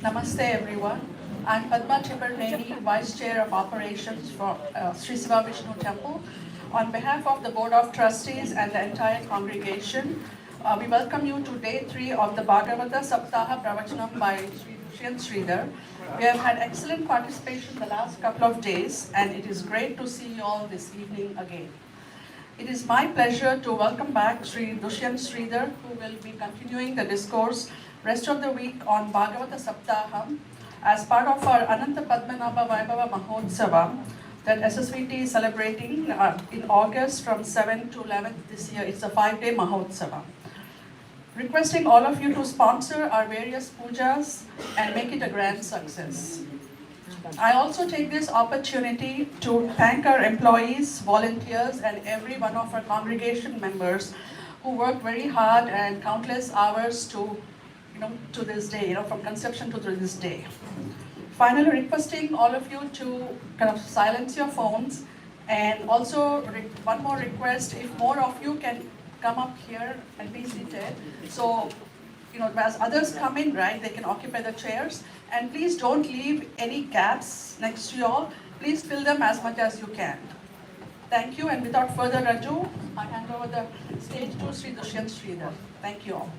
Namaste everyone. I'm Padma Triparneni, Vice Chair of Operations for Sri Siva Vishnu Temple. On behalf of the Board of Trustees and the entire congregation, we welcome you to day 3 of the Bhagavatha Sapthaham Pravachanam by Sri Dushyanth Sridhar. We have had excellent participation the last couple of days, and it is great to see you all this evening again. It is my pleasure to welcome back Sri Dushyanth Sridhar, who will be continuing the discourse rest of the week on Bhagavatha Sapthaham as part of our Ananthapadmanabha Vaibhava Mahotsavam that SSVT is celebrating in August from 7th to 11th this year. It's a 5-day Mahotsavam. Requesting all of you to sponsor our various pujas and make it a grand success. I also take this opportunity to thank our employees, volunteers, and every one of our congregation members who worked very hard and countless hours to this day, from conception to this day. Finally, requesting all of you to kind of silence your phones, and also one more request: if more of you can come up here and be seated, so as others come in, right, they can occupy the chairs. And please don't leave any gaps next to you all. Please fill them as much as you can. Thank you, and without further ado, I hand over the stage to Sri Dushyanth Sridhar. Thank you all.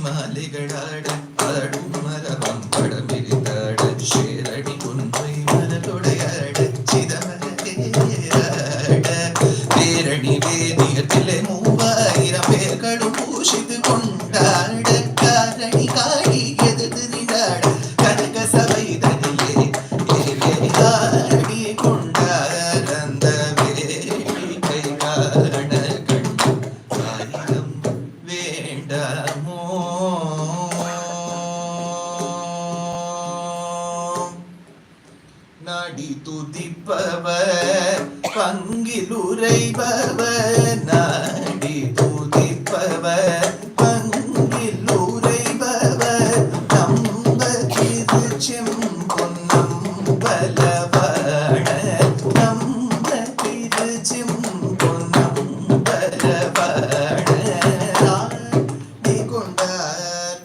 மாலிகளாட பாடும் மரபம் படமிருந்தாட ஷேரடி குன்றை மலருடையாட சிதமரேராட பேரணி வேதியத்திலே 3000 பேர்களும் பூஷித்து கொண்டாட காரணி காடி எதிர்த்து நின்றாட கனக சபை தனிலே ஏறி கொண்டார் அந்த வேடிக்கை காண கண்டு ஆயிரம் வேண்டாமோ நாடி துதிப்பவர் பங்கிலுரைபவர் நாடி துதிப்பவர் பங்கிலுரைபவர் நம்ப திருச்செம் பொன்னம்பலவாண நம்ப திருச்செம் பொன்னம்பலவாண ஆடி கொண்டார்.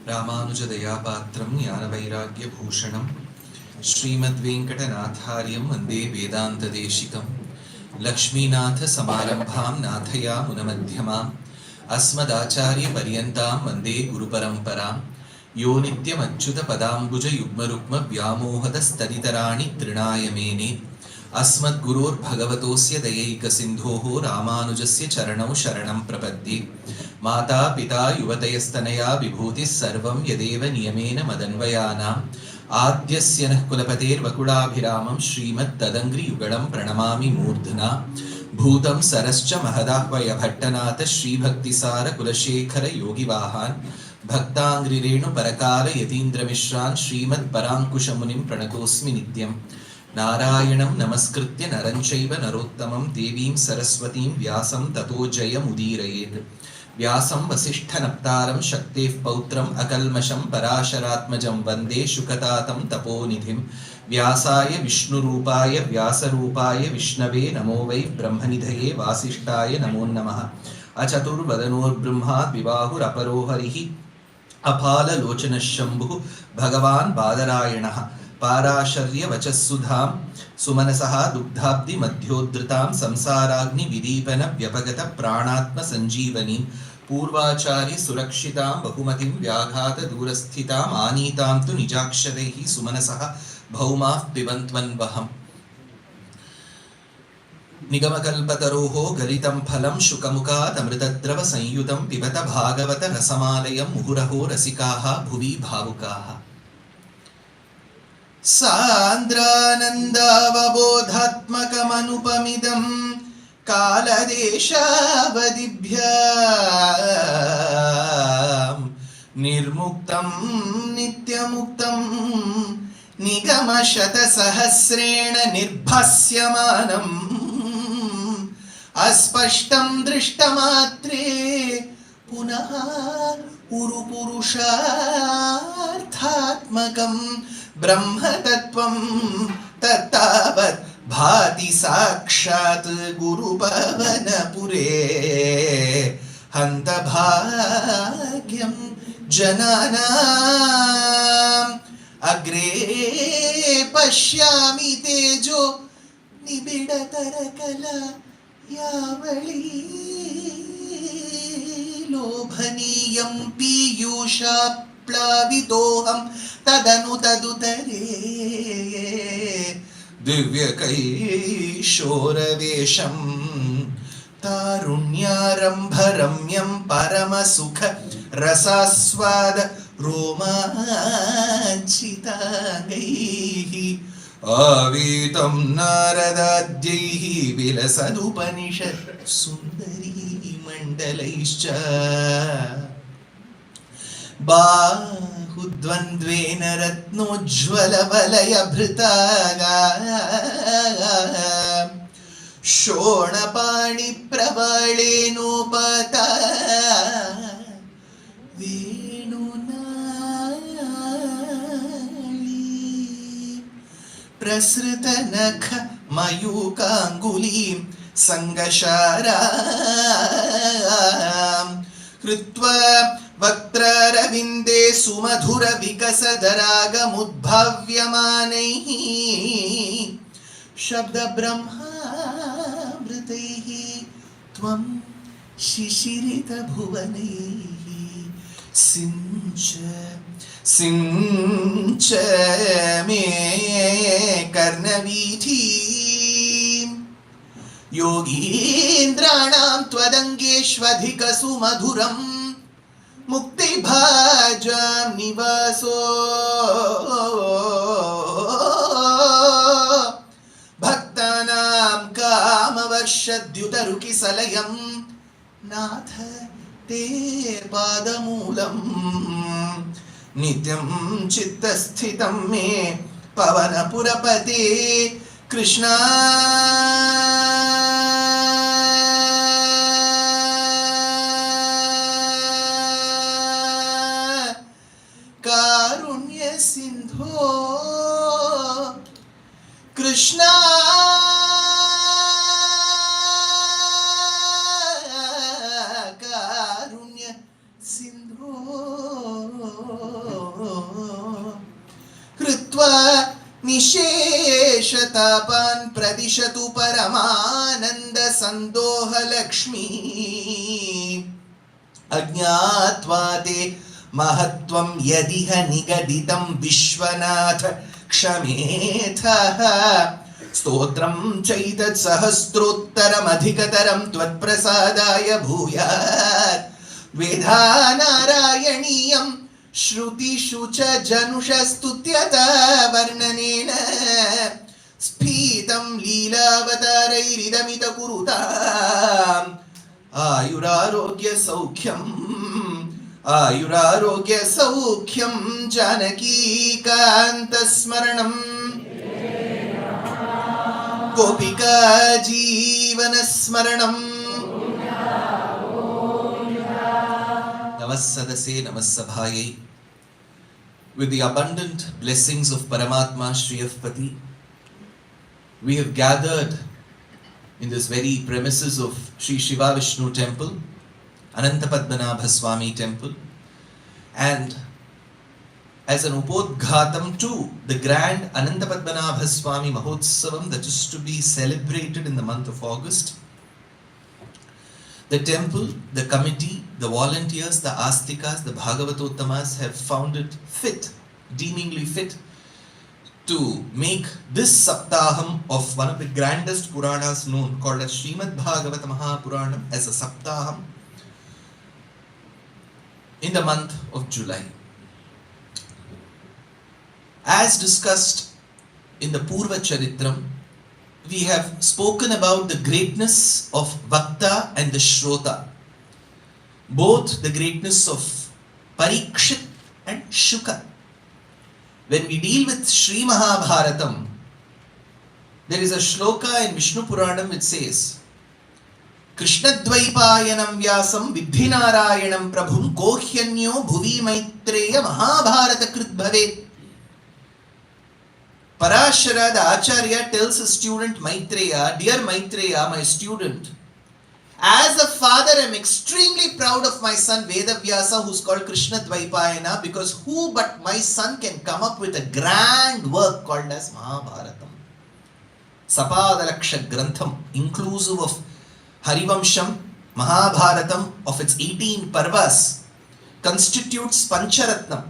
रामानुजदयापात्रं ज्ञानवैराग्यभूषणं श्रीमद्वेङ्कटनाथार्यं वन्दे वेदान्तदेशिकं लक्ष्मीनाथसमारम्भां नाथयामुनमध्यमाम् अस्मदाचार्यपर्यन्तां वन्दे गुरुपरम्परां यो नित्यमच्युतपदाम्बुजयुग्मरुक्मव्यामोहदस्तदितराणि तृणाय मेने अस्मद्गुरोर्भगवतोऽस्य दयैकसिन्धोः रामानुजस्य चरणौ शरणं प्रपद्ये माता पिता युवतयस्तनया विभूतिः सर्वं यदेव नियमेन मदन्वयानाम् आद्यस्य नः कुलपतेर्वकुलाभिरामं श्रीमत्तदङ्घ्रियुगलं प्रणमामि मूर्ध्ना भूतं सरश्च महदाह्वय भट्टनाथ श्रीभक्तिसार कुलशेखर योगिवाहान् भक्ताङ्घ्रिरेणुपरकाल यतीन्द्रमिश्रान् श्रीमत्पराङ्कुशमुनिं प्रणतोऽस्मि नित्यम् नारायणं नमस्कृत्य नरं चैव नरोत्तमं देवीं सरस्वतीं व्यासं ततो जयमुदीरयेत् व्यासं वसिष्ठनप्तारं शक्तेः पौत्रम् अकल्मषं पराशरात्मजं वन्दे शुकतातं तपोनिधिं व्यासाय विष्णुरूपाय व्यासरूपाय विष्णवे नमो वै ब्रह्मनिधये वासिष्ठाय नमो नमः अचतुर्वदनोर्ब्रह्मा विबाहुरपरो हरिः अपाललोचनः शम्भुः भगवान् बादरायणः पाराशर्यवचःसुधां सुमनसः दुग्धाब्धिमध्योद्धृतां संसाराग्निविदीपन व्यपगत प्राणात्मसञ्जीवनीं पूर्वाचार्य सुरक्षितां बहुमतिं व्याघात दूरस्थिताम् आनीतां तु निजाक्षरैः सुमनसः भौमाः पिबन्त्वन्वहम् निगमकल्पतरोः गलितं फलं शुकमुखादमृतद्रव संयुतं पिबत भागवत रसमालयं मुहुरहो रसिकाः भुवि भावुकाः सान्द्रानन्दावबोधात्मकमनुपमिदं कालदेशावधिभ्यां निर्मुक्तं नित्यमुक्तं निगमशतसहस्रेण निर्भास्यमानम् अस्पष्टं दृष्टमात्रे पुनः उरुपुरुषार्थात्मकं ब्रह्मतत्त्वं तत्तावत् भाति साक्षात् गुरुपवनपुरे हन्तभाग्यं जनानाम् अग्रे पश्यामि तेजो निबिडतरकला यावळी लोभनीयं पीयूषाप्लावितोऽहं तदनु तदुतरे दिव्यकैशोरवेशं तारुण्यारम्भरम्यं परमसुख रसास्वाद रोमाञ्चिताङ्गैः आवीतं नारदाद्यैः विलसदुपनिषत् सुन्दरी मण्डलैश्च बाहुद्वन्द्वेन रत्नोज्ज्वलवलयभृतागा शोणपाणिप्रबलेनोपता प्रसृतनख मयूकाङ्गुलीं सङ्गशारां कृत्वा वक्त्ररविन्दे सुमधुरविकसदरागमुद्भाव्यमानैः शब्दब्रह्मामृतैः त्वं शिशिरितभुवनैः सिञ्च मे कर्णवीथीं योगीन्द्राणां त्वदङ्गेष्वधिकसुमधुरं मुक्तिभाजां निवासो भक्तानां कामवर्षद्युतरुकिसलयं नाथ ते पादमूलम् नित्यं चित्तस्थितं मे पवनपुरपते कृष्णा कारुण्य सिंधो कृष्णा कारुण्य सिंधो निशेषतापान् प्रदिशतु परमानन्द सन्दोह लक्ष्मी अज्ञात्वा ते महत्त्वं यदिह निगदितं विश्वनाथ क्षमेथः स्तोत्रं चैतत् सहस्रोत्तरमधिकतरं त्वत्प्रसादाय भूयात् वेदानारायणीयं श्रुतिषु च जनुषस्तुत्यता वर्णनेन स्फीतं लीलावतारैरिदमितकुरुताम् आयुरारोग्य सौख्यं जानकीकान्तस्मरणम् गोपिका जीवनस्मरणम् Namasadase Namasabhaye. With the abundant blessings of Paramatma Shriyavpati, we have gathered in this very premises of Sri Shiva Vishnu Temple, Ananthapadmanabha Swami Temple, and as an upodghatam to the grand Ananthapadmanabha Swami Mahotsavam that is to be celebrated in the month of August. The temple, the committee, the volunteers, the astikas, the Bhagavatottamas have found it fit, deemingly fit, to make this Saptaham of one of the grandest Puranas known, called as Srimad Bhagavata Mahapuranam, as a Saptaham in the month of July. As discussed in the Purva Charitram, we have spoken about the greatness of Vakta and the Shrota, both the greatness of Parikshit and Shuka. When we deal with Sri Mahabharatam, there is a shloka in Vishnu Puranam which says, Krishnadvaipayanam vyasam vidhinarayanam prabhum kohyanyo bhuvi maitreya mahabharata krit bhavet. Parashara, the Acharya, tells his student Maitreya, dear Maitreya, my student, as a father I am extremely proud of my son Vedavyasa, who is called Krishna Dvaipayana, because who but my son can come up with a grand work called as Mahabharatam. Sapadalaksha Grantham, inclusive of Harivamsham, Mahabharatam of its 18 parvas, constitutes Pancharatnam.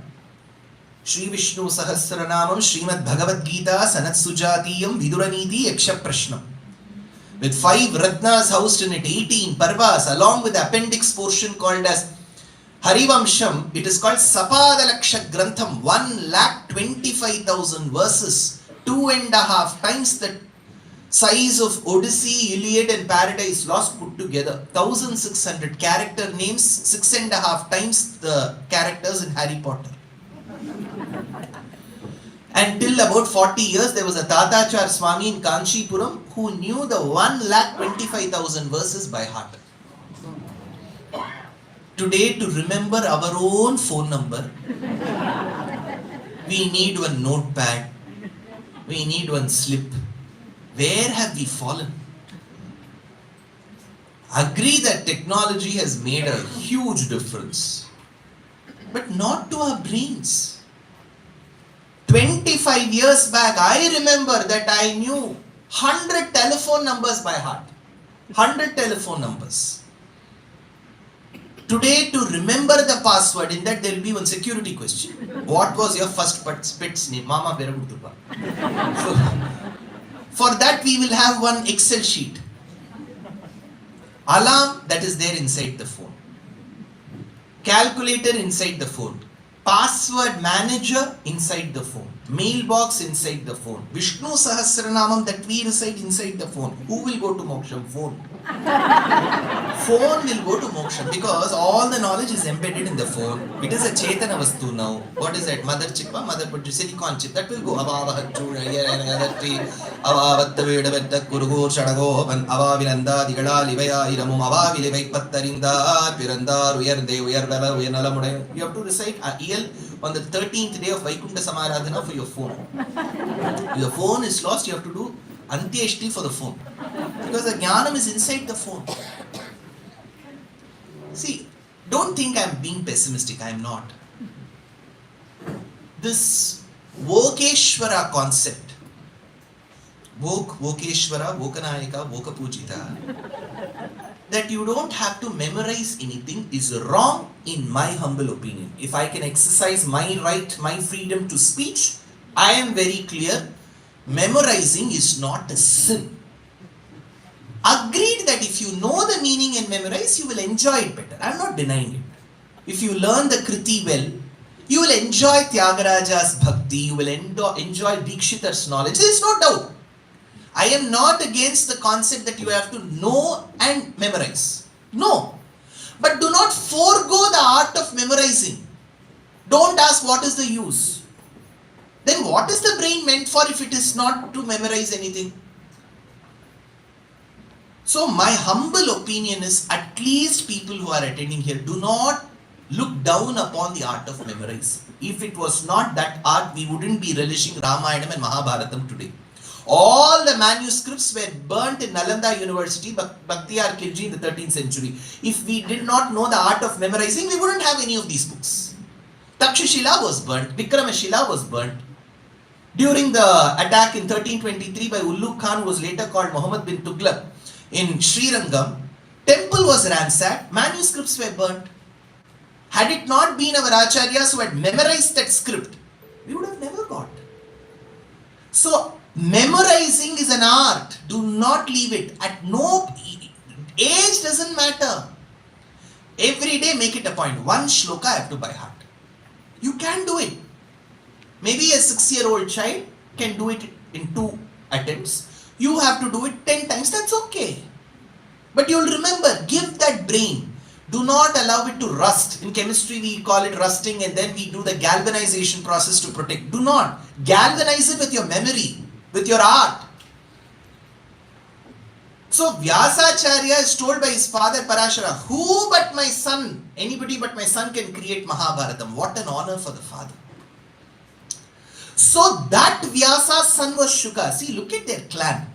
Shri Vishnu Sahasranamam Srimad Bhagavad Gita Sanat Sujatiyam Viduraniti Yaksha Prashnam. With 5 Ratnas housed in it, 18 Parvas, along with the appendix portion called as Harivamsham, it is called Sapadalaksha Grantham, 1,25,000 verses, 2.5 times the size of Odyssey, Iliad and Paradise Lost put together, 1,600 character names, 6.5 times the characters in Harry Potter. And till about 40 years, there was a Tatachar Swami in Kanchipuram who knew the 1,25,000 verses by heart. Today, to remember our own phone number, we need one notepad, we need one slip. Where have we fallen? Agree that technology has made a huge difference, but not to our brains. 25 years back, I remember that I knew 100 telephone numbers by heart. 100 telephone numbers. Today, to remember the password, in that there will be one security question. What was your first pet's name? Mama Beragutupa. So, for that we will have one Excel sheet. Alarm, that is there inside the phone. Calculator inside the phone. Password manager inside the phone. Mailbox inside the phone. Vishnu Sahasranamam that we recite inside the phone. Who will go to Moksham? Phone. Phone will go to Moksham because all the knowledge is embedded in the phone. It is a Chetana Vastu now. What is that? Mother chip, mother put silicon chip. That will go. Avavahatchura, here and another tree. Avavattavedavetta Kurugo Shadago, and Avavilanda, Digada, Livaya, Iramum, Avavilivai Patarinda, Piranda, Uyarde, Uyarvela, Uyanalamude. You have to recite a EL on the 13th day of Vaikunta Samaradhana for your phone. If your phone is lost, you have to do Antyeshti for the phone. Because the Jnanam is inside the phone. See, don't think I am being pessimistic. I am not. This Vokeshwara concept Vokeshwara, Vokanayaka, Vokapujita, that you don't have to memorize anything is wrong in my humble opinion. If I can exercise my right, my freedom to speech, I am very clear, memorizing is not a sin. Agreed that if you know the meaning and memorize, you will enjoy it better. I am not denying it. If you learn the Kriti well, you will enjoy Tyagaraja's bhakti, you will enjoy Dikshitar's knowledge. There is no doubt. I am not against the concept that you have to know and memorize. No. But do not forego the art of memorizing. Don't ask what is the use. Then what is the brain meant for if it is not to memorize anything? So my humble opinion is, at least people who are attending here, do not look down upon the art of memorizing. If it was not that art, we wouldn't be relishing Ramayanam and Mahabharatam today. All the manuscripts were burnt in Nalanda University, Bhaktiar Khilji in the 13th century. If we did not know the art of memorizing, we wouldn't have any of these books. Takshashila was burnt, Vikramashila was burnt. During the attack in 1323 by Ulugh Khan, who was later called Muhammad bin Tughlaq, in Srirangam, temple was ransacked, manuscripts were burnt. Had it not been our acharyas who had memorized that script, we would have never got. So, memorizing is an art. Do not leave it. At no age doesn't matter. Every day make it a point. One shloka I have to by heart. You can do it. Maybe a 6-year-old child can do it in 2 attempts. You have to do it 10 times. That's okay. But you'll remember, give that brain. Do not allow it to rust. In chemistry, we call it rusting, and then we do the galvanization process to protect. Do not. Galvanize it with your memory, with your art. So, Vyasacharya is told by his father Parashara, who but my son, anybody but my son can create Mahabharatam. What an honor for the father. So, that Vyasa's son was Shuka. See, look at their clan.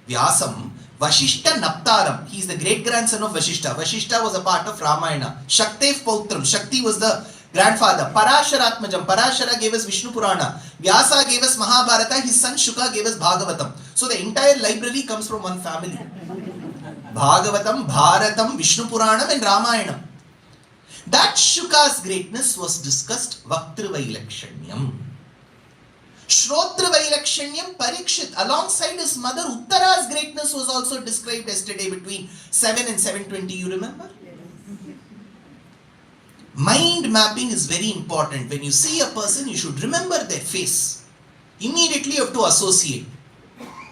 Vyasam, Vashishta Naptaram. He is the great-grandson of Vashishta. Vashishta was a part of Ramayana. Shaktev Pautram. Shakti was the grandfather. Parasharatmajam. Parashara gave us Vishnu Purana. Vyasa gave us Mahabharata. His son Shuka gave us Bhagavatam. So the entire library comes from one family. Bhagavatam, Bharatam, Vishnu Puranam and Ramayana. That Shuka's greatness was discussed Vaktruvailakshanyam. Shrotra Vailakshanyam Parikshit, alongside his mother Uttara's greatness was also described yesterday between 7 and 7:20, you remember? Mind mapping is very important. When you see a person, you should remember their face. Immediately you have to associate.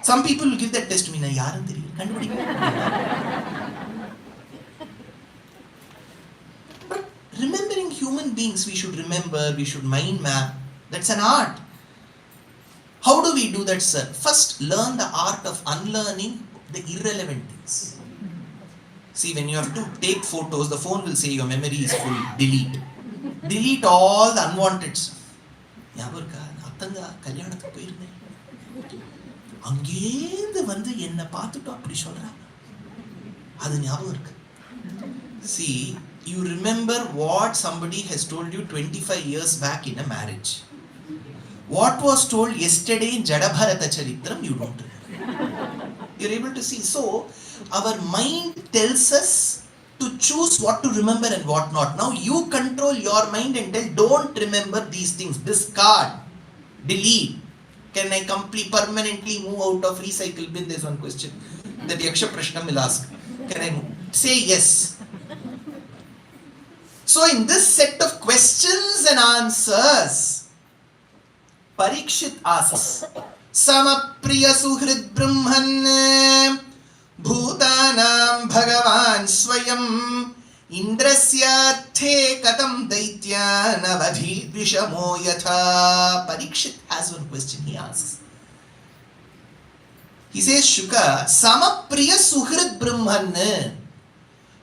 Some people will give that test to me. But remembering human beings, we should remember, we should mind map. That's an art. How do we do that, sir? First, learn the art of unlearning the irrelevant things. See, when you have to take photos, the phone will say your memory is full. Delete. Delete all the unwanted stuff. See, you remember what somebody has told you 25 years back in a marriage. What was told yesterday in Jadabharata Charitram, you don't remember. You're able to see. So, our mind tells us to choose what to remember and what not. Now, you control your mind and tell, don't remember these things. Discard. Delete. Can I permanently move out of recycle bin? There's one question that Yaksha Prashna will ask. Can I move? Say yes. So, in this set of questions and answers, Parikshit asks, Samapriya Suhrid Brahman Bhutanam Bhagavan Swayam Indrasya The Katam Daitya Navadhi Dvishamo Yatha. Parikshit has one question he asks. He says, Shuka, Samapriya Suhrid Brahman.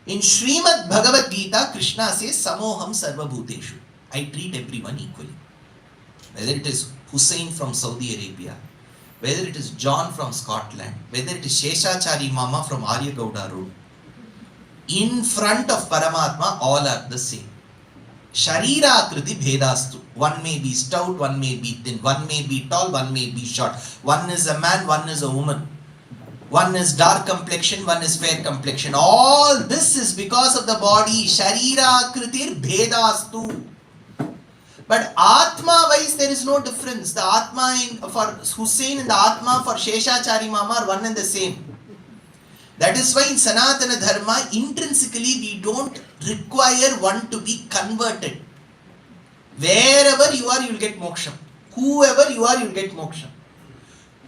In Srimad Bhagavad Gita, Krishna says, Samoham Sarva Bhuteshu. I treat everyone equally. Whether it is Hussein from Saudi Arabia, whether it is John from Scotland, whether it is Sheshachari Mama from Aryagauda Road, in front of Paramatma, all are the same. Sharirakriti bhedastu. One may be stout, one may be thin, one may be tall, one may be short. One is a man, one is a woman. One is dark complexion, one is fair complexion. All this is because of the body. Sharirакритир bhedastu. But Atma wise there is no difference. The Atma for Hussain and the Atma for Sheshachari Mama are one and the same. That is why in Sanatana Dharma, intrinsically we don't require one to be converted. Wherever you are, you will get Moksham. Whoever you are, you will get Moksham.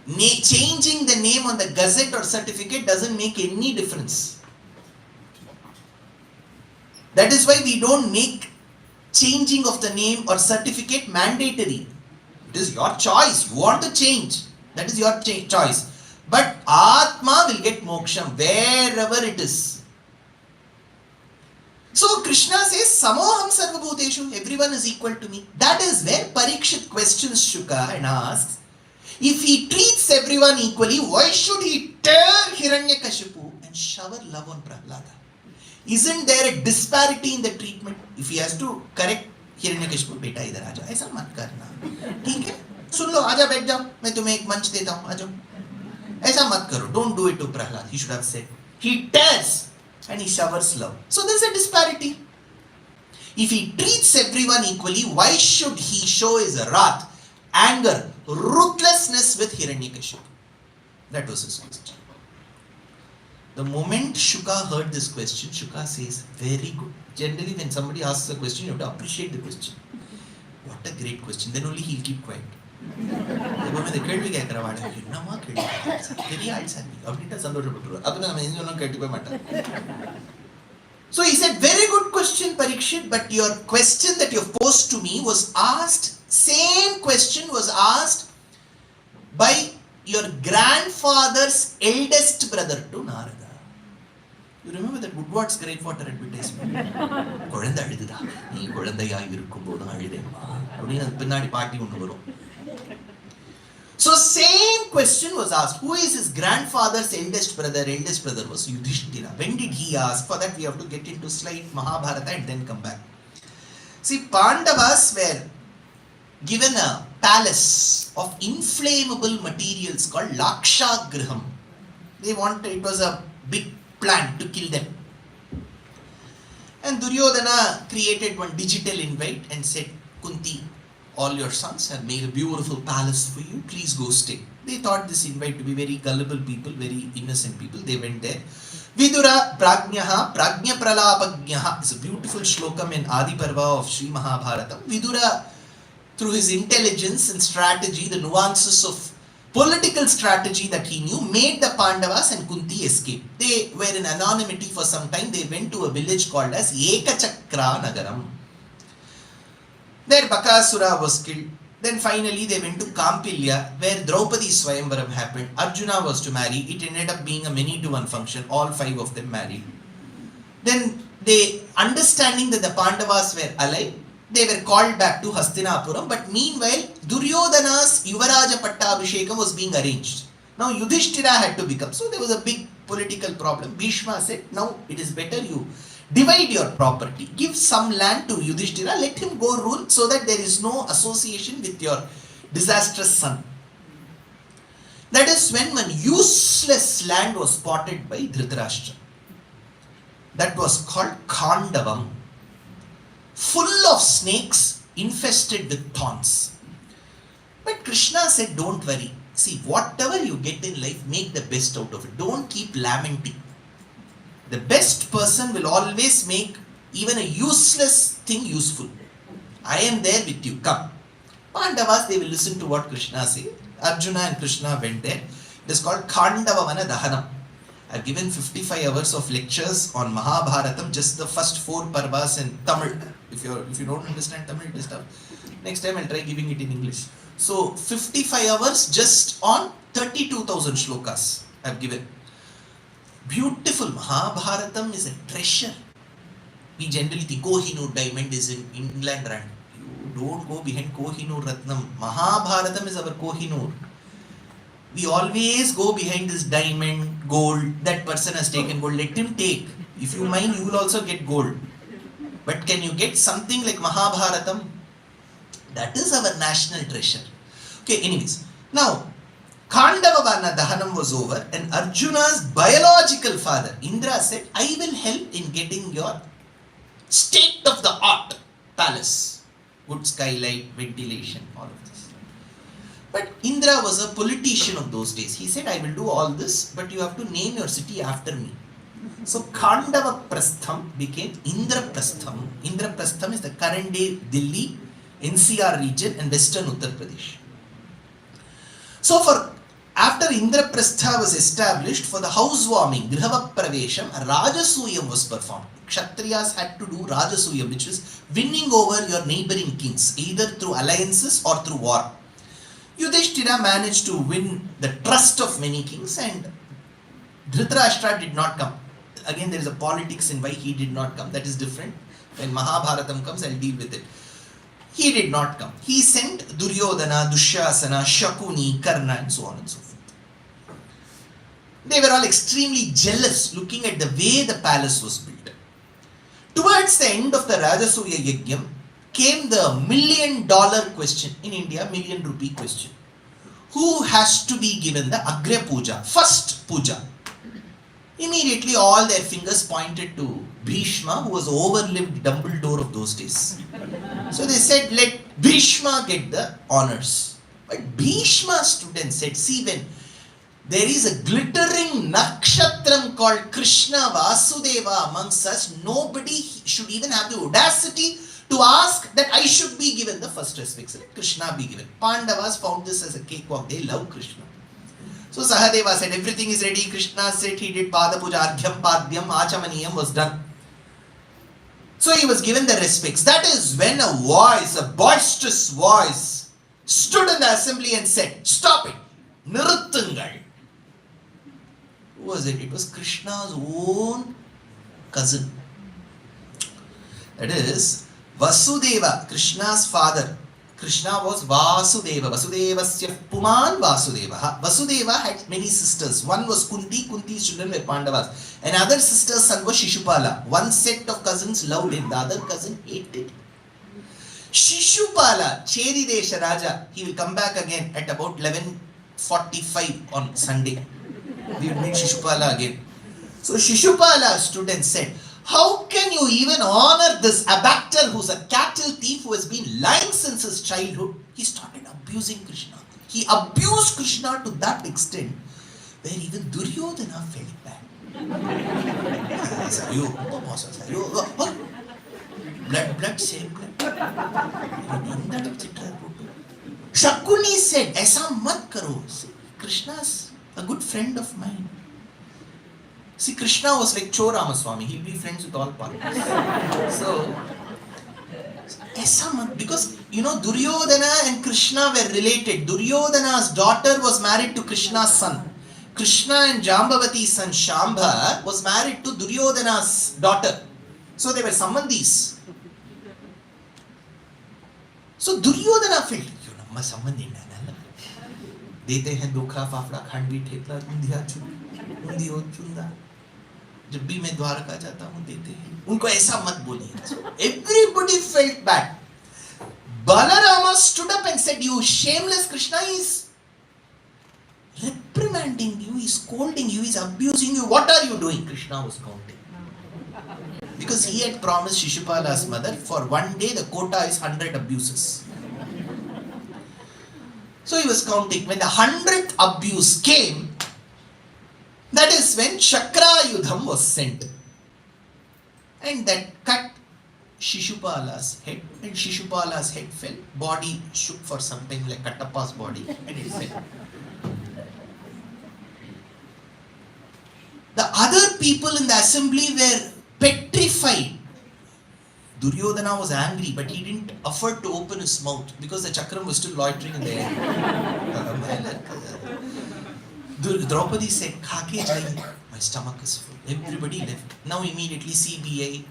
Changing the name on the gazette or certificate doesn't make any difference. That is why we don't make changing of the name or certificate mandatory. It is your choice. You want to change. That is your choice. But Atma will get Moksham wherever it is. So Krishna says, Samoham Sarvabhuteshu, everyone is equal to me. That is where Parikshit questions Shuka and asks, if he treats everyone equally, why should he tear Hiranyakashipu and shower love on Prahlada? Isn't there a disparity in the treatment? If he has to correct Hiranyakashipu, beta idhar aaja, aisa mat karna. ठीक है? सुन लो, आजा बैठ जाओ, मैं तुम्हें एक मंच देता हूँ, आजाओ. ऐसा मत करो. Don't do it to Prahlad. He should have said. He tears and he showers love. So there is a disparity. If he treats everyone equally, why should he show his wrath, anger, ruthlessness with Hiranyakashipu? That was his question. The moment Shuka heard this question, Shuka says, very good. Generally, when somebody asks a question, you have to appreciate the question. What a great question. Then only he'll keep quiet. So he said, very good question, Parikshit, but your question that you have posed to me was asked, same question was asked by your grandfather's eldest brother to Narada. You remember that Woodward's Grapewater advertisement? குழந்தை அழுதுதா நீ குழந்தையா இருக்கும்போது அழுதேம்மா அப்படின்னு பின்னாடி பாட்டி ஒன்று வரும். So same question was asked. Who is his grandfather's eldest brother? Eldest brother was Yudhishthira. When did he ask? For that we have to get into slide Mahabharata and then come back. See, Pandavas were given a palace of inflammable materials called Laksha Griham. They wanted, it was a big plan to kill them. And Duryodhana created one digital invite and said, Kunti, all your sons have made a beautiful palace for you. Please go stay. They thought this invite to be very gullible people, very innocent people. They went there. Vidura Pragnyaha Pragnya Pralapagyaha is a beautiful shlokam in Adi Parva of Sri Mahabharatam. Vidura, through his intelligence and strategy, the nuances of political strategy that he knew, made the Pandavas and Kunti escape. They were in anonymity for some time. They went to a village called as Ekachakra Nagaram. There Bakasura was killed. Then finally they went to Kampilya, where Draupadi Swayamvaram happened. Arjuna was to marry. It ended up being a many-to-one function. All 5 of them married. Then they, understanding that the Pandavas were alive, they were called back to Hastinapuram. But meanwhile, Duryodhana's Yuvaraja Pattabhishekam was being arranged. Now Yudhishthira had to become. So there was a big political problem. Bhishma said, now it is better you divide your property. Give some land to Yudhishthira. Let him go rule so that there is no association with your disastrous son. That is when one useless land was spotted by Dhritarashtra. That was called Khandavam. Full of snakes, infested with thorns. But Krishna said, don't worry. See, whatever you get in life, make the best out of it. Don't keep lamenting. The best person will always make even a useless thing useful. I am there with you. Come. Pandavas, they will listen to what Krishna says. Arjuna and Krishna went there. It is called Khandavamana Dahanam. I have given 55 hours of lectures on Mahabharatam, just the first 4 parvas in Tamil. If you don't understand Tamil, just next time I'll try giving it in English. So 55 hours just on 32,000 shlokas I have given. Beautiful. Mahabharatam is a treasure. We generally think Kohinoor diamond is in England, and you don't go behind Kohinoor Ratnam. Mahabharatam is our Kohinoor. We always go behind this diamond, gold. That person has taken gold. Let him take. If you mine, you will also get gold. But can you get something like Mahabharatam? That is our national treasure. Okay, anyways. Now, Khandava Dahanam was over and Arjuna's biological father, Indra, said, I will help in getting your state-of-the-art palace. Good skylight, ventilation, all of this. But Indra was a politician of those days. He said, I will do all this, but you have to name your city after me. So Khandava Prastham became Indraprastham. Indraprastham is the current day Delhi, NCR region and western Uttar Pradesh. So after Indraprastha was established, for the housewarming, Grihava Pravesham, a Rajasuyam was performed. Kshatriyas had to do Rajasuyam, which is winning over your neighboring kings, either through alliances or through war. Yudhishthira managed to win the trust of many kings and Dhritarashtra did not come. Again, there is a politics in why he did not come. That is different. When Mahabharatam comes, I'll deal with it. He did not come. He sent Duryodhana, Dushyasana, Shakuni, Karna and so on and so forth. They were all extremely jealous looking at the way the palace was built. Towards the end of the Rajasuya Yajnam came the $1 million question in India, ₹1 million question. Who has to be given the Agra Puja, first Puja? Immediately all their fingers pointed to Bhishma, who was overlived Dumbledore of those days. So they said, let Bhishma get the honors. But Bhishma stood and said, see, when there is a glittering nakshatram called Krishna Vasudeva amongst us, nobody should even have the audacity to ask that I should be given the first respect. So let Krishna be given. Pandavas found this as a cakewalk. They love Krishna. So Sahadeva said, everything is ready. Krishna said he did Pada Puja, Arghyam, Padhyam, Achamaniyam was done. So he was given the respects. That is when a voice, a boisterous voice, stood in the assembly and said, stop it. Niruttungal. Who was it? It was Krishna's own cousin. That is Vasudeva, Krishna's father. Krishna was Vasudeva. Vasudevasya Puman Vasudeva. Vasudeva had many sisters. One was Kunti. Kunti's children were Pandavas. Another sister's son was Shishupala. One set of cousins loved him. The other cousin hated him. Shishupala, Cheri Desha Raja, he will come back again at about 11:45 on Sunday. We will meet Shishupala again. So Shishupala stood and said, how can you even honor this abactor who's a cattle thief who has been lying since his childhood? He started abusing Krishna. He abused Krishna to that extent where even Duryodhana felt bad. Blood, same blood. Shakuni said, Aisa mat karo. Krishna's a good friend of mine. See, Krishna was like Cho Ramaswamy. He'll be friends with all parties. So, because, Duryodhana and Krishna were related. Duryodhana's daughter was married to Krishna's son. Krishna and Jambavati's son Shambha was married to Duryodhana's daughter. So they were sambandhis. So Duryodhana felt, namma sambandhi nalla. Dete hain dokha fafda khandvi thepla undiya chunda. जब भी मैं द्वारका जाता हूँ देते हैं उनको ऐसा मत बोलिए. So everybody felt bad. Balarama stood up and said, you shameless Krishna is reprimanding you, is scolding you, is abusing you. What are you doing? Krishna was counting. Because he had promised Shishupala's mother for one day the quota is 100 abuses. So he was counting. When the 100th abuse came, that is when Shakra Yudham was sent. And that cut Shishupala's head. And Shishupala's head fell. Body shook for something like Kattappa's body. And it fell. The other people in the assembly were petrified. Duryodhana was angry, but he didn't afford to open his mouth because the chakram was still loitering in the air. Draupadi said, Khake jaiye. My stomach is full. Everybody left. Now immediately CBI,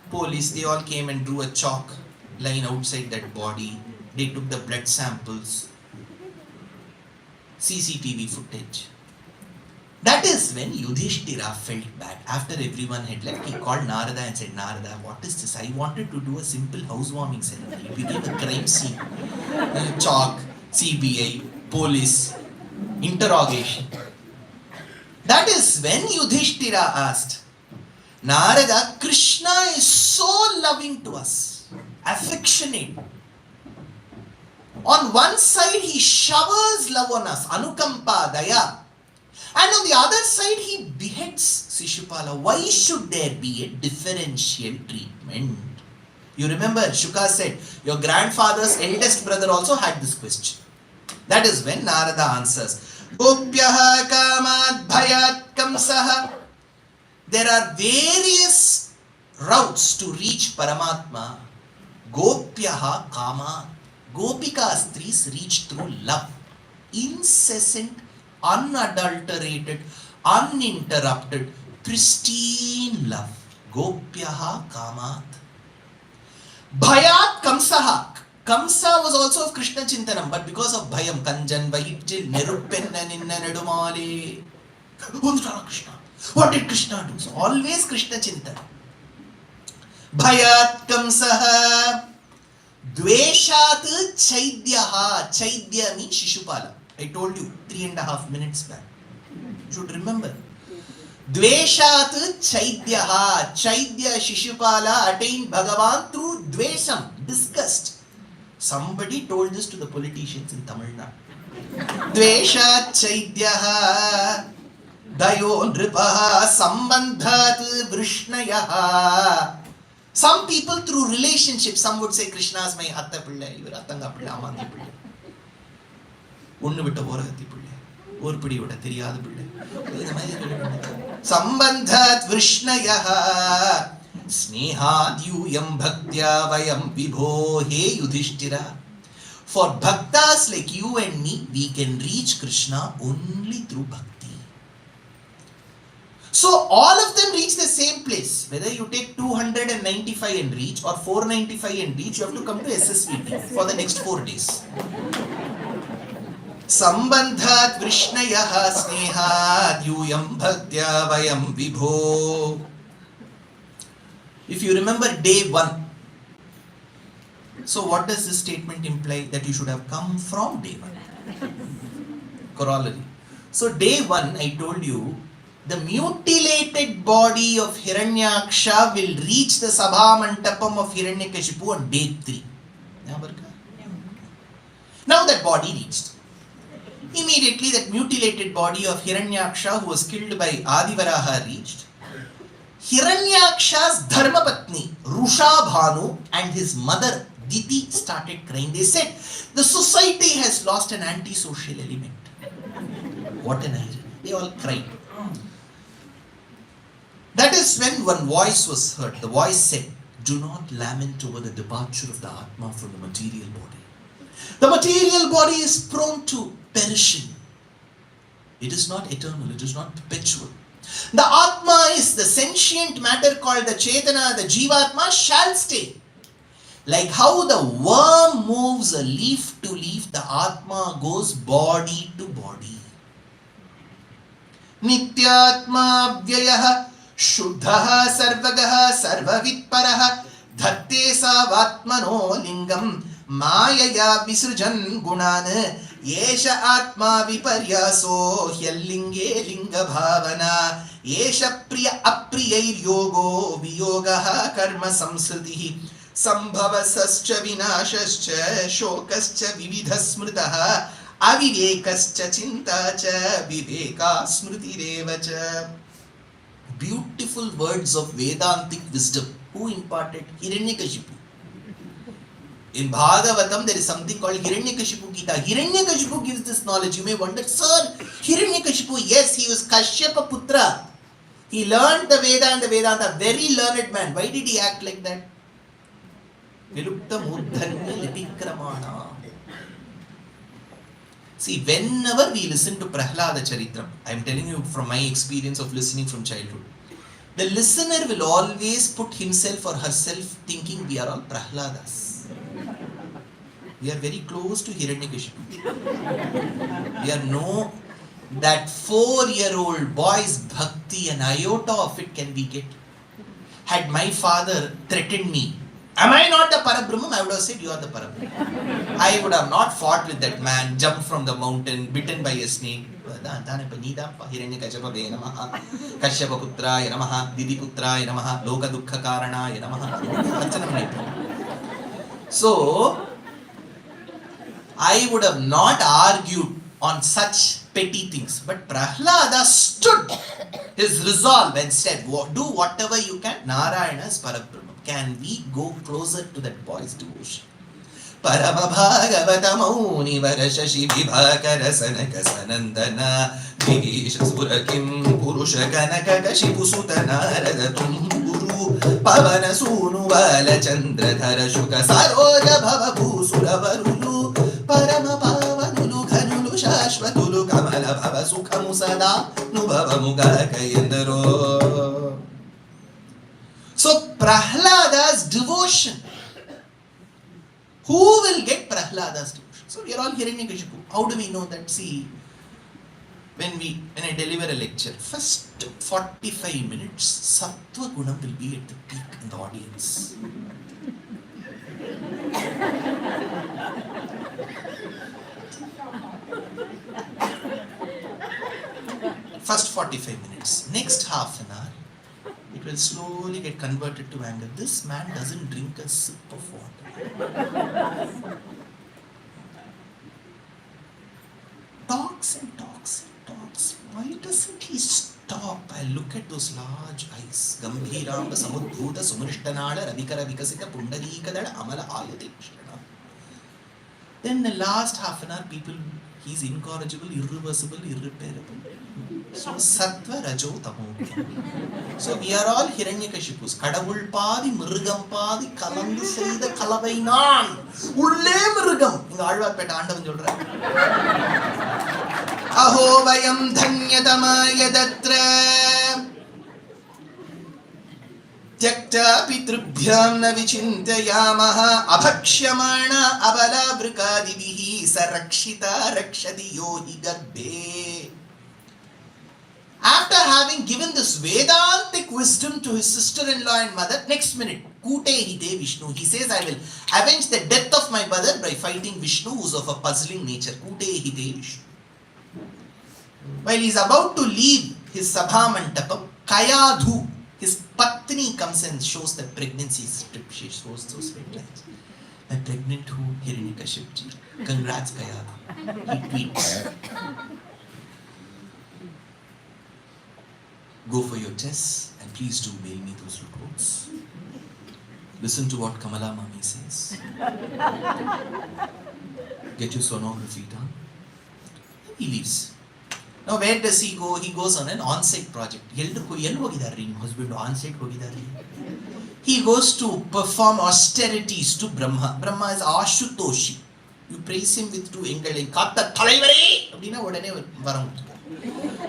police, they all came and drew a chalk line outside that body. They took the blood samples, CCTV footage. That is when Yudhishthira felt bad. After everyone had left, he called Narada and said, Narada, what is this? I wanted to do a simple housewarming ceremony. It became a crime scene. Chalk, CBI, police, interrogation. That is when Yudhishthira asked, Narada, Krishna is so loving to us, affectionate. On one side, he showers love on us, Anukampa, Daya. And on the other side, he beheads Shishupala. Why should there be a differential treatment? You remember, Shuka said, your grandfather's eldest brother also had this question. That is when Narada answers, Gopyaha kamat bhayat kamsaha. There are various routes to reach Paramatma. Gopyaha kamat. Gopika Stris reach through love. Incessant, unadulterated, uninterrupted, pristine love. Gopyaha kamat. Bhayat kamsaha. Kamsa was also of Krishna Chintanam, but because of Bhayam, Kanjan, Vaitil, Niruppenna, Ninna, Nedumale. Krishna. What did Krishna do? So always Krishna Chintanam. Bhayat kamsaha. Dveshat chaidyaha. Chaidya means Shishupala. I told you 3.5 minutes back. You should remember. Dveshat chaidyaha. Chaidya Shishupala attained Bhagavan through dvesham, disgust. Somebody told this to the politicians in Tamil Nadu. Dveshat chaidyaha. Dayo nripaha sambandhat vrishnayaha. Some people through relationships, some would say Krishna is my atta pillai, ivar attanga pillai, amandi pillai. Onnu vitta poragathi pillai. Or pidi vitta theriyada pillai. Sambandhat vrishnayaha. Snehadyuyam bhaktya vayam vibho. Hey Yudhishthira. For bhaktas like you and me, we can reach Krishna only through bhakti. So all of them reach the same place. Whether you take 295 and reach or 495 and reach, you have to come to SSVT for the next 4 days. Sambandhat vrishnayaha snehat yuyam bhaktya vayam vibho. If you remember day 1, so what does this statement imply? That you should have come from day 1. Corollary. So day 1, I told you, the mutilated body of Hiranyaksha will reach the Sabha Mantapam of Hiranyakashipu on day 3. Now that body reached. Immediately that mutilated body of Hiranyaksha, who was killed by Adivaraha, reached. Hiranyaksha's Dharmapatni, Rusha Bhanu, and his mother Diti started crying. They said, the society has lost an antisocial element. What an irony. They all cried. That is when one voice was heard. The voice said, do not lament over the departure of the Atma from the material body. The material body is prone to perishing. It is not eternal. It is not perpetual. The Atma is the sentient matter called the Chetana, the Jivatma shall stay. Like how the worm moves a leaf to leaf, the Atma goes body to body. Nityatma Vyayaha Shuddhaha Sarvagaha Sarvavitparaha Dhatte Savatmano Lingam Mayaya Visrujan Gunan Yesha Atma Viparyaso Hyallinge Linga Bhavana Yesha Priya Apriyair Yogo Viyogaha Karma Samsritihi Sambhavasascha Vinashascha Shokascha Vividhasmritaha Avivekascha Chintacha Viveka Smritirevacha. Beautiful words of Vedantic wisdom. Who imparted? Hiranyakashipu. In Bhagavatam, there is something called Hiranyakashipu Gita. Hiranyakashipu gives this knowledge. You may wonder, sir, Hiranyakashipu, yes, he was Kashyapa Putra. He learned the Veda and the Vedanta. Very learned man. Why did he act like that? Vilupta Murdhanya Lipikramana. See, whenever we listen to Prahlada Charitram, I am telling you from my experience of listening from childhood, the listener will always put himself or herself thinking we are all Prahladas. We are very close to Hiranyakashipu. We are no That 4-year-old boy's bhakti, an iota of it can we get? Had my father threatened me, am I not the Parabrahman? I would have said, you are the Parabrahman. I would have not fought with that man, jumped from the mountain, bitten by a snake. Hiranyakashipaye namaha, Kashyapa namaha, Didiputraya namaha, Lokadukha karanaya namaha. So, I would have not argued on such petty things. But Prahlada stood his resolve and said, do whatever you can. Narayana is Parabrahma. Can we go closer to that boy's devotion? Parama Bhagavata Mauni Varashashi Vibhakara Sanaka Sanandana Vigisha Surakim Purusha Kanaka Kashipu Sutanaradatum Guru Pavana Sunu Vala Chandra Dhara Shuka Saroja Bhava Bhusura Varulu Parama Pavanulu Khanulu Shashvatulu Kamala Bhava Sukhamusada Nubhava Mugaka Yendaro. So Prahlada's devotion. Who will get Prahlada's devotion? So we are all hearing Hiranyakashipu. How do we know that? See, when I deliver a lecture, first 45 minutes, Sattva Gunam will be at the peak in the audience. First 45 minutes. Next half an hour, it will slowly get converted to anger. This man doesn't drink a sip of water. Talks and talks and talks. Why doesn't he stop? I look at those large eyes. Gambhiramba Samudbhuta Sumunishtanada Ravikara Vikasita Pundarikadada Amala Ayati Krishna. Then the last half an hour, he's incorrigible, irreversible, irreparable. So Sattva Rajo Tamo. So we are all Hiranyakashipus. Kadavul Padi, Mrugam Padi, Kalandu Srida Kalavainan. Ulle Mrugam. In Alvar Petanda Jodra. Aho Vayam Dhanyatama Yadatra. Tyakta Pitrubhyam Navichintayamaha Abhakshyamana Avala Brikadivihi Sarakshita Rakshadi Yohi Garbhe. After having given this Vedantic wisdom to his sister-in-law and mother, next minute, Kute Hite Vishnu. He says, I will avenge the death of my brother by fighting Vishnu, who is of a puzzling nature. Kute Hite Vishnu. While he is about to leave his Sabha Mantapam, Kayadhu, his Patni, comes and shows that pregnancy is stripped. She shows those red lines. I'm pregnant who? Hiranyakashipji. Congrats, Kayadhu. He tweets. Go for your tests and please do mail me those reports. Listen to what Kamala Mami says. Get your sonography done. And he leaves. Now where does he go? He goes on an on-site project. He goes to perform austerities to Brahma. Brahma is Ashutoshi. You praise him with two engal. Katta Thalaivari! Abdina odane varam.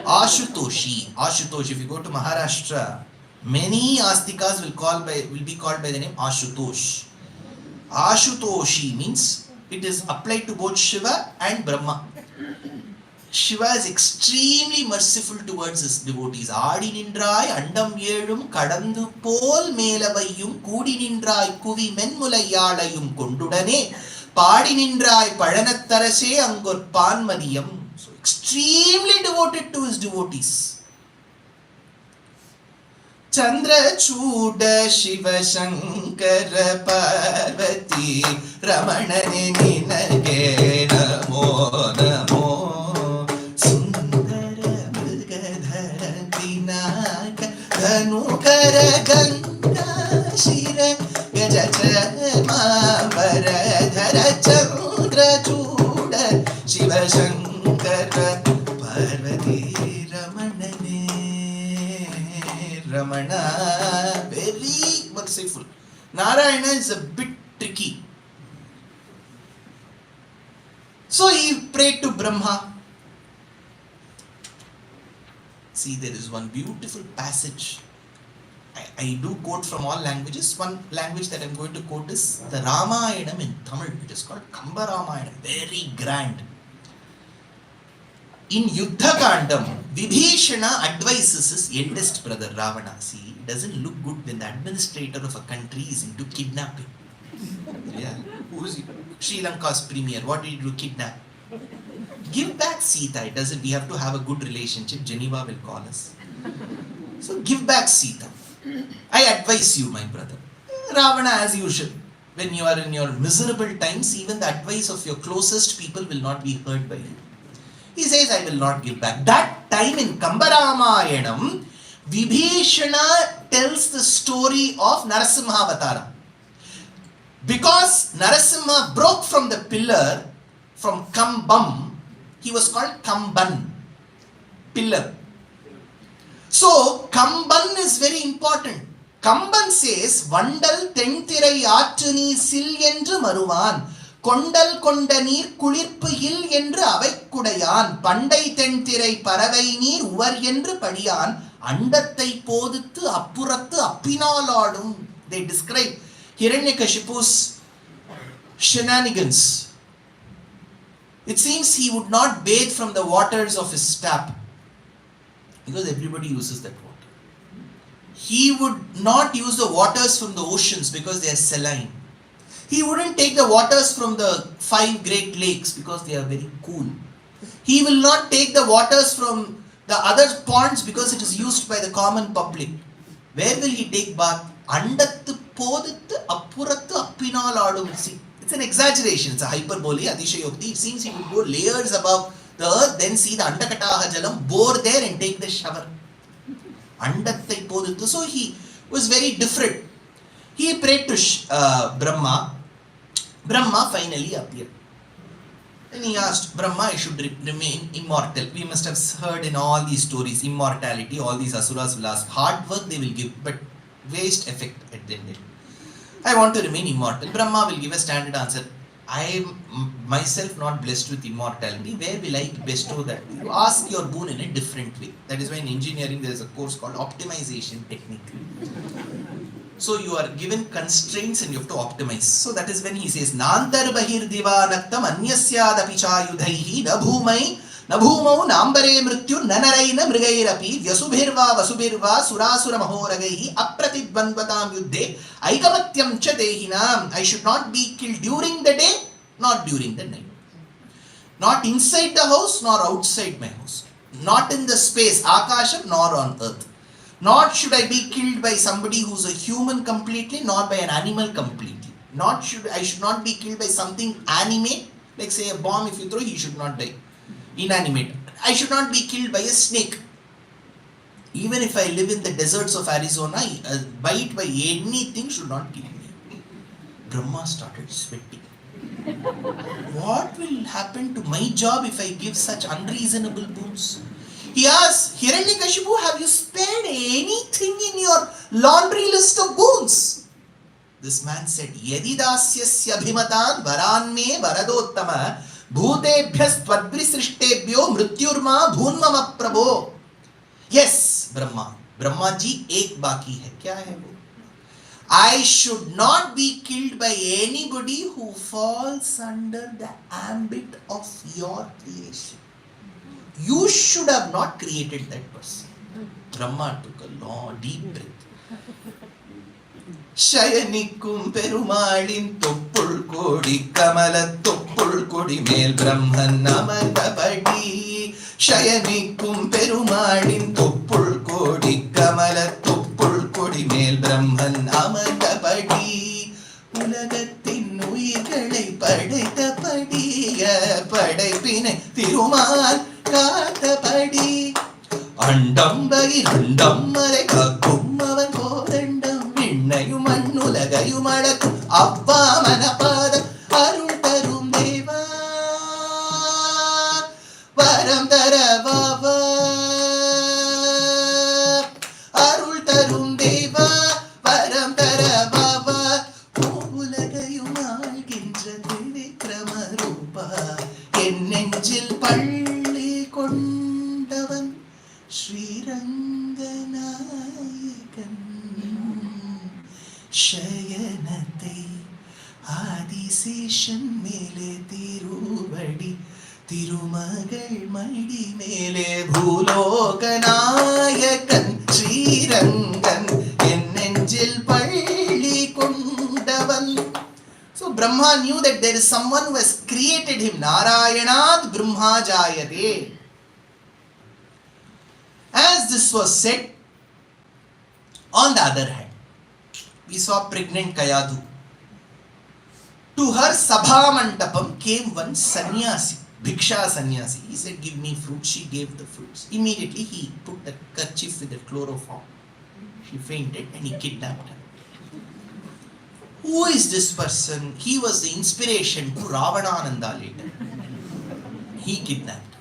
Ashutoshi. If you go to Maharashtra, many astikas will be called by the name Ashutosh. Ashutoshi means it is applied to both Shiva and Brahma. Shiva is extremely merciful towards his devotees. Aadi nindrai andam yelum kadandu pol melavayum kudi nindrai kuvi menmulayyalayum kondudane paadi nindrai padanattarase angor panmadiyam. So extremely devoted to his devotees. Chandra Chuda Shiva Shankara Parvati Ramanane Ninage Namo Namo Sundara Mrigadhara Vinaka Dhanukara Ganga Shira Gajendra Varadhara Chandra Chuda Shiva Shankara Parvati Ramanane Ramana, very merciful. Narayana is a bit tricky. So he prayed to Brahma. See, there is one beautiful passage. I do quote from all languages. One language that I am going to quote is the Ramayanam in Tamil. It is called Kamba Ramayanam. Very grand. in Yuddha Kandam, Vibhishana advises his eldest brother Ravana. See, it doesn't look good when the administrator of a country is into kidnapping. Yeah, who's Sri Lanka's premier? What did you do? Kidnap? Give back Sita. It doesn't. We have to have a good relationship. Geneva will call us. So give back Sita. I advise you, my brother. Ravana, as usual, when you are in your miserable times, even the advice of your closest people will not be heard by you. He says, I will not give back. That time in Kambaramayanam, Vibhishana tells the story of Narasimha Avataram. Because Narasimha broke from the pillar, from Kambam, he was called Kamban, pillar. So, Kamban is very important. Kamban says, Vandal Tentirai Atuni Sil Endru Maruvan, Kondal Kondanir Kulirpu Hil Endru Avaikudayan, Pandai Tentirai Paravai Neer Uvar Endru Padiyan, Andattai Poduthu Appurathu Appinaladum. They describe Hiranyakashipu's shenanigans. It seems he would not bathe from the waters of his tap, because everybody uses that water. He would not use the waters from the oceans because they are saline. He wouldn't take the waters from the 5 great lakes because they are very cool. He will not take the waters from the other ponds because it is used by the common public. Where will he take bath? Andathu poduthu appurathu appinaladum. See, it's an exaggeration, it's a hyperbole, adishayokti. It seems he would go layers above the earth, then see the Andakataha Jalam, bore there and take the shower. Andattai poduthu. So he was very different. He prayed to Brahma. Brahma finally appeared. Then he asked Brahma, I should remain immortal. We must have heard in all these stories, immortality, all these asuras will ask, hard work they will give, but waste effect at the end. I want to remain immortal. Brahma will give a standard answer. I am myself not blessed with immortality. Where will I bestow that? You ask your boon in a different way. That is why in engineering there is a course called optimization technique. So you are given constraints and you have to optimize. So that is when he says, Nantar bahir divanaktam anyasyad apichayudhaihi nabhumau nambare mrityu nanaraina mrigairapi vyasubhirva vasubhirva surasura mahoragaihi apratidvandvatam yuddhe aikamatyam cha dehinam. I should not be killed during the day, not during the night. Not inside the house, nor outside my house. Not in the space, akasham, nor on earth. Not should I be killed by somebody who is a human completely, nor by an animal completely. I should not be killed by something animate, like say a bomb if you throw, he should not die. Inanimate. I should not be killed by a snake. Even if I live in the deserts of Arizona, a bite by anything should not kill me. Brahma started sweating. What will happen to my job if I give such unreasonable boons? He asked, Hiranyakashipu, have you spared anything in your laundry list of boons? This man said, Yadidasyasya bhimatan varanme varadottama bhutebhyas tvadvrisrishtebhyo mrityurma bhunmama prabho. Yes, Brahma. Brahma ji, ek baki hai. Kya hai wo? I should not be killed by anybody who falls under the ambit of your creation. You should have not created that person. Brahma took a long, deep breath. Shayanikum perumalin toppul kodi kamala toppul kodi mel brahman namadapadi. Shayanikum perumalin toppul kodi kamala toppul kodi mel brahman namadapadi. Ulagathin uyirgalai padaitapadiya padaipine thirumal காத்தபடி அண்டம் பகிரண்டம் மறை காக்கும் அவன் கோதண்டம் விண்ணையும் மண்ணுலகையும் அடக்கும் அவ்வா மனபாதம் அருள் தரும் தேவா வரம் தரவாவா அருள் தரும் தேவா வரம் தரவாவா உலகையும் ஆள்கின்ற திரிவிக்ரம ரூபா என் நெஞ்சில் கொண்டவன் ஸ்ரீரங்கநாயகன் சயனத்தை ஆதிசேஷன் மேலே திருவடி തിരുമകൾ മൈടിമേലെ ഭൂലോകനായകൻ ശ്രീരംഗൻ എന്നെഞ്ചിൽ പള്ളി കൊണ്ടവൻ. So Brahma knew that there is someone who has created him. Narayanad Brahma Jayate. As this was said, on the other hand, we saw pregnant Kayadu. To her Sabha Mantapam came one sannyasi, Bhiksha sannyasi. He said, give me fruits. She gave the fruits. Immediately he put the kerchief with the chloroform. She fainted and he kidnapped her. Who is this person? He was the inspiration to Ravanananda later. He kidnapped.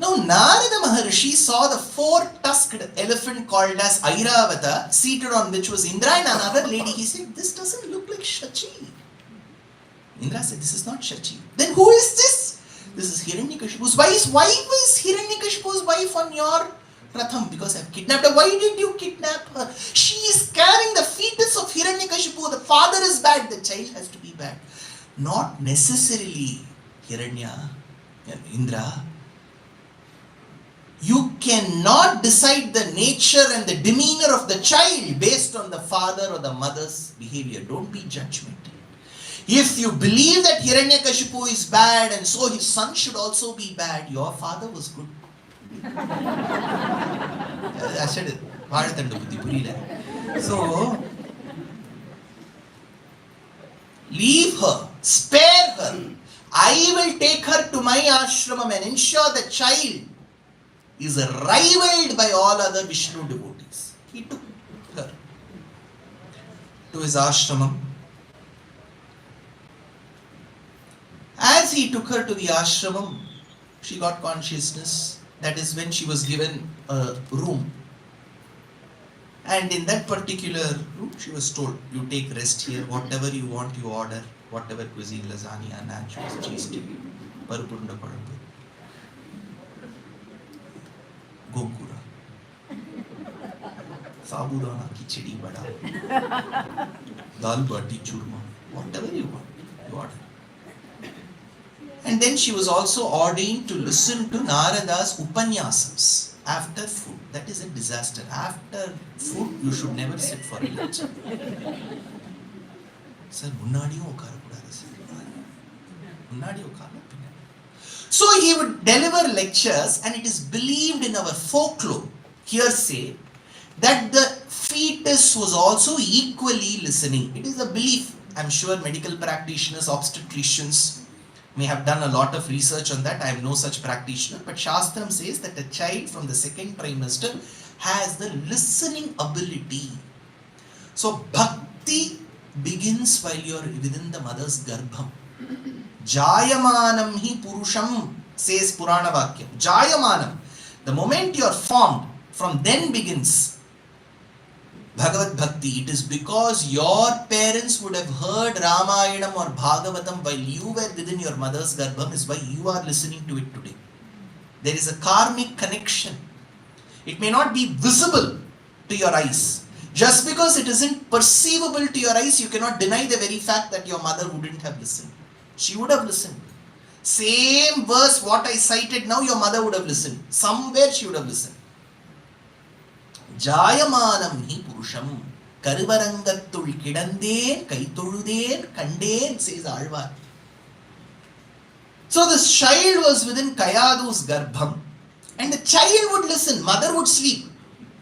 Now Narada Maharshi saw the four-tusked elephant called as Airavata, seated on which was Indra and another lady. He said, this doesn't look like Shachi. Indra said, this is not Shachi. Then who is this? This is Hiranyakashipu's wife. Why is Hiranyakashipu's wife on your Ratham? Because I have kidnapped her. Why did you kidnap her? She is carrying the fetus of Hiranyakashipu. The father is bad. The child has to be bad. Not necessarily Hiranya, Indra. You cannot decide the nature and the demeanor of the child based on the father or the mother's behavior. Don't be judgmental. If you believe that Hiranyakashipu is bad and so his son should also be bad, your father was good. I said it. So, leave her, spare her. I will take her to my ashramam and ensure the child is rivaled by all other Vishnu devotees. He took her to his ashramam. As he took her to the ashramam, she got consciousness. That is when she was given a room. And in that particular room, she was told, you take rest here, whatever you want, you order, whatever cuisine, lasagna, nachos, cheese tea, parupunda parambu, gokura, sabudana khichdi bada, dal bati churma, whatever you want, you order. And then she was also ordained to listen to Narada's Upanyasams after food. That is a disaster. After food, you should never sit for a lecture. Sir, munnadiyum ukkarakudadu sir. Munnadi ukkarna pinnadi. So he would deliver lectures, and it is believed in our folklore, hearsay, that the fetus was also equally listening. It is a belief. I'm sure medical practitioners, obstetricians may have done a lot of research on that. I am no such practitioner. But Shastram says that a child from the second trimester has the listening ability. So bhakti begins while you are within the mother's garbham. Jayamanam hi purusham, says Purana Vakyam. Jayamanam. The moment you are formed, from then begins Bhagavad Bhakti. It is because your parents would have heard Ramayanam or Bhagavatam while you were within your mother's garbham is why you are listening to it today. There is a karmic connection. It may not be visible to your eyes. Just because it isn't perceivable to your eyes, you cannot deny the very fact that your mother wouldn't have listened. She would have listened. Same verse what I cited now, your mother would have listened. Somewhere she would have listened. Jayamanam hi purusham karuvarangathul kidandhen kaitoludhen kandhen, says Alvar. So this child was within Kayadu's garbham, and the child would listen. Mother would sleep,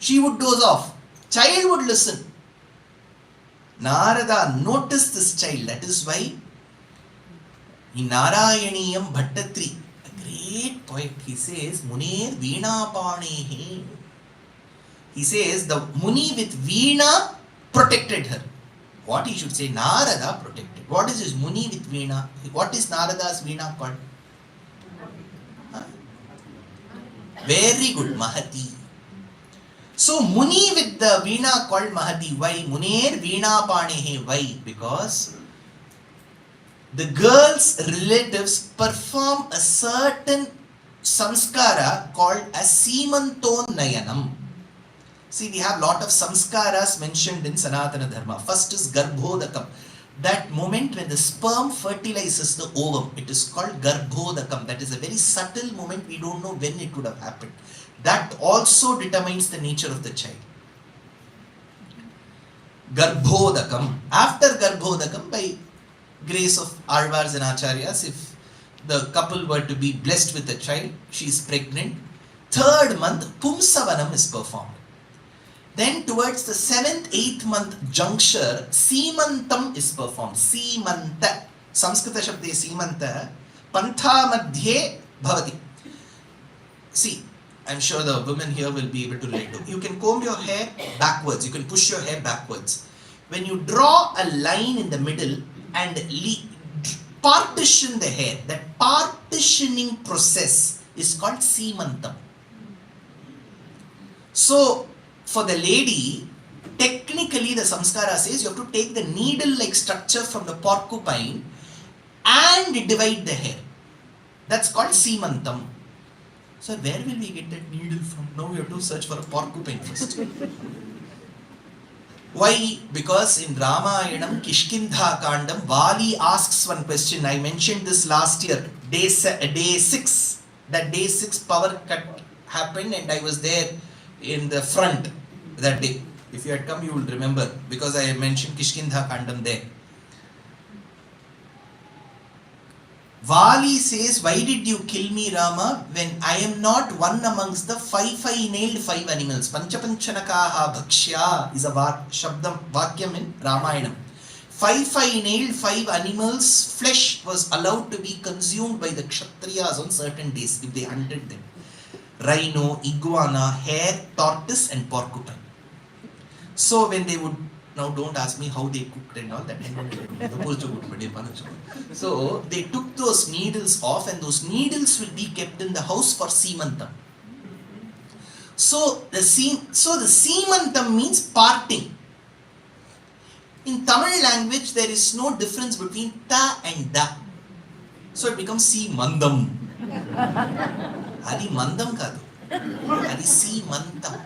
she would doze off, child would listen. Narada noticed this child. That is why in Narayaniyam Bhattatri, a great poet, he says, Munir Veena Panehe. He says the Muni with Veena protected her. What he should say, Narada protected. What is his Muni with Veena? What is Narada's Veena called? Very good, Mahati. So Muni with the Veena called Mahati. Why? Munir Veena Panehe. Why? Because the girl's relatives perform a certain samskara called as Seemanton Nayanam. See, we have lot of samskaras mentioned in Sanatana Dharma. First is Garbhodakam. that moment when the sperm fertilizes the ovum, it is called Garbhodakam. That is a very subtle moment, we don't know when it would have happened. That also determines the nature of the child. Garbhodakam. After Garbhodakam, by grace of Alvars and Acharyas, if the couple were to be blessed with a child, she is pregnant. 3rd month, Pumsavanam is performed. Then towards the 7th, 8th month juncture, Seemantam is performed. Seemanta. Samskrita Shabde Seemanta. Pantha Madhye Bhavati. See, I'm sure the women here will be able to relate to. You can comb your hair backwards. You can push your hair backwards. When you draw a line in the middle and partition the hair, that partitioning process is called Seemantam. So, for the lady, technically the samskara says you have to take the needle-like structure from the porcupine and divide the hair. That's called Seemantam. So where will we get that needle from? Now we have to search for a porcupine first. Why? Because in Ramayanam, Kishkindha Kandam, Vali asks one question. I mentioned this last year, day 6. That day 6 power cut happened and I was there in the front that day. If you had come, you will remember, because I mentioned Kishkindha Kandam there. Vali says, why did you kill me, Rama, when I am not one amongst the nailed 5 animals? Panchapanchanakaha bhakshya is a shabdam, vakyam in Ramayanam. nailed 5 animals' flesh was allowed to be consumed by the Kshatriyas on certain days if they hunted them. Rhino, iguana, hare, tortoise and porcupine. So when they would, now don't ask me how they cooked and all that. So they took those needles off and those needles will be kept in the house for Seemantam. So the Seemantam means parting. In Tamil language there is no difference between ta and da. So it becomes Seemandam. Adi mandam kadu. Adi Seemantam.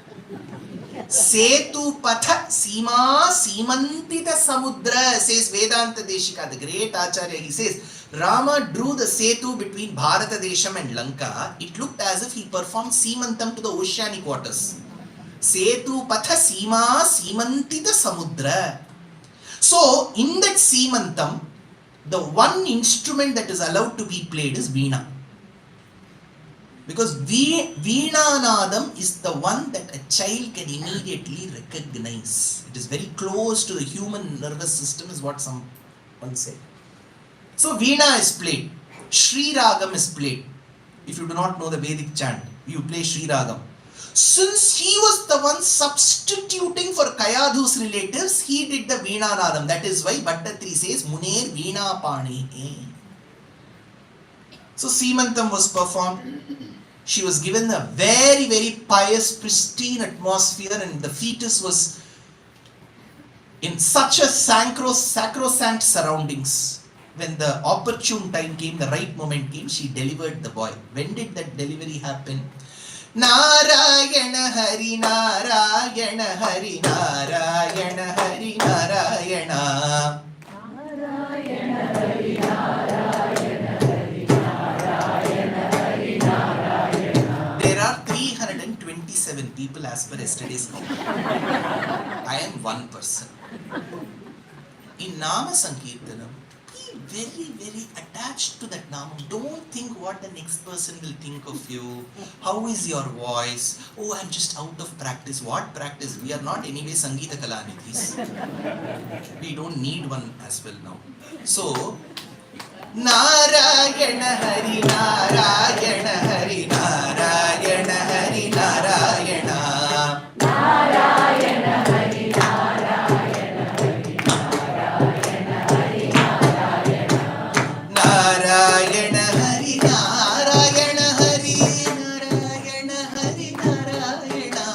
Setu Patha Sima Simantita Samudra, says Vedanta Deshika, the great Acharya. He says Rama drew the Setu between Bharata Desham and Lanka. It looked as if he performed Seemantam to the oceanic waters. Setu Patha Sima Simantita Samudra. So in that Seemantam, the one instrument that is allowed to be played is Veena. Because Veenanadam is the one that a child can immediately recognize. It is very close to the human nervous system, is what someone said. So Veena is played. Sri Ragam is played. If you do not know the Vedic chant, you play Sri Ragam. Since he was the one substituting for Kayadhu's relatives, he did the Veenanadam. That is why Bhattatri says, Muner Veena Pani. So Seemantam was performed. She was given a very, very pious, pristine atmosphere, and the fetus was in such a sacrosanct surroundings. When the opportune time came, the right moment came, she delivered the boy. When did that delivery happen? Narayana Hari Narayana Hari Narayana Hari Narayana. Narayana Hari Narayana Hari Narayana Hari Narayana. There are 327 people as per yesterday's count. I am one person. In Nama Sankirtanam, be very, very attached to that Nama. Don't think what the next person will think of you. How is your voice? Oh, I'm just out of practice. What practice? We are not anyway Sangeeta Kalanidhis. We don't need one as well now. So, Narayana Hari Narayana Hari Narayana Hari Narayana. Narayana Hari Narayana Hari Narayana Hari Narayana. Narayana Hari Narayana Hari Narayana Hari Narayana. Narayana Hari Narayana Hari Narayana Hari Narayana. Narayana Hari Narayana Hari Narayana Hari Narayana.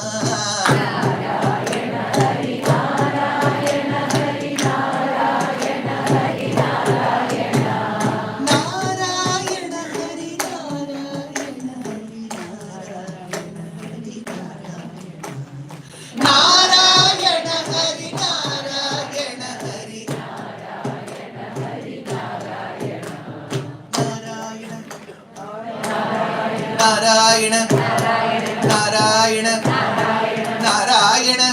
Narayana Hari Narayana Hari Narayana. Narayana, Narayana, Narayana, Narayana,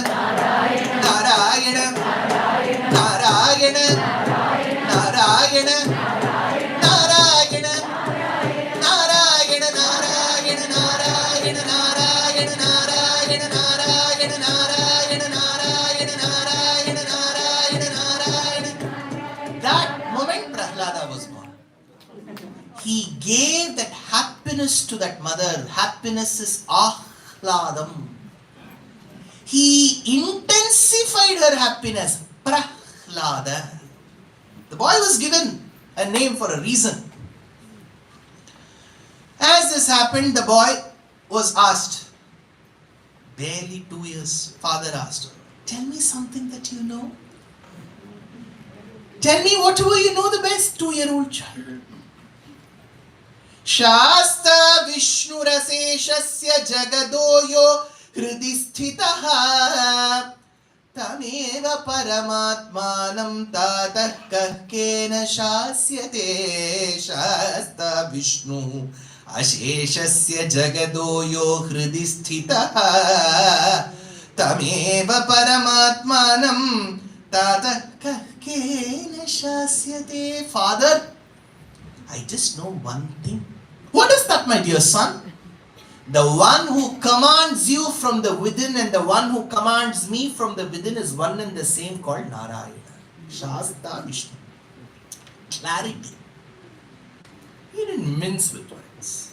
Narayana, Narayana, Narayana, Narayana, Narayana, Narayana, Narayana, Narayana, Narayana, Narayana, Narayana, Narayana, Narayana, Narayana. That moment Prahlada was born. He gave that happiness to that mother. Happiness is ahladam. He intensified her happiness. Prahlada. The boy was given a name for a reason. As this happened, the boy was asked, barely 2 years, father asked, tell me something that you know. Tell me whatever you know the best, 2-year-old child. Shasta Vishnu Raseshasya Jagadoyo Hridi Sthitaha Tameva Paramatmanam Tatah Kahkena Shasyate. Shasta Vishnu Asheshasya Jagadoyo Hridi Sthitaha Tameva Paramatmanam Tatah Kahkena Shasyate. Father, I just know one thing. What is that, my dear son? The one who commands you from the within and the one who commands me from the within is one and the same, called Narayana. Shasta Vishnu. Clarity. He didn't mince with words.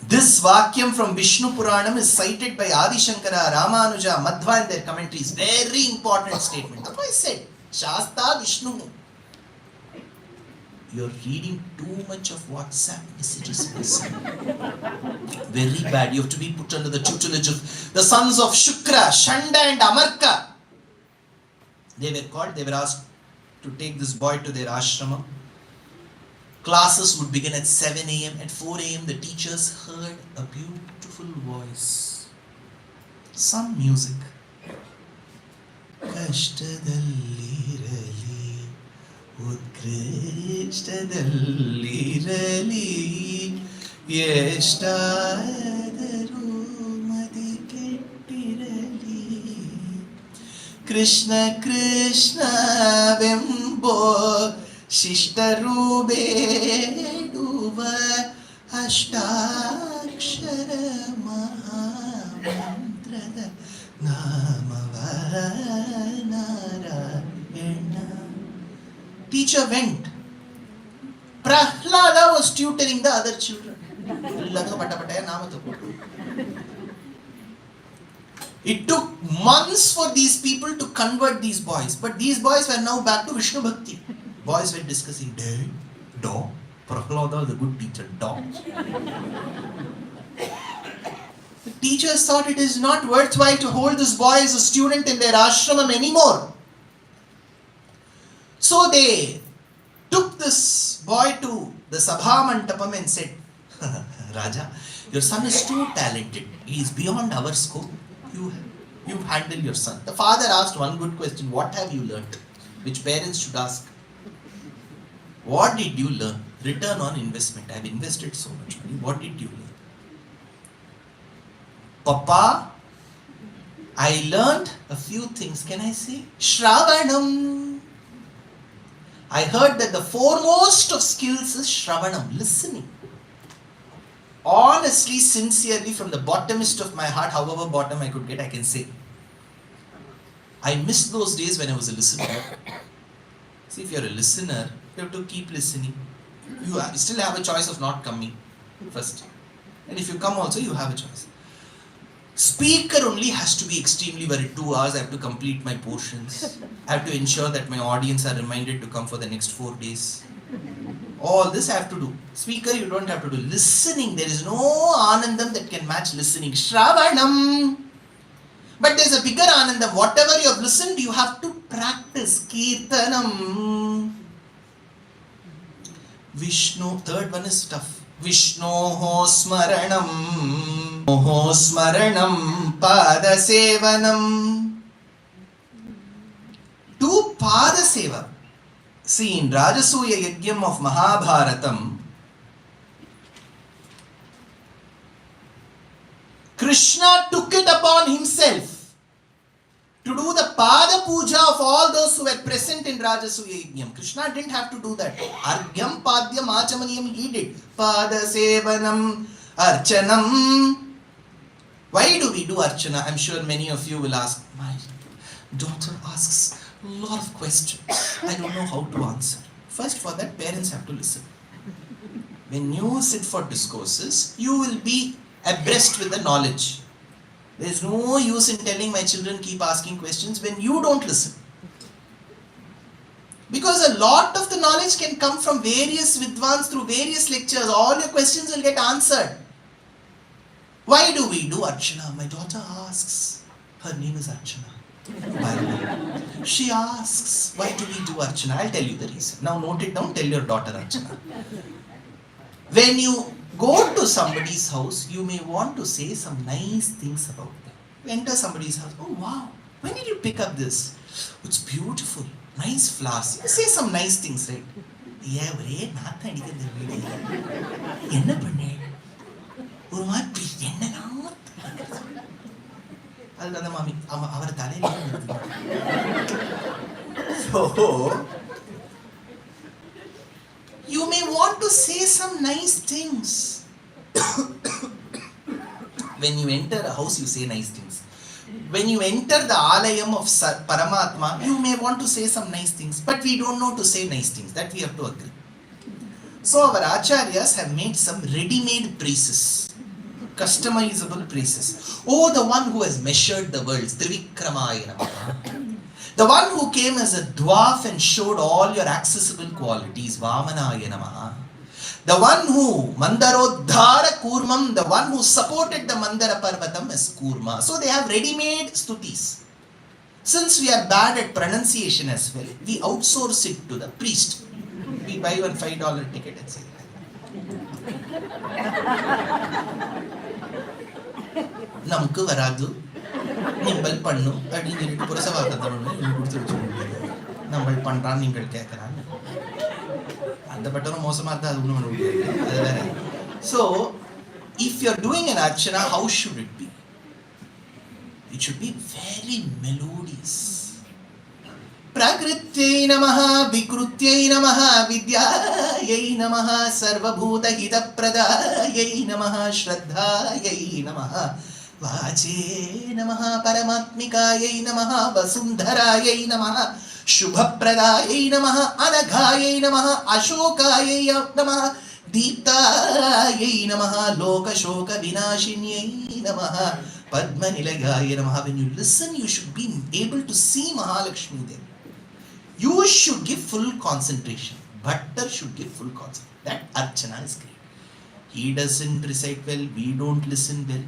This Vakyam from Vishnu Puranam is cited by Adi Shankara, Ramanuja, Madhva in their commentaries. Very important statement. That's why I said Shasta Vishnu. You're reading too much of WhatsApp messages. Very bad. You have to be put under the tutelage of the sons of Shukra, Shanda and Amarka. They were asked to take this boy to their ashrama. Classes would begin at 7 a.m. At 4 a.m. the teachers heard a beautiful voice. Some music. Kashtadallirali Utkrishtaddallirali Yeshtadaru Madikettirali Krishna Krishna Vembo Shishtarubeduva Ashtakshara Mahamantrada Namavanarayana. Teacher went. Prahlada was tutoring the other children. It took months for these people to convert these boys. But these boys were now back to Vishnu Bhakti. Boys were discussing, Prahlada is a good teacher, The teachers thought it is not worthwhile to hold this boy as a student in their ashramam anymore. So they took this boy to the Sabha Mantapam and said, Raja, your son is too talented. He is beyond our scope. You handle your son. The father asked one good question. What have you learnt? Which parents should ask. What did you learn? Return on investment. I have invested so much money. What did you learn? Papa, I learned a few things. Can I say? Shravanam. I heard that the foremost of skills is Shravanam, listening. Honestly, sincerely, from the bottomest of my heart, however bottom I could get, I can say, I miss those days when I was a listener. See, if you're a listener, you have to keep listening. You still have a choice of not coming first. And if you come also, you have a choice. Speaker only has to be extremely worried. 2 hours, I have to complete my portions. I have to ensure that my audience are reminded to come for the next 4 days. All this I have to do. Speaker, you don't have to do. Listening, there is no anandam that can match listening. Shravanam. But there's a bigger anandam. Whatever you have listened, you have to practice. Kirtanam. Vishnu, third one is tough. Vishnoho smaranam. Moho smaranam pada sevanam. To pada seva. See, in Rajasuya Yagyam of Mahabharatam, Krishna took it upon himself to do the Pada Puja of all those who were present in Rajasuya Yajnam. Krishna didn't have to do that. Argyam, Padyam, Achamaniyam, he did. Pada Sevanam, Archanam. Why do we do Archana? I'm sure many of you will ask. My daughter asks a lot of questions. I don't know how to answer. First, for that, parents have to listen. When you sit for discourses, you will be abreast with the knowledge. There is no use in telling my children keep asking questions when you don't listen. Because a lot of the knowledge can come from various vidwans through various lectures. All your questions will get answered. Why do we do Archana? My daughter asks. Her name is Archana. She asks, why do we do Archana? I'll tell you the reason. Now note it down, tell your daughter Archana. When you go to somebody's house, you may want to say some nice things about them. You enter somebody's house, oh wow, when did you pick up this? It's beautiful, nice flowers. You say some nice things, right? Yeah, so, you may want to say some nice things. When you enter a house, you say nice things. When you enter the Alayam of Paramatma, you may want to say some nice things. But we don't know to say nice things. That we have to agree. So our Acharyas have made some ready-made praises. Customizable praises. Oh, the one who has measured the worlds. Trivikramaya Namaha. The one who came as a dwarf and showed all your accessible qualities, Vamanaya Namaha. The one who, Mandarodhara Kurmam, the one who supported the Mandara Parvatam as Kurma. So they have ready-made stutis. Since we are bad at pronunciation as well, we outsource it to the priest. We buy one $5 ticket and say, Namku Varadu. நீங்கள் பண்ணும் அப்படின்னு சொல்லிட்டு புரசவார்த்தை தமிழ்ல நீங்கள் கொடுத்து வச்சுக்கோங்க. நம்ம பண்ணுறான்னு நீங்கள் கேட்குறாங்க. அந்த பட்டரும் மோசமாக இருந்தால் அது ஒன்றும் பண்ண முடியாது. அது வேற. So, if you're doing an archana, how should it be? It should be very melodious. Prakrityai namaha, vikrutyai namaha, vidyayai namaha, sarvabhuta hitapradayai namaha, shraddhayai namaha. Vache namaha, paramatmikayai namaha, vasundharayai namaha, shubhapradayai namaha, anaghayai namaha, ashokayai namaha, deeptayai namaha, lokashoka vinashinyai namaha, padmanilayai namaha. When you listen, you should be able to see Mahalakshmi there. You should give full concentration. Bhattar should give full concentration. That archana is great. He doesn't recite well, we don't listen well.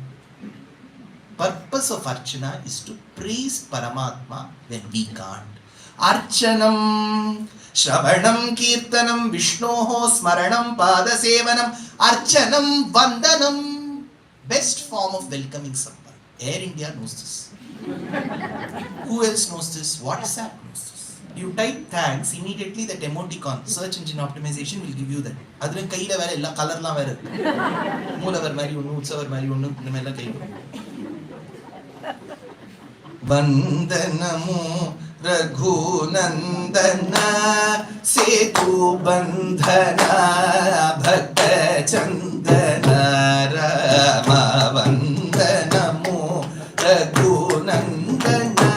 Purpose of archana is to praise Paramatma when we can't. Archanam, Shravanam, Kirtanam, Vishnoho, Smaranam, Padasevanam, Archanam, Vandanam. Best form of welcoming someone. Air India knows this. Who else knows this? WhatsApp knows this. You type thanks, immediately that emoticon, search engine optimization will give you that. Adhula kaiyila vera illa color la vera. Moolavar mari onnu, Utsavar mari onnu, indha mella kaiyila. Vandanamu Raghunandana Setu Bandhana Bhakta Chandana Rama Vandanamu Raghunandana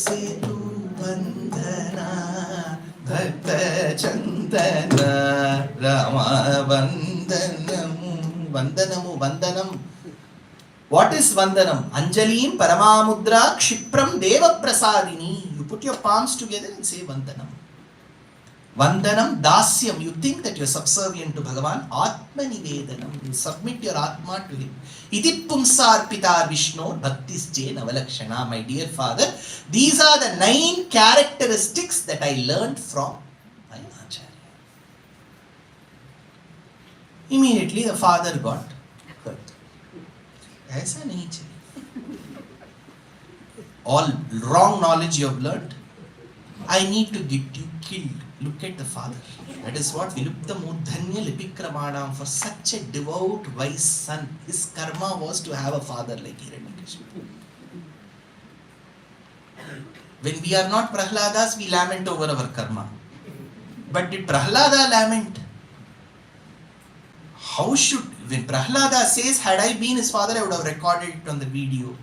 Setu Bandhana Bhakta Chandana Rama Vandanamu Vandanam. What is Vandanam? Anjalim Paramamudra Kshipram Deva Prasadini. You put your palms together and say Vandanam. Vandanam Dasyam. You think that you are subservient to Bhagavan. Atma Nivedanam. You submit your Atma to him. Iti Pumsar Pitar Vishnu Bhaktis Jain Avalakshana. My dear father, these are the 9 characteristics that I learned from my Acharya. Immediately the father got hurt. ऐसा नहीं चाहिए. All wrong knowledge you have learned, I need to get you killed. Look at the father. That is what Vilupta Mudhanya Lipikramanam, for such a devout, wise son. His karma was to have a father like Hiranyakashipu. When we are not Prahladas, we lament over our karma. But did Prahlada lament? How should, when Prahlada says, had I been his father, I would have recorded it on the video,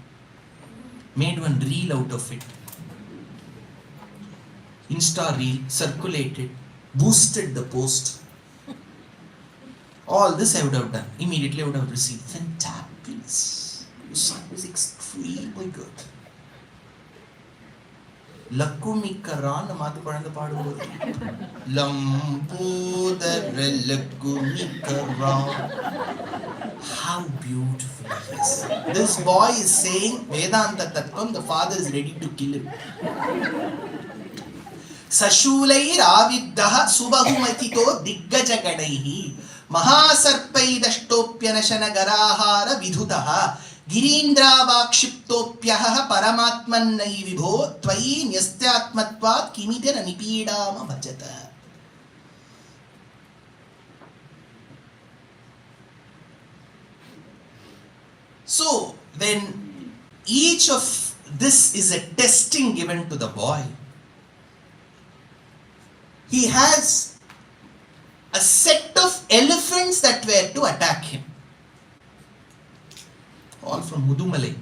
made one reel out of it, Insta reel, circulated, boosted the post. All this I would have done. Immediately I would have received fantabulous. Your son is extremely good. Lakkumikkaran maathu kolanda paadum Lambodara Lakkumikkaran. How beautiful it is. This boy is saying Vedanta Tattvam, the father is ready to kill him. Sashulair aviddaha subahumatito diggajagadaihi mahasarpaidashtopyanashana garahara vidhutaha girindravakshiptopyaha paramatmannai vibho tvayi nyastyatmatvat kimitera nipidama bhajata. So, when each of this is a testing given to the boy, he has a set of elephants that were to attack him. All from Mudumalai.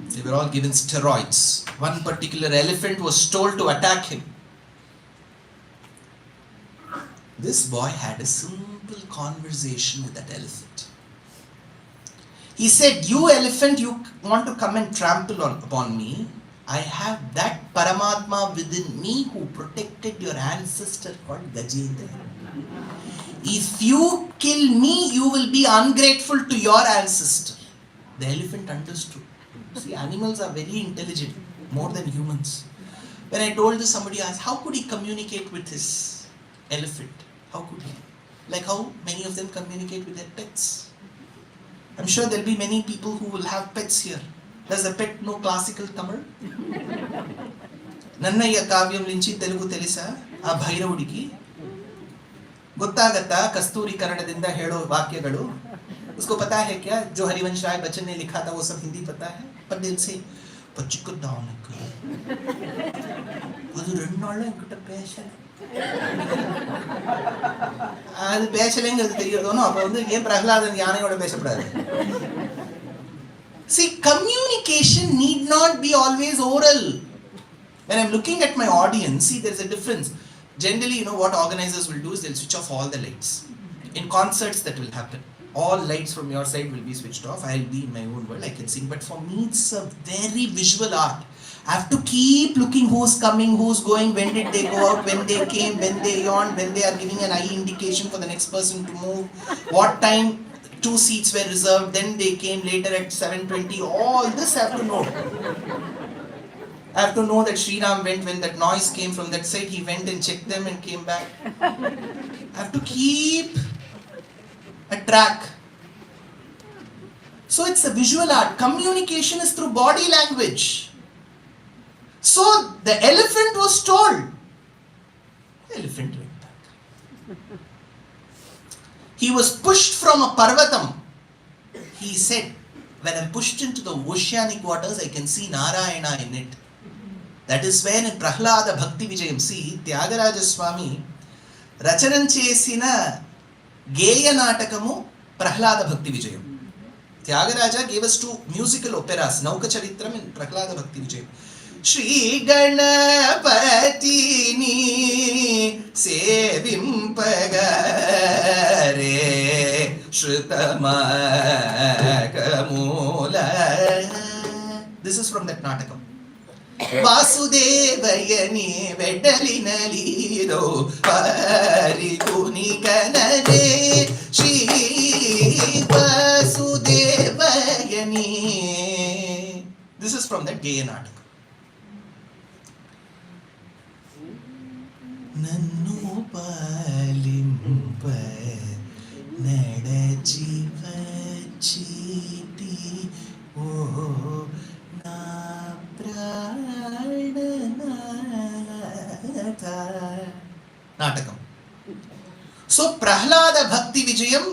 They were all given steroids. One particular elephant was told to attack him. This boy had a simple conversation with that elephant. He said, you elephant, you want to come and trample upon me. I have that Paramatma within me who protected your ancestor called Gajendra. If you kill me, you will be ungrateful to your ancestor. The elephant understood. See, animals are very intelligent, more than humans. When I told this, somebody asked, how could he communicate with his elephant? How could he? Like how many of them communicate with their pets. I'm sure there'll be many people who will have pets here. Does a pet know classical Tamil? Nannaya Kavyam Linchi Telugu Telisa, a Bhairavudiki. Gottagata, Kasturi Kannadinda Hedo Vakyagalu. उसको पता है क्या जो हरिवंश राय बच्चन ने लिखा था वो सब हिंदी पता है पर दिल से पच्चीको डाउन कर அது ரெண்டு நாள்ல என்கிட்ட பேசல அது பேசலங்கிறது தெரியறதோனோ அப்ப வந்து ஏன் பிரகலாதன் யானையோட பேசப்படாது. See, communication need not be always oral. When I'm looking at my audience, see, there's a difference. Generally, you know what organizers will do is they'll switch off all the lights. In concerts, that will happen. All lights from your side will be switched off. I'll be in my own world. I can sing. But for me, it's a very visual art. I have to keep looking who's coming, who's going, when did they go out, when they came, when they yawned, when they are giving an eye indication for the next person to move, what time 2 seats were reserved, then they came later at 7:20. All this I have to know. I have to know that Sri Ram went when that noise came from that side. He went and checked them and came back. I have to keep a track. So it's a visual art. Communication is through body language. So the elephant was told. The elephant went back. He was pushed from a parvatam. He said, when I'm pushed into the oceanic waters, I can see Narayana in it. That is when in Prahlada Bhakti Vijayam, see, Tyagaraja Swami Rachanan Chesina Geya Natakamu Prahlada Bhakti Vijayam. Tyagaraja gave us 2 musical operas, Nauka Charitram and Prahlada Bhakti Vijayam. Shri Ganapatini Sevimpagare Shritamakамula. This is from that Natakam. Vasudevayani Vedalinalido Parikunikanade Shri Vasudevayani. This is from that Geya Natakam. Nannu palimpa nadajivachiti oh na pranatha. Prahlada Bhakti Vijayam,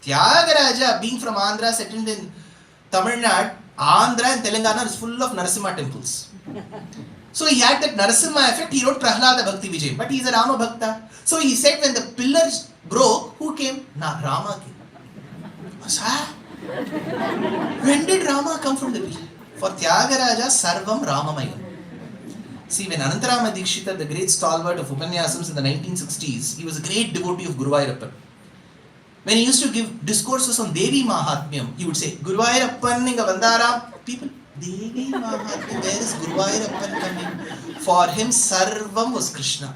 Tyagaraja, being from Andhra, settled in Tamil Nadu, Andhra and Telangana is full of Narasimha temples. So he had that Narasimha effect, he wrote Prahlada Bhakti Vijayam, but he is a Rama Bhakta. So he said when the pillars broke, who came? Rama came. When did Rama come from the pillar? For Tyagaraja, Sarvam Ramamayam. See, when Ananthapadmanabha Dikshita, the great stalwart of Upanyasams in the 1960s, he was a great devotee of Guruvayurappan. When he used to give discourses on Devi Mahatmyam, he would say, Guruvayurappan inga Vandara, people, Devi Mahatmyam, where is Guruvayurappan coming? For him, Sarvam was Krishna.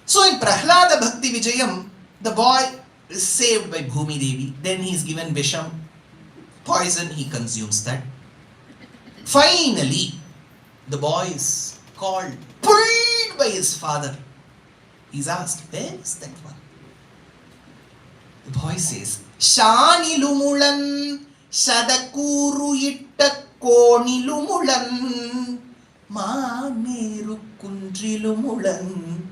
So in Prahlada Bhakti Vijayam, the boy is saved by Bhumi Devi. Then he is given Visham, poison, he consumes that. Finally, the boy is called, pulled by his father. He's asked, where is that one? The boy says, Shanilumulan, Sadakuru itta konilumulan, Mameru kundrilumulan,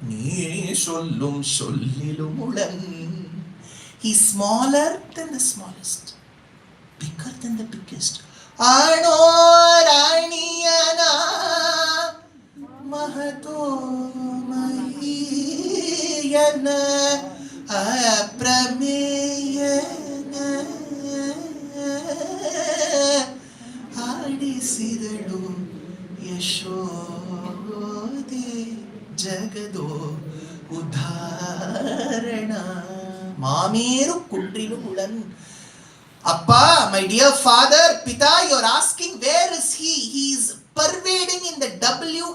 Nee sollum sollilumulan. He's smaller than the smallest, bigger than the biggest. Anoraniyana Mahato Mahiyana Aprameyana Adisidalu Yashode Jagado Udharana Mameru Kundrilu Mulan. Appa, my dear father, Pita, you're asking where is he? He is pervading in the WHERE.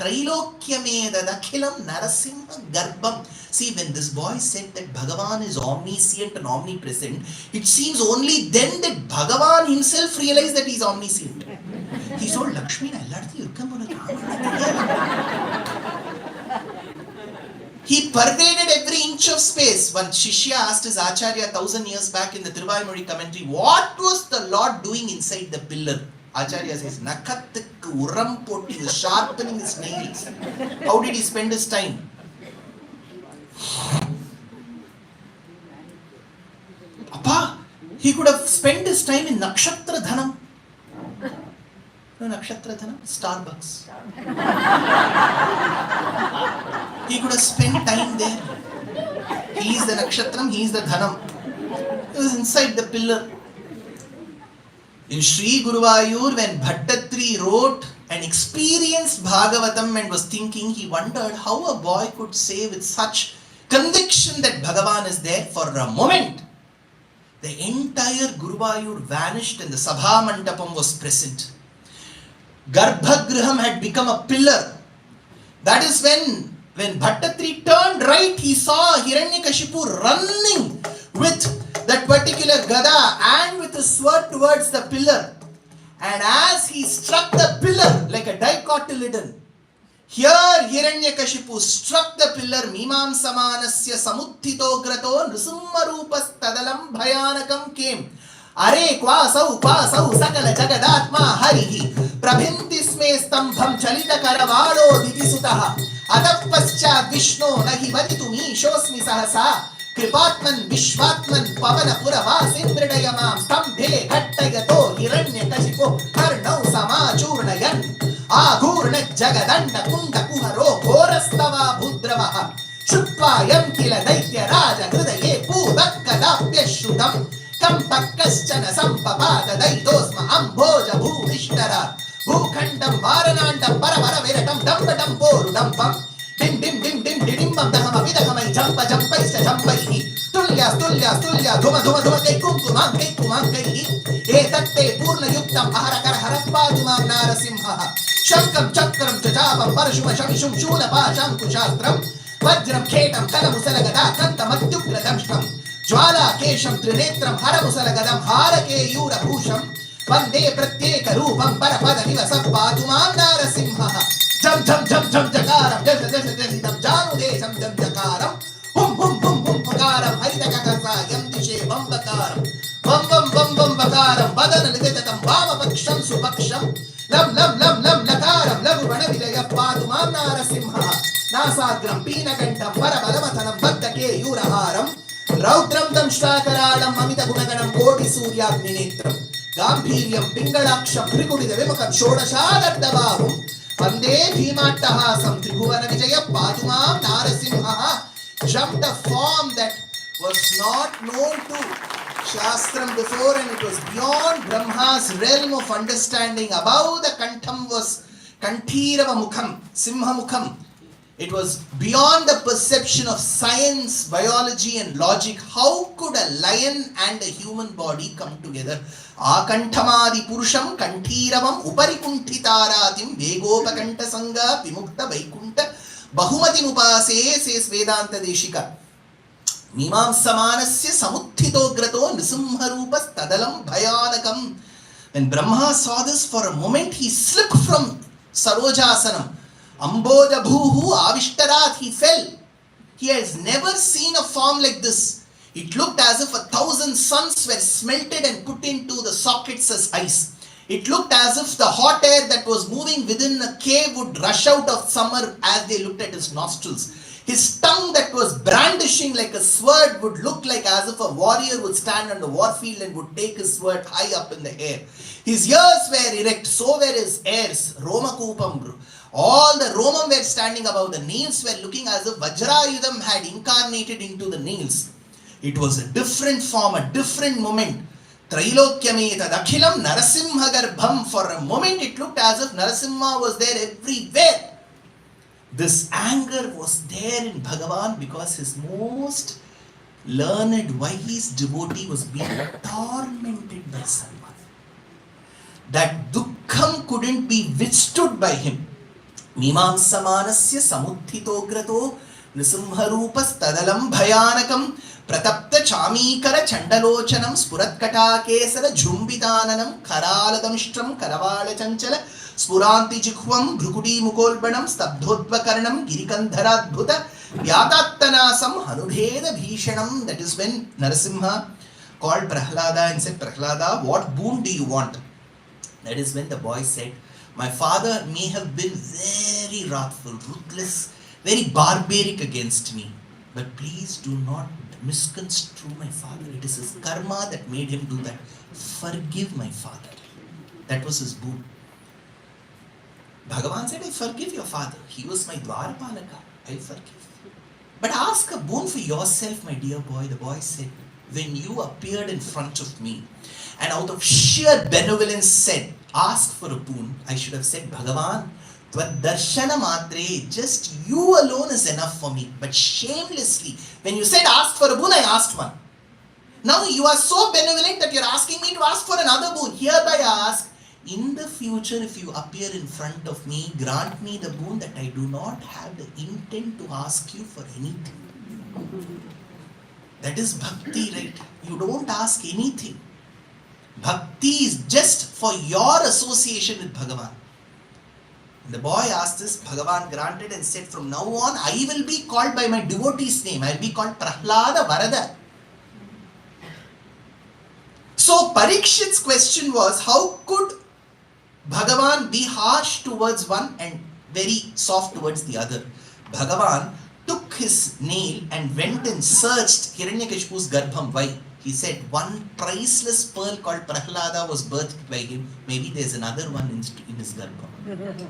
Trilokhyameda Dakhilam Narasimha Garbham. See, when this boy said that Bhagavan is omniscient and omnipresent, it seems only then that Bhagavan himself realized that he is omniscient. He told Lakshmi, he pervaded every inch of space. One Shishya asked his Acharya 1000 years back in the Thiruvaimozhi commentary, what was the Lord doing inside the pillar? Acharya says, Nakattukku uram potti, he was sharpening his nails. How did he spend his time? Appa, he could have spent his time in Nakshatra Dhanam. No, Nakshatra Dhanam? Starbucks. He could have spent time there. He is the Nakshatram, he is the Dhanam. He was inside the pillar. In Sri Guruvayur, when Bhattatri wrote and experienced Bhagavatam and was thinking, he wondered how a boy could say with such conviction that Bhagavan is there. For a moment, the entire Guruvayur vanished and the Sabha Mandapam was present. Garbhagriham had become a pillar. That is when Bhattatri turned right, he saw Hiranyakashipu running with that particular gada and with his sword towards the pillar. And as he struck the pillar like a dicotyledon, here Hiranyakashipu struck the pillar. Mimam samanasya samuttito grato nrsimha rupas tadalam bhayanakam came. Are kvasau pasau sakala jagadatma harihi prabhinti sme stambham chalita karavalo divisutaha atapascha vishnu nahi vaditumi shosmi sahasa kripatman vishvatman pavana puravasim mridayamam stambhe ghattayato hiranyakashipo karnau samachurnayan aghurna jagadanda kunda kuharo ghorastava budravaha shutva kila daitya raja hridaye pudakkadapya shrutam Kampakkashchana sampapada daitosma amboja bhuvishtara bhukhandam varanandam paravara viratam dambatam porudam pam dim dim dim dim didimbam dahama vidahamai jampa jampaischa jampaihi tulya dhuma kai kumkumam kaihi etatte purna yuktam aharakara harappadumam narasimha shankam chakram chachapam parashuma shamishum shuna pasham kushastram vajram khetam kalamusalagada kantamadhyukradamshtam Jwala kesham trinetram haramusalagadam harake yura bhusham Vande pratyeka rupam parapada nivasappatumam narasimha Jam jam jam jam jakaram jasha jasha jashitam janu desham jam jakaram Hum hum hum hum pakaram haridakakasa yam dishe bambakaram Bam bakaram badana lidetatam vama paksham supaksham Lam lakaram lagu vanavidaya patumam narasimha नासाग्रम पीनकंठम परबलवतनम बद्धके यूरहारम रौद्रम दंष्ट्राकराळम Amit गुणगणम कोटि सूर्याग्निनेत्रम गांभीर्यम पिंगलाक्षम त्रिकुटित विमुखम षोडशादर्धबाहुम वंदे भीमाट्टहासम त्रिभुवन विजय पातुमां नारसिंहः. Jumped a form that was not known to Shastram before, and it was beyond Brahma's realm of understanding. Above the Kantham was Kanthirava Mukham, Simha Mukham. It was beyond the perception of science, biology and logic. How could a lion and a human body come together? Akanthamadi Purusham Kanthiravam Uparikunthitaratim Vegopakanta Sangha Vimukta Vaikunta Bahumati Upase, says Vedanta Deshika. Mimam Samanasya Samuthito Grato Nrisimharupas Tadalam Bhayanakam. When Brahma saw this, for a moment he slipped from Sarojasanam. Amboja Bhuhu Avishtarat, he fell. He has never seen a form like this. It looked as if 1,000 suns were smelted and put into the sockets as ice. It looked as if the hot air that was moving within a cave would rush out of summer as they looked at his nostrils. His tongue that was brandishing like a sword would look like as if a warrior would stand on the warfield and would take his sword high up in the air. His ears were erect, so were his ears. Romakupam. All the Romam were standing above. The nails were looking as if Vajrayudham had incarnated into the nails. It was a different form, a different moment. Trailokyameta Dakhilam Narasimha Garbham. For a moment it looked as if Narasimha was there everywhere. This anger was there in Bhagavan because his most learned, wise devotee was being tormented by someone. That dukkham couldn't be withstood by him. Mimam Samanasya Samuthito Grato Nrisimharupas Tadalam Bhayanakam Pratapta Chamikara Chandalochanam Spuratkata Kesara Jhumbidananam Karaladamistram Karavala Chanchala Spuranti Jikhvam Brukudi Mukolbanam Stabdhodvakarnam Girikandharadbhuta Vyatattanasam Hanubheda Bhishanam. That is when Narasimha called Prahlada and said, Prahlada, what boon do you want? That is when the boy said, my father may have been very wrathful, ruthless, very barbaric against me. But please do not misconstrue my father. It is his karma that made him do that. Forgive my father. That was his boon. Bhagavan said, I forgive your father. He was my Dwarapalaka. I forgive. But ask a boon for yourself, my dear boy. The boy said, when you appeared in front of me and out of sheer benevolence said, ask for a boon, I should have said, Bhagavan, Tvad-darshana matre, just you alone is enough for me. But shamelessly, when you said ask for a boon, I asked one. Now you are so benevolent that you are asking me to ask for another boon. Hereby ask, in the future, if you appear in front of me, grant me the boon that I do not have the intent to ask you for anything. That is bhakti, right? You don't ask anything. Bhakti is just for your association with Bhagavan. And the boy asked this, Bhagavan granted and said, from now on, I will be called by my devotee's name. I will be called Prahlada Varada. So Parikshit's question was, how could Bhagavan be harsh towards one and very soft towards the other? Bhagavan took his nail and went and searched Hiranyakashipu's Garbham. Why? He said one priceless pearl called Prahlada was birthed by him. Maybe there's another one in his Garbham.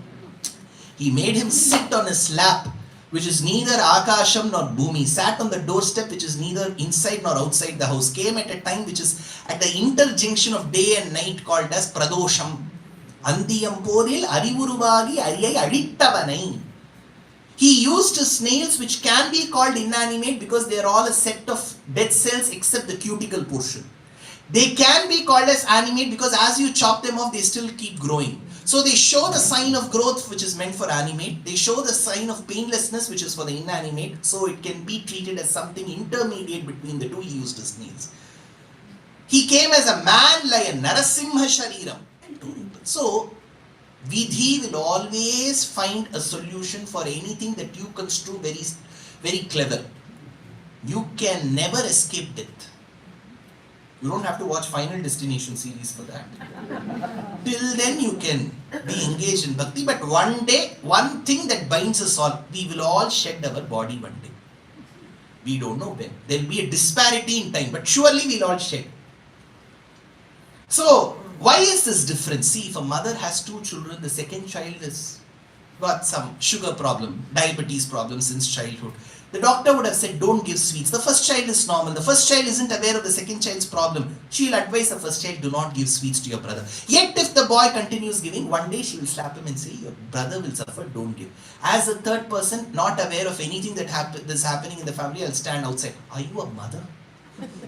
He made him sit on his lap, which is neither Akasham nor Bhumi. Sat on the doorstep, which is neither inside nor outside the house. Came at a time which is at the interjunction of day and night, called as Pradosham. Andiyam Poril Arivuruvagi Ariyai Adittavanai. He used his nails, which can be called inanimate because they are all a set of dead cells except the cuticle portion. They can be called as animate because as you chop them off, they still keep growing. So they show the sign of growth, which is meant for animate. They show the sign of painlessness, which is for the inanimate. So it can be treated as something intermediate between the two. He used his nails. He came as a man lion, Narasimha Shariram. So Vidhi will always find a solution for anything that you construe very, very clever. You can never escape death. You don't have to watch Final Destination series for that. Till then you can be engaged in bhakti, but one day, one thing that binds us all, we will all shed our body one day. We don't know when. There will be a disparity in time, but surely we'll all shed. So, why is this different? See, if a mother has 2 children, the second child has got some sugar problem, diabetes problem since childhood. The doctor would have said, don't give sweets. The first child is normal. The first child isn't aware of the second child's problem. She will advise the first child, do not give sweets to your brother. Yet if the boy continues giving, one day she will slap him and say, your brother will suffer, don't give. As a third person, not aware of anything that is happening in the family, I'll stand outside. Are you a mother?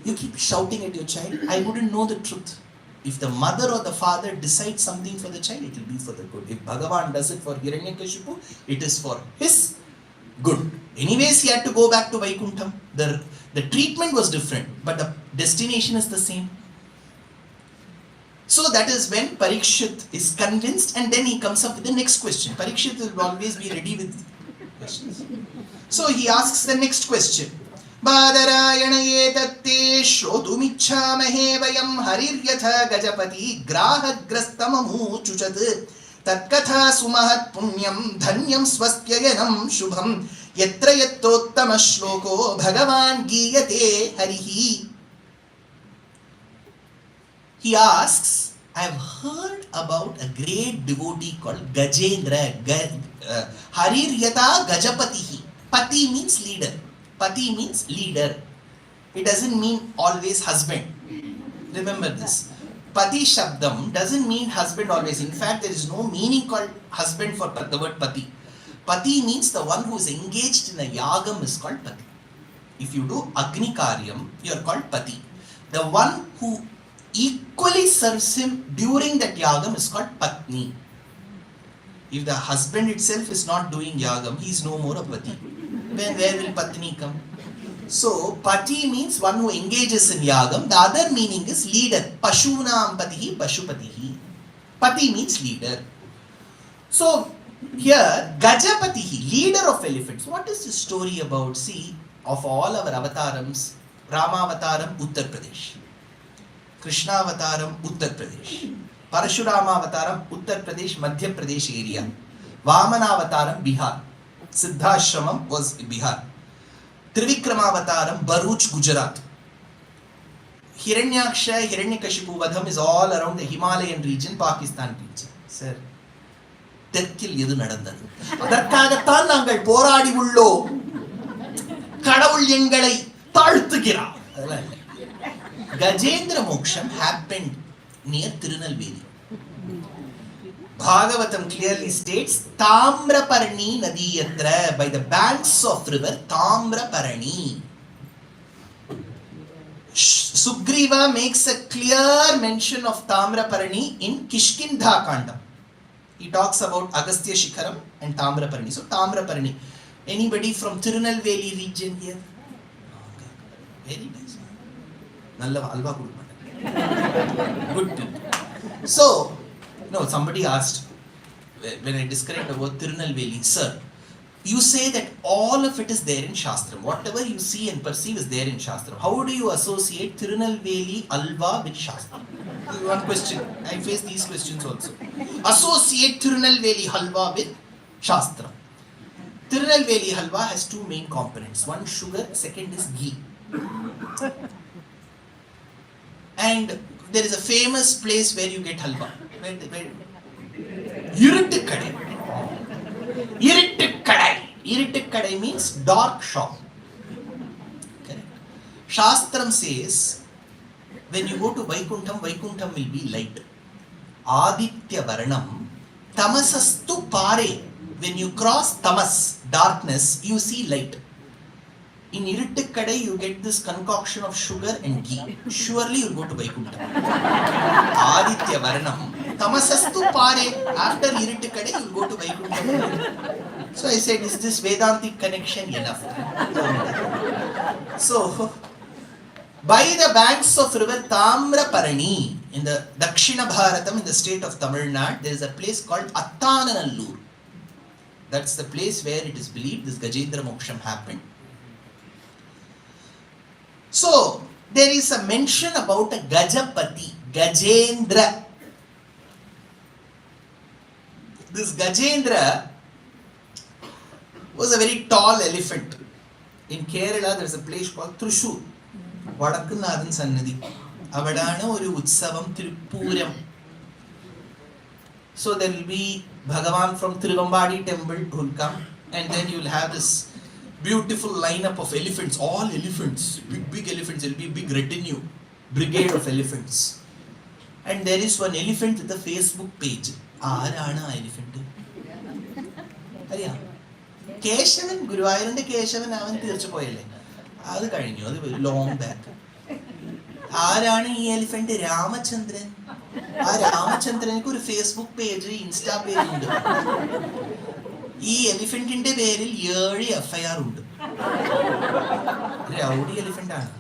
You keep shouting at your child. I wouldn't know the truth. If the mother or the father decides something for the child, it will be for the good. If Bhagavan does it for Hiranyakashipu, it is for his good. Anyways, he had to go back to Vaikuntham. The treatment was different, but the destination is the same. So that is when Parikshit is convinced, and then he comes up with the next question. Parikshit will always be ready with questions. So he asks the next question. Badarayana yetatte shrotumicchamahe vayam hariryatha gajapati grahagrastamamu chuchat tatkatha sumahat punyam dhanyam swastyayanam shubham yatra yattottama shloko bhagavan giyate harihi. He asks, I have heard about a great devotee called Gajendra. Hariryata Gajapatihi. Pati means leader. Pati means leader. It doesn't mean always husband. Remember this. Pati Shabdam doesn't mean husband always. In fact, there is no meaning called husband for the word Pati. Pati means the one who is engaged in a yagam is called Pati. If you do Agni Karyam, you are called Pati. The one who equally serves him during that yagam is called Patni. If the husband itself is not doing yagam, he is no more a Pati. Then where will Patni come? So, Pati means one who engages in yagam. The other meaning is leader. Pashunam patihi, Pashupatihi. Pati means leader. So, here, Gajapatihi, leader of elephants. What is the story about? See, of all our avatarams, Rama Avataram, Uttar Pradesh. Krishna Avataram, Uttar Pradesh. Parashurama Avataram, Uttar Pradesh, Madhya Pradesh area. Vamana Avataram, Bihar. Siddhashramam was Bihar. Trivikrama Avataram, Bharuch, Gujarat. Hiranyaksha, Hiranyakashipu Vadham is all around the Himalayan region, Pakistan region. Sir, தெற்கில் எது நடந்தது? அதற்காகத்தான் நாங்கள் போராடி உள்ளோம். கடவுள் எங்களை தாழ்த்துகிறார். அதெல்லாம் இல்லை. Gajendra Moksham happened near Tirunelveli. Bhagavatam clearly states Tamraparani Nadiyatra, by the banks of river Tamraparani. Sugriva makes a clear mention of Tamraparani in Kishkindha Kanda. He talks about Agastya Shikharam and Tamraparani. So Tamraparani. Anybody from Tirunelveli region here? Very nice. Nalla alva kudupata. Good. So, no, somebody asked when I described about Tirunelveli, sir, you say that all of it is there in Shastram. Whatever you see and perceive is there in Shastram. How do you associate Tirunelveli alva with Shastram? One question. I face these questions also. Associate Tirunelveli halwa with Shastram. Tirunelveli halwa has 2 main components. One sugar, second is ghee. And there is a famous place where you get halwa. Irittukadai. Irittukadai. Irittukadai means dark shop. Correct. Shastram says, when you go to Vaikuntham, Vaikuntham will be light. Aditya Varanam, Tamasastu Pare. When you cross Tamas, darkness, you see light. In Irittukadai, you get this concoction of sugar and ghee. Surely you will go to Vaikuntham. Aditya Varanam, Tamasastu Pare. After Irittukadai, you will go to Vaikuntham. So I said, is this Vedantic connection enough? So, by the banks of river Tamraparani, in the Dakshina Bharatam, in the state of Tamil Nadu, there is a place called Attananallur. That's the place where it is believed this Gajendra Moksham happened. So, there is a mention about a Gajapati, Gajendra. this Gajendra was a very tall elephant. In Kerala, there is a place called Thrissur. Vadakkunnathan Sannidhi. Avadana oru Utsavam Tiruppuram. So there will be Bhagavan from Tiruvambadi temple who will come, and then you will have this beautiful lineup of elephants, all elephants, big elephants. There will be a big retinue, brigade of elephants. And there is one elephant with a Facebook page. Aarana elephant. Ariya. Keshavan, Guruvayurinte Keshavan avan thirchu poyalle. Adu kazhinju, adu long back. Aarana ee elephant? Ramachandran. ആ രാമചന്ദ്രനക്ക് ഒരു Facebook page, insta page ഉണ്ട്. ഈ എലിഫന്റിന്റെ പേരിൽ 7 FIR ഉണ്ട്. Rowdy elephant ആണ്.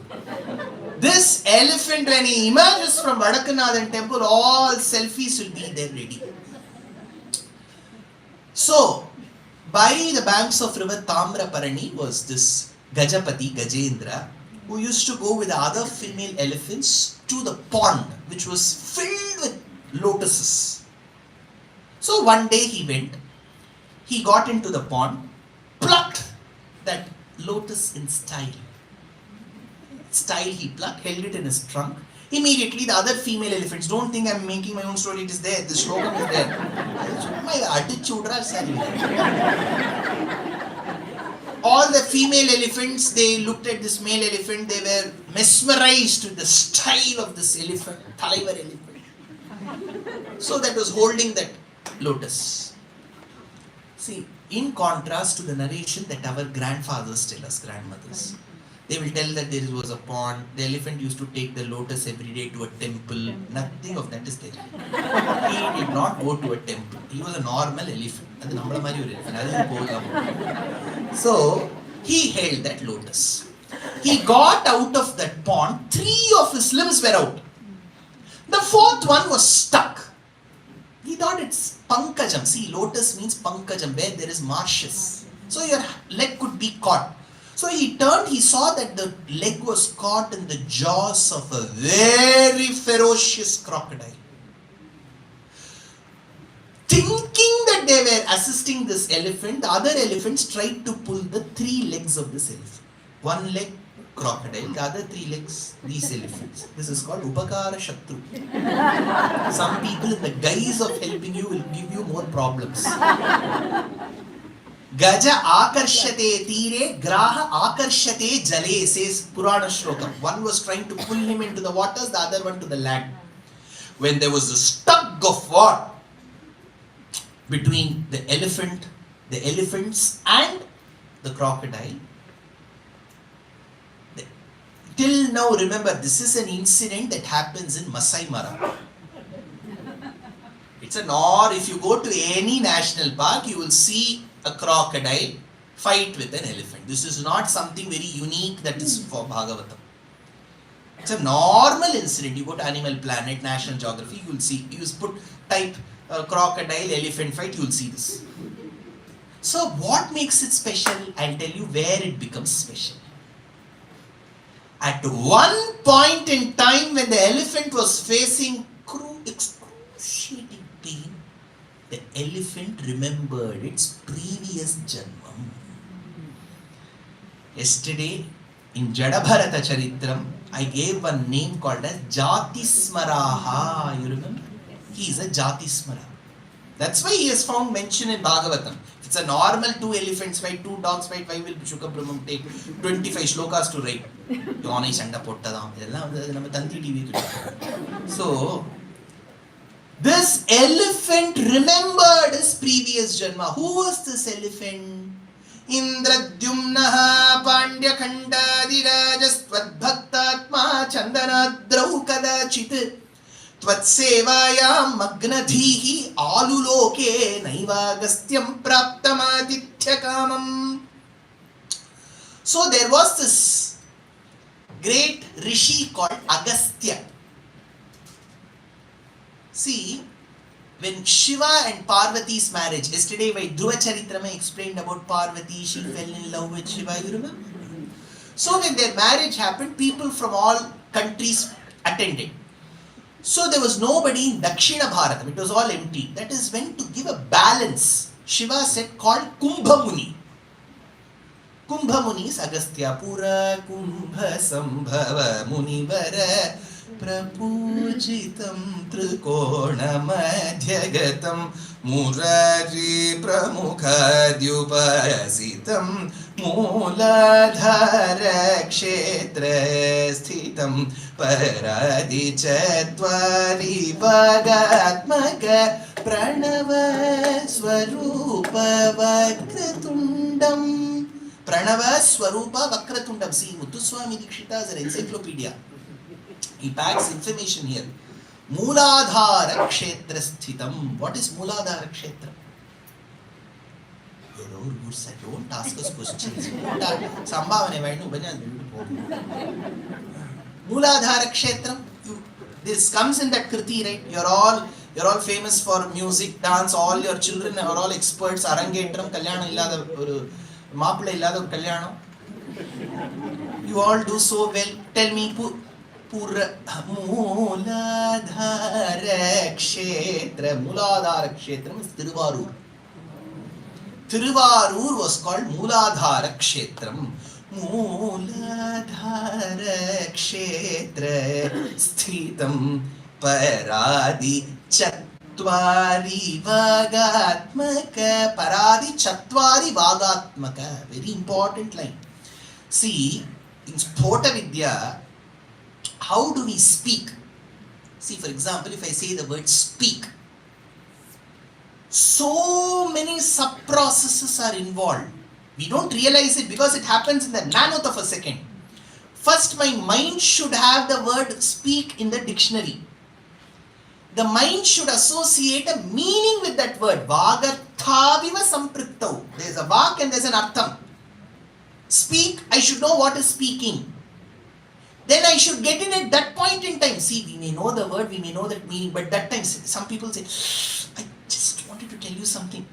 This elephant, when he emerges from Vadakkunnathan temple, all selfies will be there ready. So, by the banks of river Tamraparani was this Gajapati, Gajendra, who used to go with the other female elephants to the pond, which was filled with lotuses. So one day he went, he got into the pond, plucked that lotus in style. He plucked, held it in his trunk. Immediately the other female elephants, don't think I'm making my own story, it is there, the slogan is there. My attitude, all the female elephants, they looked at this male elephant, they were mesmerized with the style of this elephant, Thalaivar elephant. So that was holding that lotus. See, in contrast to the narration that our grandfathers tell us, grandmothers, they will tell that there was a pond, the elephant used to take the lotus every day to a temple. Nothing of that is there. He did not go to a temple. He was a normal elephant. So, he held that lotus. He got out of that pond, 3 of his limbs were out. The 4th one was stuck. He thought it's pankajam. See, lotus means pankajam, where there is marshes. So your leg could be caught. So he turned, he saw that the leg was caught in the jaws of a very ferocious crocodile. Thinking that they were assisting this elephant, the other elephants tried to pull the 3 legs of this elephant. 1 leg crocodile, the other 3 legs these elephants. This is called Upakara Shatru. Some people in the guise of helping you will give you more problems. Gaja akarshate tire, graha akarshate jale, says Purana Shlokam. One was trying to pull him into the waters, the other one to the land. When there was a tug of war between the elephants and the crocodile, till now, remember, this is an incident that happens in Masai Mara. It's if you go to any national park, you will see a crocodile fight with an elephant. This is not something very unique that is for Bhagavatam. It's a normal incident. You go to Animal Planet, National Geography, you will see. You type crocodile, elephant fight, you will see this. So what makes it special? I'll tell you where it becomes special. At one point in time, when the elephant was facing excruciating pain, the elephant remembered its previous janmam. Yesterday, in Jadabharata Charitram, I gave one name called as Jatismaraha. You remember? He is a Jatismara. That's why he is found mentioned in Bhagavatam. If it's a normal 2 elephants fight, 2 dogs fight, why will Shukabrahmam take 25 shlokas to write? So, this elephant remembered his previous janma. Who was this elephant? Indradyumnaha Pandya Khandadirajaspad-bhaktatma Chandanadrau Kadachit Tvatsevayam Magnadhihi Aluloke Naivagastyam Praptamadithyakamam. So there was this great rishi called Agastya. See, when Shiva and Parvati's marriage, yesterday by Dhruva Charitrama explained about Parvati, she fell in love with Shiva, you remember? So when their marriage happened, people from all countries attended. So there was nobody in Dakshina Bharatam. It was all empty. That is when, to give a balance, Shiva said, called Kumbha Muni. Kumbha Muni is Agastya Pura Kumbha Sambhava Munivara Prapujitam Trikona Madhyagatam Murari Pramukhadhyupasitam Mooladhara Kshetra Sthitam Paradi Chatvari Bhagatmaka Pranava Swarupa Vakratundam. Pranava Swarupa Vakratundam. See, Muthuswami Dikshita is an encyclopedia. He packs information here. Mooladhara Kshetra Sthitam. What is Mooladhara Kshetra? You said, don't ask us questions. Mooladhara Kshetra. This comes in that Kriti, right? You're all famous for music, dance. All your children are all experts. Arangetram, Kalyana illada Maapla illada Kalyana. You all do so well. Tell me, Mooladhara Kshetra. Mooladhara Kshetra is Tiruvarur. Tiruvarur was called Mooladhara Kshetram. Mooladhara Kshetra Sthitam Paradi Chatvari Vagatmaka. Paradi Chatvari Vagatmaka. Very important line. See, in Spota Vidya, how do we speak? See, for example, if I say the word speak, so many sub-processes are involved. We don't realize it because it happens in the nannoth of a second. First, my mind should have the word speak in the dictionary. The mind should associate a meaning with that word. Vagarthaviva sampriktau. There is a vak and there is an artham. Speak, I should know what is speaking. Then I should get in at that point in time. See, we may know the word, we may know that meaning, but that time, some people say, I just wanted to tell you something.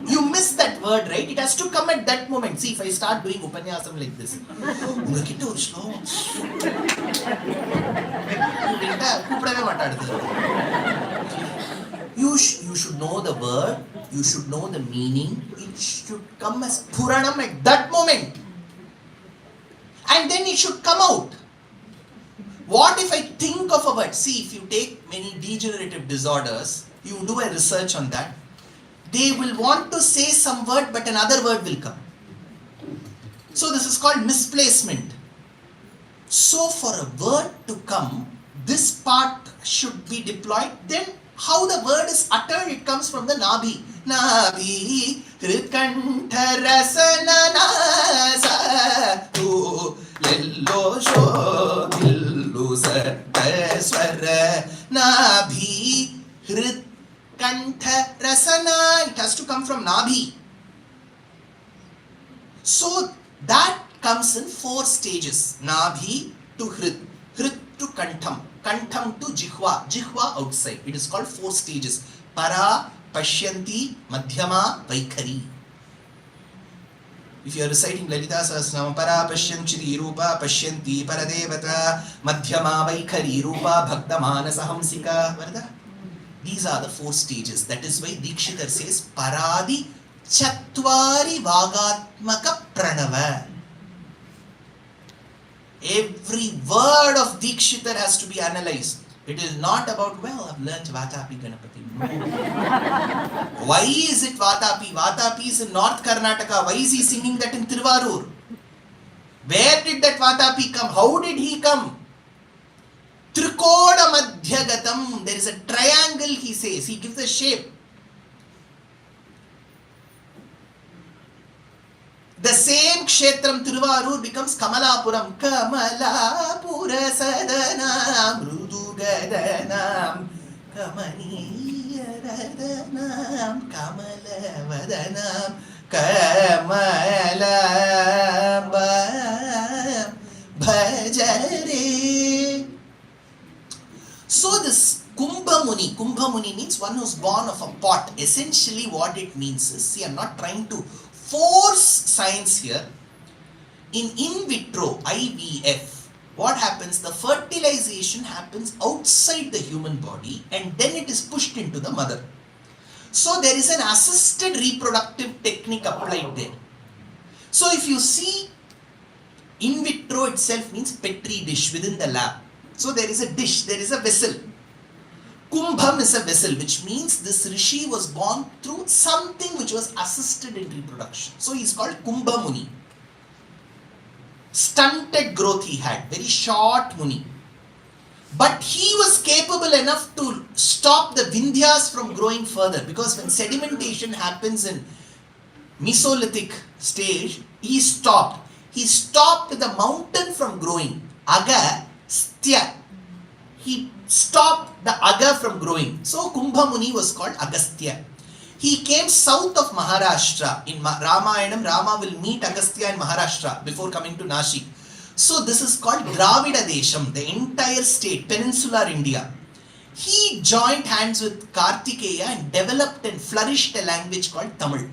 You miss that word, right? It has to come at that moment. See, if I start doing Upanyasam like this, you should know the word, you should know the meaning. It should come as Puranam at that moment. And then it should come out. What if I think of a word? See, if you take many degenerative disorders, you do a research on that. They will want to say some word, but another word will come. So this is called misplacement. So for a word to come, this part should be deployed. Then how the word is uttered, it comes from the Nabhi. Nabhi Hrikantha Rasananasa Tu Lello Sho Dillu Saraswara Nabhi Hrikantha Rasana. It has to come from Nabhi. So that comes in 4 stages. Nabhi to Hrit, Hrit to Kantham, Kantham to Jihva, Jihva outside. It is called 4 stages. Para, Pashyanti, Madhyama, Vaikhari. If you are reciting Lalita Sahasranama, Para, Pashyanti, Rupa, Pashyanti, Paradevata, Madhyama, Vaikhari, Rupa, Bhakta, Manasa, Hamsika. Varada? These are the 4 stages. That is why Dikshitar says, Paradi Chatvari Vagatmaka Pranava. Every word of Dikshitar has to be analyzed. It is not about, well, I've learnt Vatapi Ganapati. Why is it Vatapi? Vatapi is in North Karnataka. Why is he singing that in Tiruvarur? Where did that Vatapi come? How did he come? Trikoda Madhyagatam. There is a triangle, he says. He gives a shape. The same Kshetram Tiruvarur becomes Kamalapuram. Kamalapura Sadanam Rudugadanam Kamaniyaradanam Kamalavadanam Kamalabam Bhajare. So this Kumbha Muni means one who is born of a pot. Essentially what it means is, see, I am not trying to force science here. In vitro, IVF, what happens? The fertilization happens outside the human body and then it is pushed into the mother. So there is an assisted reproductive technique applied there. So if you see, in vitro itself means petri dish within the lab. So there is a dish, there is a vessel. Kumbham is a vessel, which means this rishi was born through something which was assisted in reproduction. So he is called Kumbha Muni. Stunted growth he had, very short Muni. But he was capable enough to stop the Vindhyas from growing further, because when sedimentation happens in Mesolithic stage, he stopped. He stopped the mountain from growing. Agastya. He stopped the Aga from growing. So Kumbha Muni was called Agastya. He came south of Maharashtra. In Ramayanam, Rama will meet Agastya in Maharashtra before coming to Nashik. So this is called Dravida Desham, the entire state, peninsular India. He joined hands with Kartikeya and developed and flourished a language called Tamil.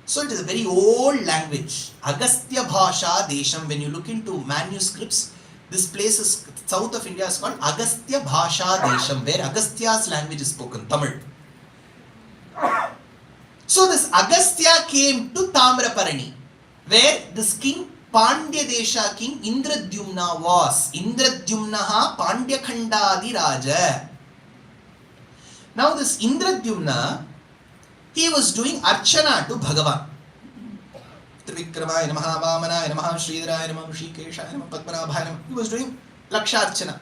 So it is a very old language. Agastya Bhasha Desham. When you look into manuscripts, this place is south of India is called Agastya Bhasha Desham, where Agastya's language is spoken, Tamil. So this Agastya came to Tamraparani, where this king, Pandya Desha king Indradyumna was. Indradyumnaha Pandya Khandadi Raja. Now this Indradyumna, he was doing Archana to Bhagavan. Trivikramaya Namaha, Vamanaya Namaha, Sridharaya Namaha, Rishikeshaya Namaha, Padmanabhaya Namaha. He was doing Laksharchana.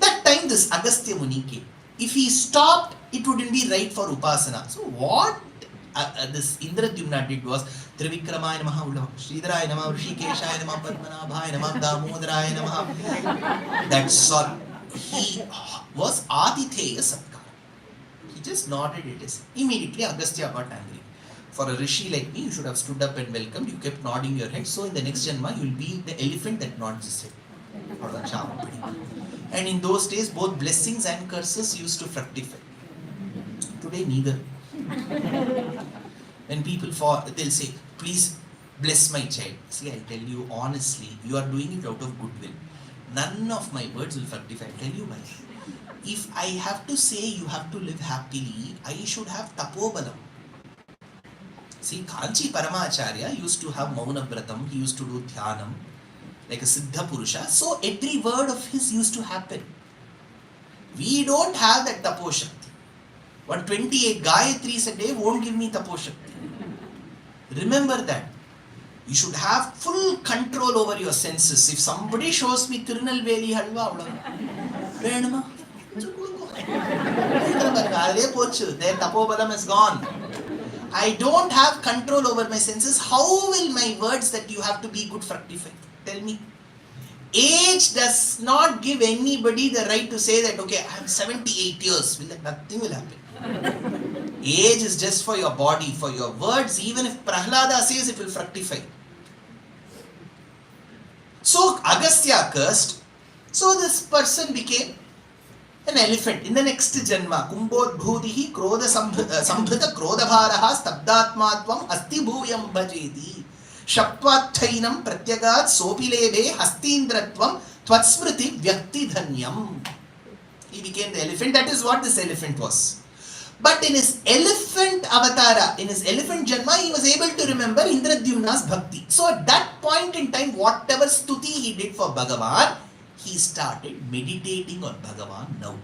That time this Agastya Muni came. If he stopped, it wouldn't be right for Upasana. So what this Indradyumna did was Trivikramaya Namaha, Sridharaya Namaha, Rishikeshaya Namaha, Padmanabhaya Namaha, Damodaraya Namaha. That's all. He was Atitheya Satkara. He just nodded it as. Immediately Agastya got angry. For a rishi like me, you should have stood up and welcomed. You kept nodding your head. So in the next janma, you will be the elephant that nods his head. Or the champadi. And in those days, both blessings and curses used to fructify. Today, neither. When people fall, they'll say, please bless my child. See, I'll tell you honestly, you are doing it out of goodwill. None of my words will fructify. I'll tell you why. If I have to say you have to live happily, I should have tapobalam. See, Kanchi Paramacharya used to have Mauna Vratam, he used to do Dhyanam, like a Siddha Purusha. So every word of his used to happen. We don't have that Taposhakti. 128 Gayatris a day won't give me Taposhakti. Remember that. You should have full control over your senses. If somebody shows me Tirunelveli Halva, Venuma, their Tapobalam is gone. I don't have control over my senses. How will my words that you have to be good fructify? Tell me. Age does not give anybody the right to say that, okay, I have 78 years. Nothing will happen. Age is just for your body, for your words. Even if Prahlada says, it will fructify. So Agastya cursed. So this person became an elephant in the next janma. Kumbodbhudihi krodha sambhrita krodhabharaha stabdatmatvam asti bhuyam bhajeti shaptvathainam pratyagat sopilebe hastindratvam tvatsmriti vyaktidhanyam. He became the elephant. That is what this elephant was. But in his elephant avatara, in his elephant janma, he was able to remember Indradyumna's bhakti. So at that point in time, whatever stuti he did for Bhagavan, he started meditating on Bhagavan now.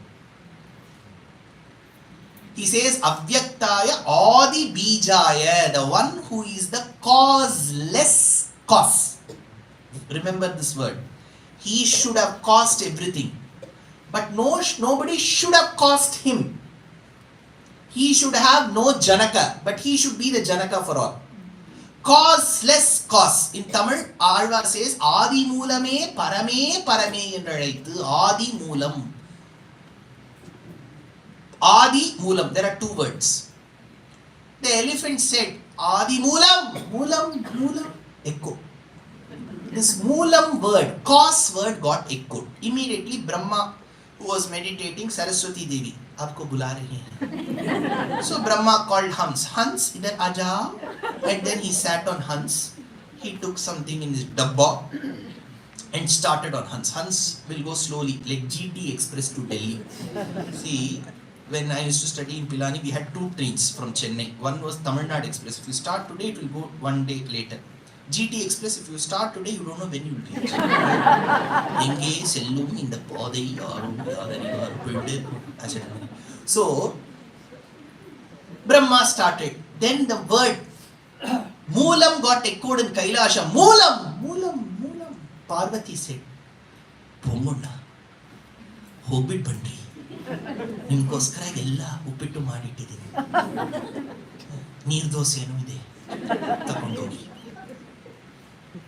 He says, Avyaktaya Adi Bijaya, the one who is the causeless cause. Remember this word. He should have caused everything. But nobody should have caused him. He should have no Janaka, but he should be the Janaka for all. Causeless cause. In Tamil, Alvar says, Adi Moolame Parame Parame enraitu. Adi Moolam. Adi Moolam. There are two words. The elephant said, Adi Moolam. Moolam, Moolam. Echo. This Moolam word, cause word got echoed. Immediately Brahma, who was meditating, Saraswati Devi, aapko bula rahi hai. So Brahma called Hans. Hans, idhar aaja. And then he sat on Hans. He took something in his dabba and started on Hans. Hans will go slowly, like GT Express to Delhi. See, when I used to study in Pilani, we had 2 trains from Chennai. One was Tamil Nadu Express. If you start today, it will go 1 day later. GT Express, if you start today, you don't know when you will reach. Enge sellum inda podai yarum yadarivar piddu. So, Brahma started. Then the word Moolam got echoed in Kailasha. Moolam, Moolam, Moolam. Parvati said, Pongonna, hobbit bandri. Nimkoskara ella uppittu maadittidini. Neer dose enu ide. Takondogi.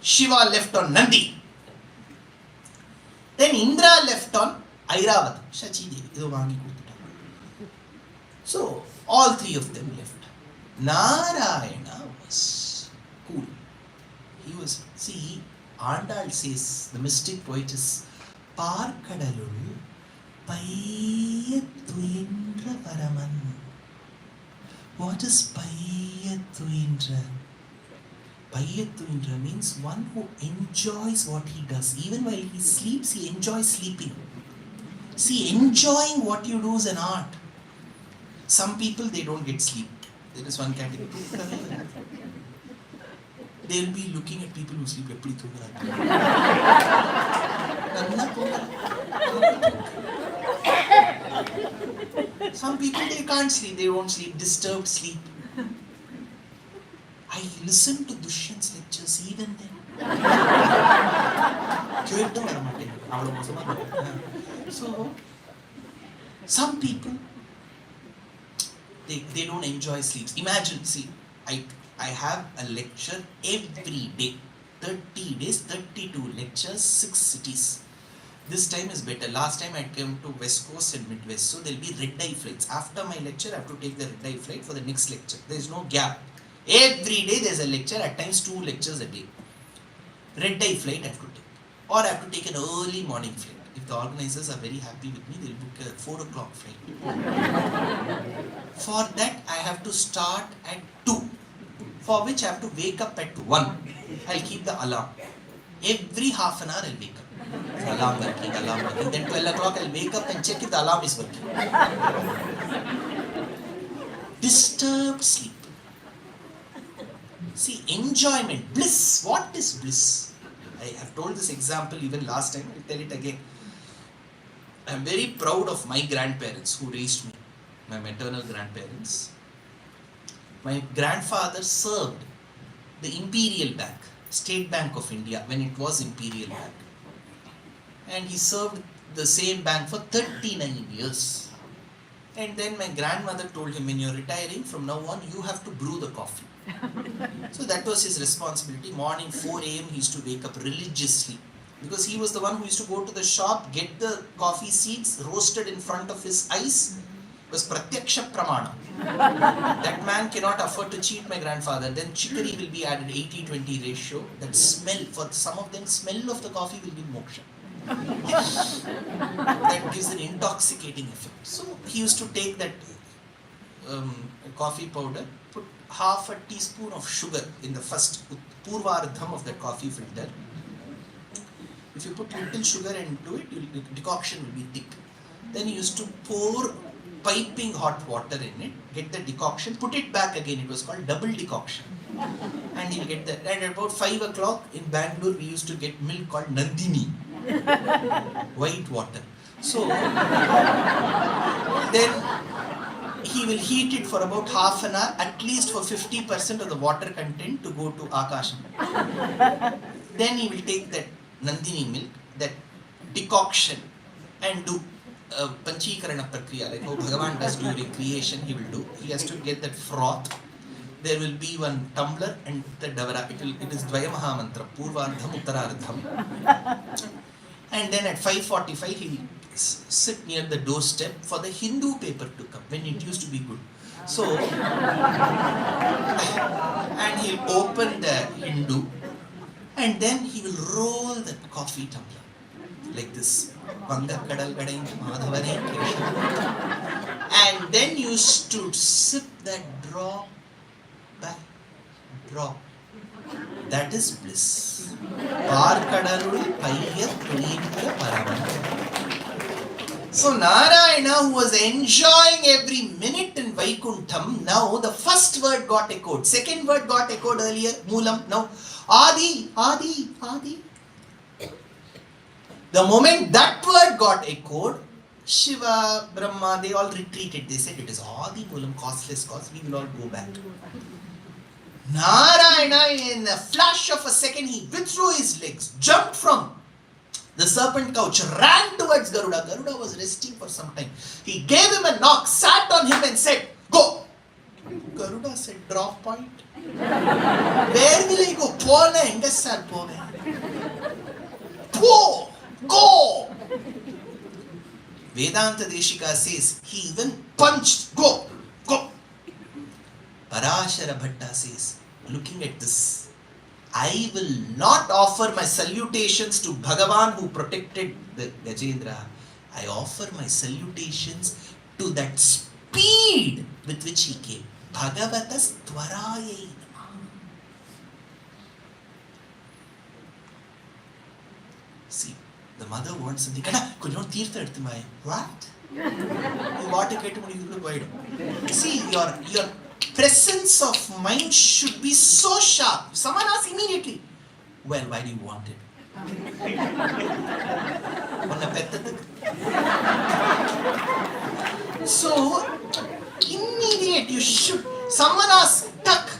Shiva left on Nandi. Then Indra left on Airavata. Shachi Devi. Idu vaangi kodutta. So, all 3 of them left. Narayana was cool. He was, see, Andal says, the mystic poetess, Parkadalul Payyathuindra Paraman. What is Payyathuindra? Payyathuindra means one who enjoys what he does. Even while he sleeps, he enjoys sleeping. See, enjoying what you do is an art. Some people, they don't get sleep. There is one category. They will be looking at people who sleep. Some people, they can't sleep. They won't sleep. Disturbed sleep. I listen to Dushyanth's lectures even then. So, some people, they don't enjoy sleep. Imagine, see, I have a lecture every day. 30 days, 32 lectures, 6 cities. This time is better. Last time I came to West Coast and Midwest, so there will be red-eye flights. After my lecture, I have to take the red-eye flight for the next lecture. There is no gap. Every day there is a lecture, at times 2 lectures a day. Red-eye flight I have to take. Or I have to take an early morning flight. If the organizers are very happy with me, they will book a 4 o'clock flight. For that, I have to start at 2. For which I have to wake up at 1. I'll keep the alarm. Every half an hour I'll wake up. Alarm working. Then 12 o'clock I'll wake up and check if the alarm is working. Disturbed sleep. See, enjoyment, bliss. What is bliss? I have told this example even last time. I'll tell it again. I am very proud of my grandparents who raised me. My maternal grandparents. My grandfather served the Imperial Bank, State Bank of India, when it was Imperial Bank. And he served the same bank for 39 years. And then my grandmother told him, when you're retiring, from now on, you have to brew the coffee. So that was his responsibility. Morning 4 a.m. he used to wake up religiously. Because he was the one who used to go to the shop, get the coffee seeds roasted in front of his eyes. It was Pratyaksha Pramana. That man cannot afford to cheat my grandfather. Then chicory will be added, 80-20 ratio. That smell, for some of them, smell of the coffee will be Moksham. That gives an intoxicating effect. So he used to take that coffee powder, put half a teaspoon of sugar in the first purvardham of that coffee filter. If you put little sugar into it, the decoction will be thick. Then he used to pour piping hot water in it, get the decoction, put it back again. It was called double decoction. And he'll get that. And at about 5 o'clock in Bangalore, we used to get milk called Nandini. White water. So, then he will heat it for about half an hour, at least for 50% of the water content to go to Akasham. Then he will take that Nandini milk, that decoction, and do Panchikarana Prakriya, like how Bhagavan does during creation, he will do. He has to get that froth. There will be one tumbler and the davara. It is Dvaya Mahamantra, Purvardham, Uttarardham. And then at 5:45, he will sit near the doorstep for the Hindu paper to come, when it used to be good. So, and he'll open the Hindu, and then he will roll that coffee tumbler like this. And then you used to sip that drop by drop. That is bliss. Parkadalul Payya Tulindra Paraman. So Narayana, who was enjoying every minute in Vaikuntham, now the first word got echoed. Second word got echoed earlier, Moolam. Now Adi, Adi, Adi. The moment that word got echoed, Shiva, Brahma, they all retreated. They said it is Adi Moolam, causeless cause. We will all go back. Narayana, in a flash of a second, he withdrew his legs, jumped from the serpent couch, ran towards Garuda. Garuda was resting for some time. He gave him a knock, sat on him and said, go. Garuda said, drop point. Where will I go? Pona enga sir pove. Go. Vedanta Deshika says, he even punched, go. Parashara Bhatta says, looking at this, I will not offer my salutations to Bhagavan who protected the Gajendra. I offer my salutations to that speed with which he came. Bhagavata Sapthaham. See, the mother wants something. Could you not tirtha eduthu? What? You want to get to see, your presence of mind should be so sharp. Someone asks immediately, well, why do you want it? So, immediate, you should. Someone asks, tuck.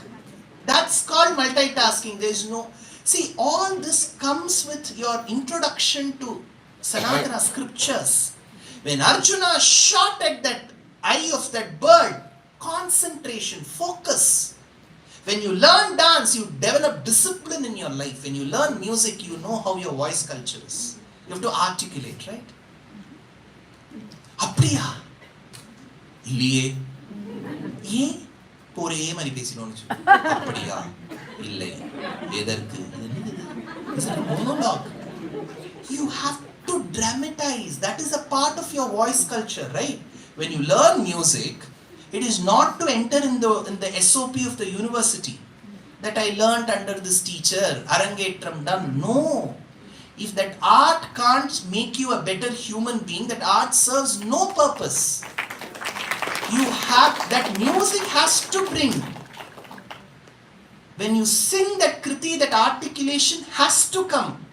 That's called multitasking. There is no. See, all this comes with your introduction to Sanatana scriptures. When Arjuna shot at that eye of that bird, concentration, focus. When you learn dance, you develop discipline in your life. When you learn music, you know how your voice culture is. You have to articulate, right? Apriya. Illiye. Ye? Pore mani pesino. Apriya. Illai. Edarku. It's a monologue. You have to dramatize. That is a part of your voice culture, right? When you learn music, it is not to enter in the SOP of the university that I learnt under this teacher, Arangetram done. No. If that art can't make you a better human being, that art serves no purpose. You have, that music has to bring. When you sing that kriti, that articulation has to come.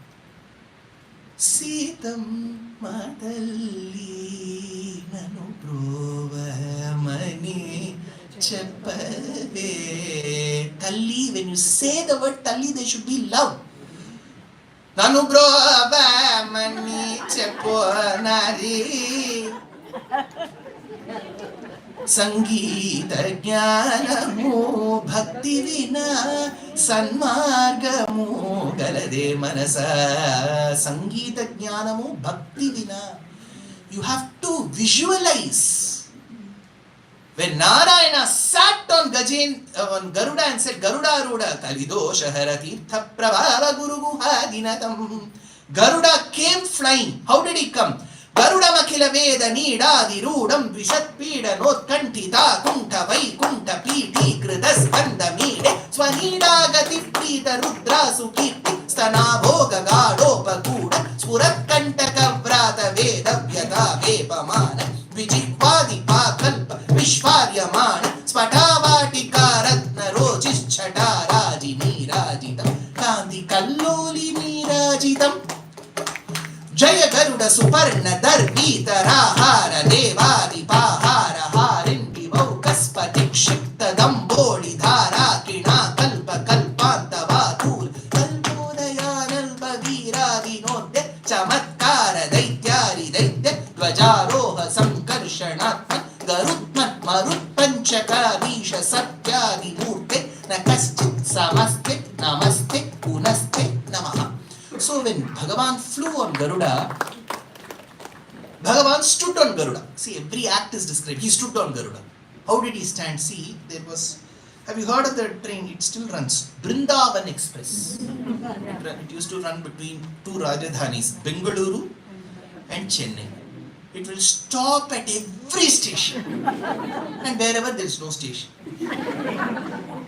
Sitam madalli nanu provamani cheppave. Talli, when you say the word talli, there should be love. Nanu provamani chepponari. Sangita jnanamu bhakti vina sanmargamu galade manasa. Sangita jnanamu bhakti vina. You have to visualize. When Narayana sat on Garuda and said, Garuda Ruda Kalidosha Haratirtha Prabhava Guru Guhadinatam. Garuda came flying. How did he come? Garuda Makila Veda Nidadi Rudam Vishat Pida Notkantita Kunta Vaikunta Piti Kritas Kanda Mide Swanida Gati Prita Rudra Sukirti Stana Bhoga Gadopa Kuda Spurat Kantaka Vrata Veda Vyata Vepamana Vijikvadi Pakalpa Vishvaryamana Spatavatika Ratna Rojis Chataraji Nirajitam Kandi Kalloli Nirajitam Jaya Garuda Suparna Darvita Rahara Devadi Pahara Harinti Vaukaspati Kshipta Dambodi Dhara Kina Kalpa Kalpanta Vatul Kalpodayanalpa Veera Vinodya Chamatkara Daityari Daitya Dvajaroha Sankarshanatma Garutmat Marut Panchaka Visha Satyadi Murte Nakaschit Samaste Namaste Punaste Namaha. So when Bhagavan flew on Garuda, Bhagavan stood on Garuda. See, every act is described. He stood on Garuda. How did he stand? See, there was, have you heard of the train? It still runs. Brindavan Express. It used to run between two Rajdhanis, Bengaluru and Chennai. It will stop at every station and wherever there is no station.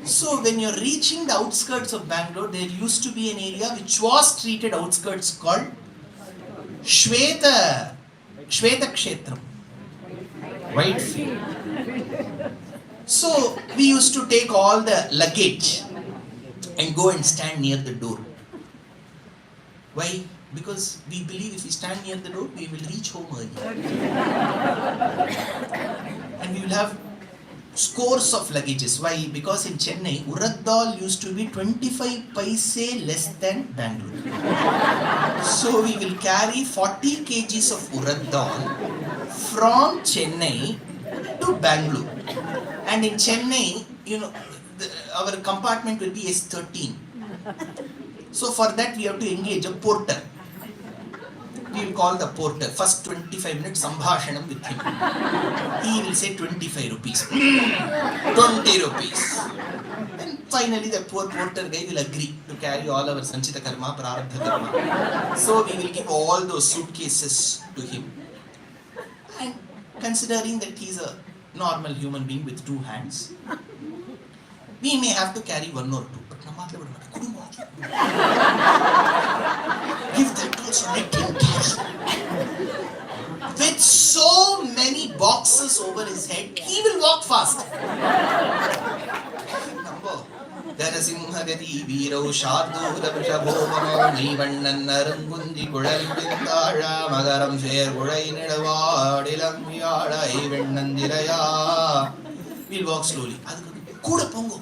So when you're reaching the outskirts of Bangalore, there used to be an area which was treated outskirts called Shweta Kshetram. White field. So we used to take all the luggage and go and stand near the door. Why? Because we believe if we stand near the door, we will reach home early. And we will have scores of luggages. Why? Because in Chennai, urad dal used to be 25 paise less than Bangalore. So we will carry 40 kgs of urad dal from Chennai to Bangalore. And in Chennai, our compartment will be S13. So for that we have to engage a porter. We will call the porter. First 25 minutes sambhashanam with him. He will say 25 rupees. 20 rupees. And finally the poor porter guy will agree to carry all our sanchita karma, prarabdha karma. So we will give all those suitcases to him. And considering that he is a normal human being with two hands, we may have to carry one or two. But give that also, let him carry. With so many boxes over his head, he will walk fast. Narasimha gati veerau shardula vrishabhomano nivannan narangundi kudalvindara magaram ser kudai nedavadilam yada evennandiraya. We'll walk slowly. Kuda pongo.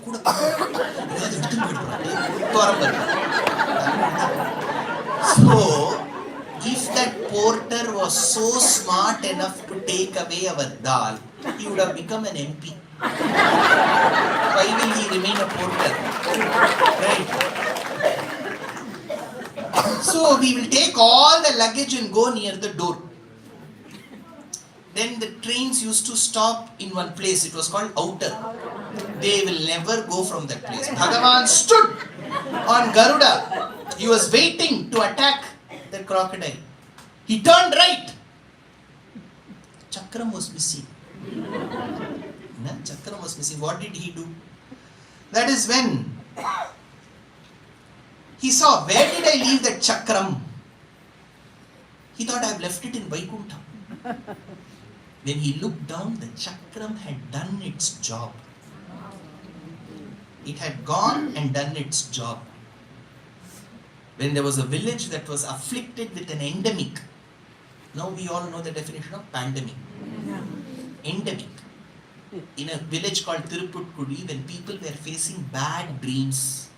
So, if that porter was so smart enough to take away our dal, he would have become an MP. Why will he remain a porter? Right? So, we will take all the luggage and go near the door. Then the trains used to stop in one place. It was called outer. They will never go from that place. Bhagavan stood on Garuda. He was waiting to attack the crocodile. He turned right. Chakram was missing. Chakram was missing. What did he do? That is when he saw, where did I leave that chakram? He thought, I have left it in Vaikuntha. When he looked down, the chakram had done its job. It had gone and done its job. When there was a village that was afflicted with an endemic, now we all know the definition of pandemic. Endemic. In a village called Tiruputkudi, when people were facing bad dreams,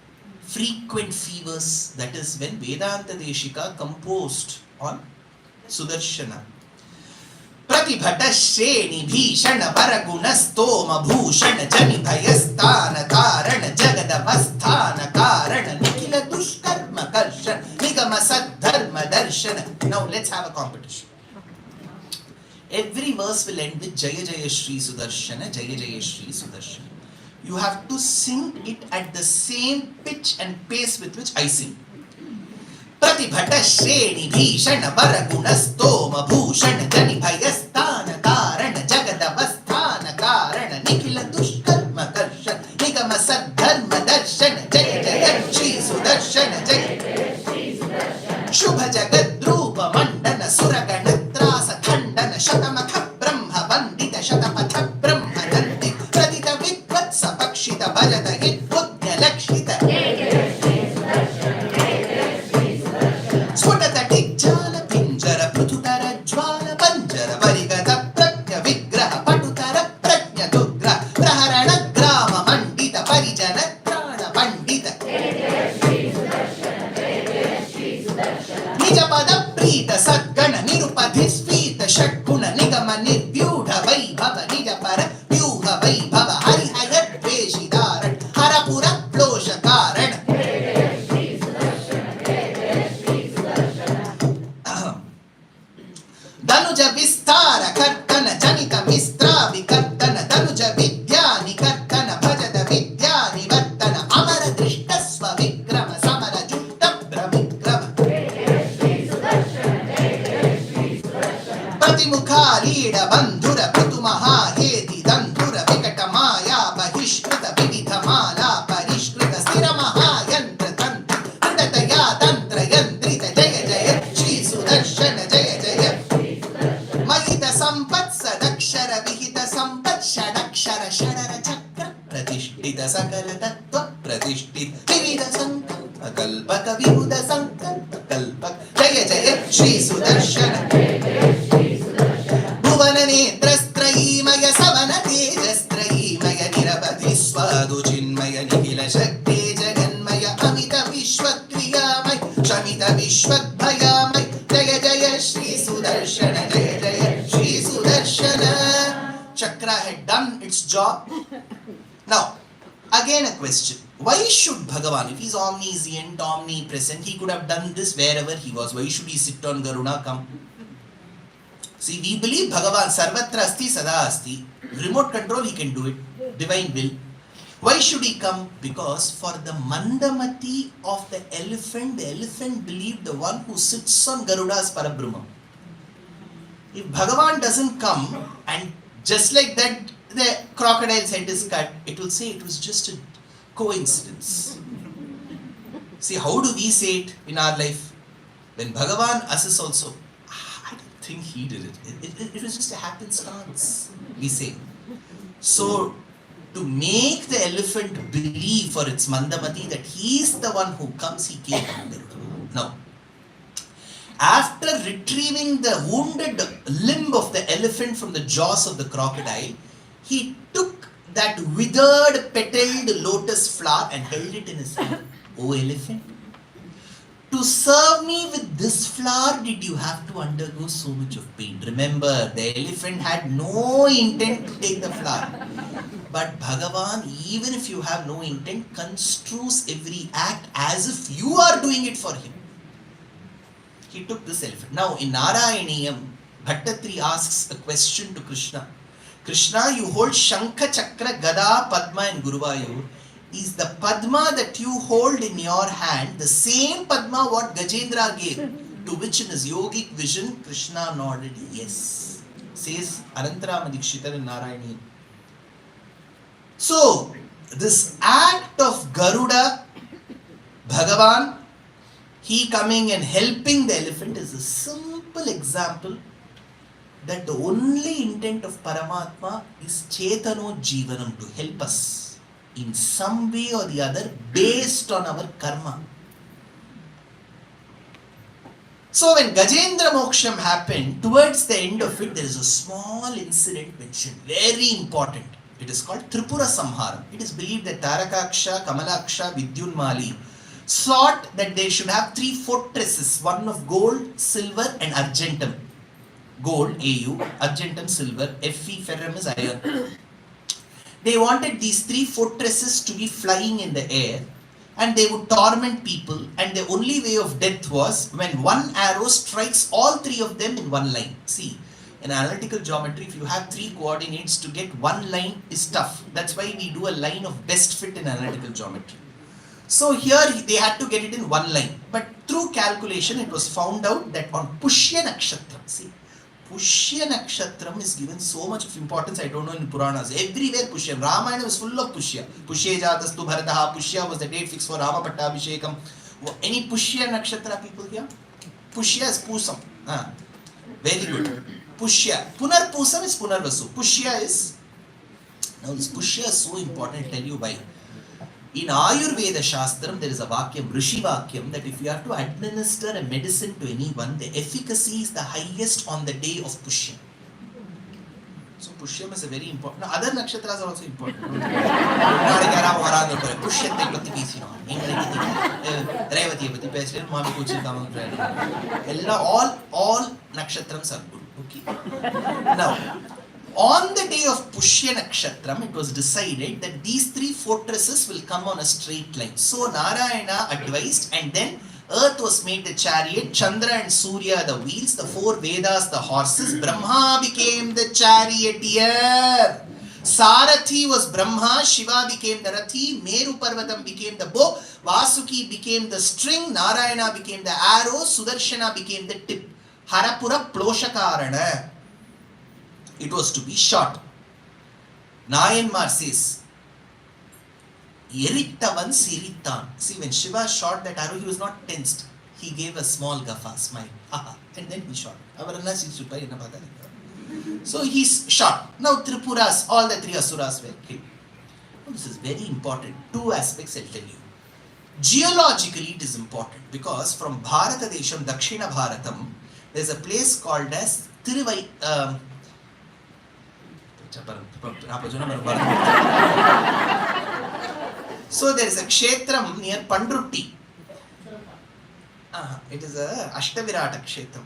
frequent fevers, that is when Vedanta Deshika composed on Sudarshana. Pratibhata Shreni Bhishana Paraguna Stoma Bhushana Jani Bhayasthana Karana Jagadavasthana Karana Nikila Dushkarma Karshan Nigama Saddharma Darshana. Now let's have a competition. Every verse will end with Jaya Jaya Shri Sudarshana, Jaya Jaya Shri Sudarshana. You have to sing it at the same pitch and pace with which I sing. Pratibhata Shreni Bhishana Paraguna Stoma Bhushana Jani Bhayasthana Karana Jagadavasthana Karana Nikila Dushkarma Karshan Nigama Saddharma Darshana Jaya Jaya Shri Sudarshana Jaya Shubha Jagadrupa Mandana Suraganatrasa Khandana Shatamakha Brahma Vandita Shatapatha Brahma Nandi Pratita Vidvatsa Pakshita Bharata Hit Pudya Lakshita Sputata Dijjala Pinjara Prututara Jwala Panjara Varigata Prajna Vigraha Patutara Prajna Dugra Praharana Grama Mandita Parijana Prana Pandita Nijapada Prita Sadgana Nirupadhisvita Shadguna Nigama Nirvyudha Vaibhava Nijapara Vyuha Vaibhava Harihaya Dveshidharan Harapura Plosha Karana Danuja Vistara Kartana Janika Mistra Vikartana Danuja Vidyani Kartana Bhajada Vidyani Vartana Amara Drishtasva Vikrama Samara Juttabra Vikrama Pratimukha Lida Bandhura Prutumaha Heti Dandhura Vikata Maya Bahishkrita Viditha Mala Vishwadbhayamai Jaya Jaya Shri Sudarshana Jaya Jaya Shri Sudarshana. Chakra had done its job. Now, again a question. Why should Bhagavan, if he is omniscient, omnipresent, he could have done this wherever he was. Why should he sit on Garuda, come? See, we believe Bhagavan sarvatra asti sada asti. Remote control, he can do it. Divine will. Why should he come? Because for the mandamati of the elephant believed the one who sits on Garuda is Parabrahma. If Bhagavan doesn't come and just like that the crocodile's head is cut, it will say it was just a coincidence. See, how do we say it in our life? When Bhagavan asks also, I don't think he did it. It was just a happenstance, we say. So, to make the elephant believe for its mandamati that he is the one who comes, he came on Garuda. Now, after retrieving the wounded limb of the elephant from the jaws of the crocodile, he took that withered petaled lotus flower and held it in his hand. O elephant, to serve me with this flower did you have to undergo so much of pain? Remember, the elephant had no intent to take the flower. But Bhagavan, even if you have no intent, construes every act as if you are doing it for him. He took this elephant. Now in Narayaniyam, Bhattatri asks a question to Krishna. Krishna, you hold Shankha, Chakra, Gada, Padma and Guruvayur. Is the Padma that you hold in your hand the same Padma what Gajendra gave? To which in his yogic vision, Krishna nodded yes. Says Ananthapadmanabha in Narayaniyam. So, this act of Garuda, Bhagavan, he coming and helping the elephant is a simple example that the only intent of Paramatma is Chetano Jivanam, to help us in some way or the other based on our karma. So when Gajendra Moksham happened, towards the end of it, there is a small incident mentioned, very important. It is called Tripura Samharam. It is believed that Tarakaksha, Kamalaksha, Vidyunmali sought that they should have 3 fortresses, one of gold, silver and argentum. Gold, AU, argentum, silver, Fe, ferrum is iron. They wanted these 3 fortresses to be flying in the air and they would torment people, and the only way of death was when one arrow strikes all 3 of them in one line. See, in analytical geometry, if you have 3 coordinates, to get one line is tough. That's why we do a line of best fit in analytical geometry. So here they had to get it in one line. But through calculation, it was found out that on Pushya Nakshatram, see, Pushya Nakshatram is given so much of importance, I don't know in Puranas. Everywhere Pushya. Ramayana was full of Pushya. Pushya Jatastu Bharataha. Pushya was the date fixed for Rama Pattabhishekam. Any Pushya Nakshatra people here? Pushya is Pusam. Very good. Pushya. Punar Pusam is Punarvasu. Pushya is... Now this Pushya is so important, I'll tell you why. In Ayurveda Shastram, there is a Vakyam, Rishi Vakyam, that if you have to administer a medicine to anyone, the efficacy is the highest on the day of Pushya. So Pushyam is a very important... Now other nakshatras are also important. All nakshatrams are good. Okay. Now, on the day of Pushya Nakshatram, it was decided that these 3 fortresses will come on a straight line. So Narayana advised, and then earth was made the chariot, Chandra and Surya the wheels, the 4 Vedas the horses, Brahma became the charioteer. Sarathi was Brahma, Shiva became the Rathi, Meru Parvatam became the bow, Vasuki became the string, Narayana became the arrow, Sudarshana became the tip. Harapura Ploshakarana. It was to be shot. Nayanmar says, Yerittavan Sirittan. See, when Shiva shot that arrow, he was not tensed. He gave a small guffaw, smile. And then he shot. So he's shot. Now Tripuras, all the 3 asuras were killed. Now, this is very important. 2 aspects I'll tell you. Geologically, it is important because from Bharata Desham, Dakshina Bharatam, there's a place called as Tiruvai. So there is a kshetram near Pandrutti. It is a Ashtavirata Kshetram.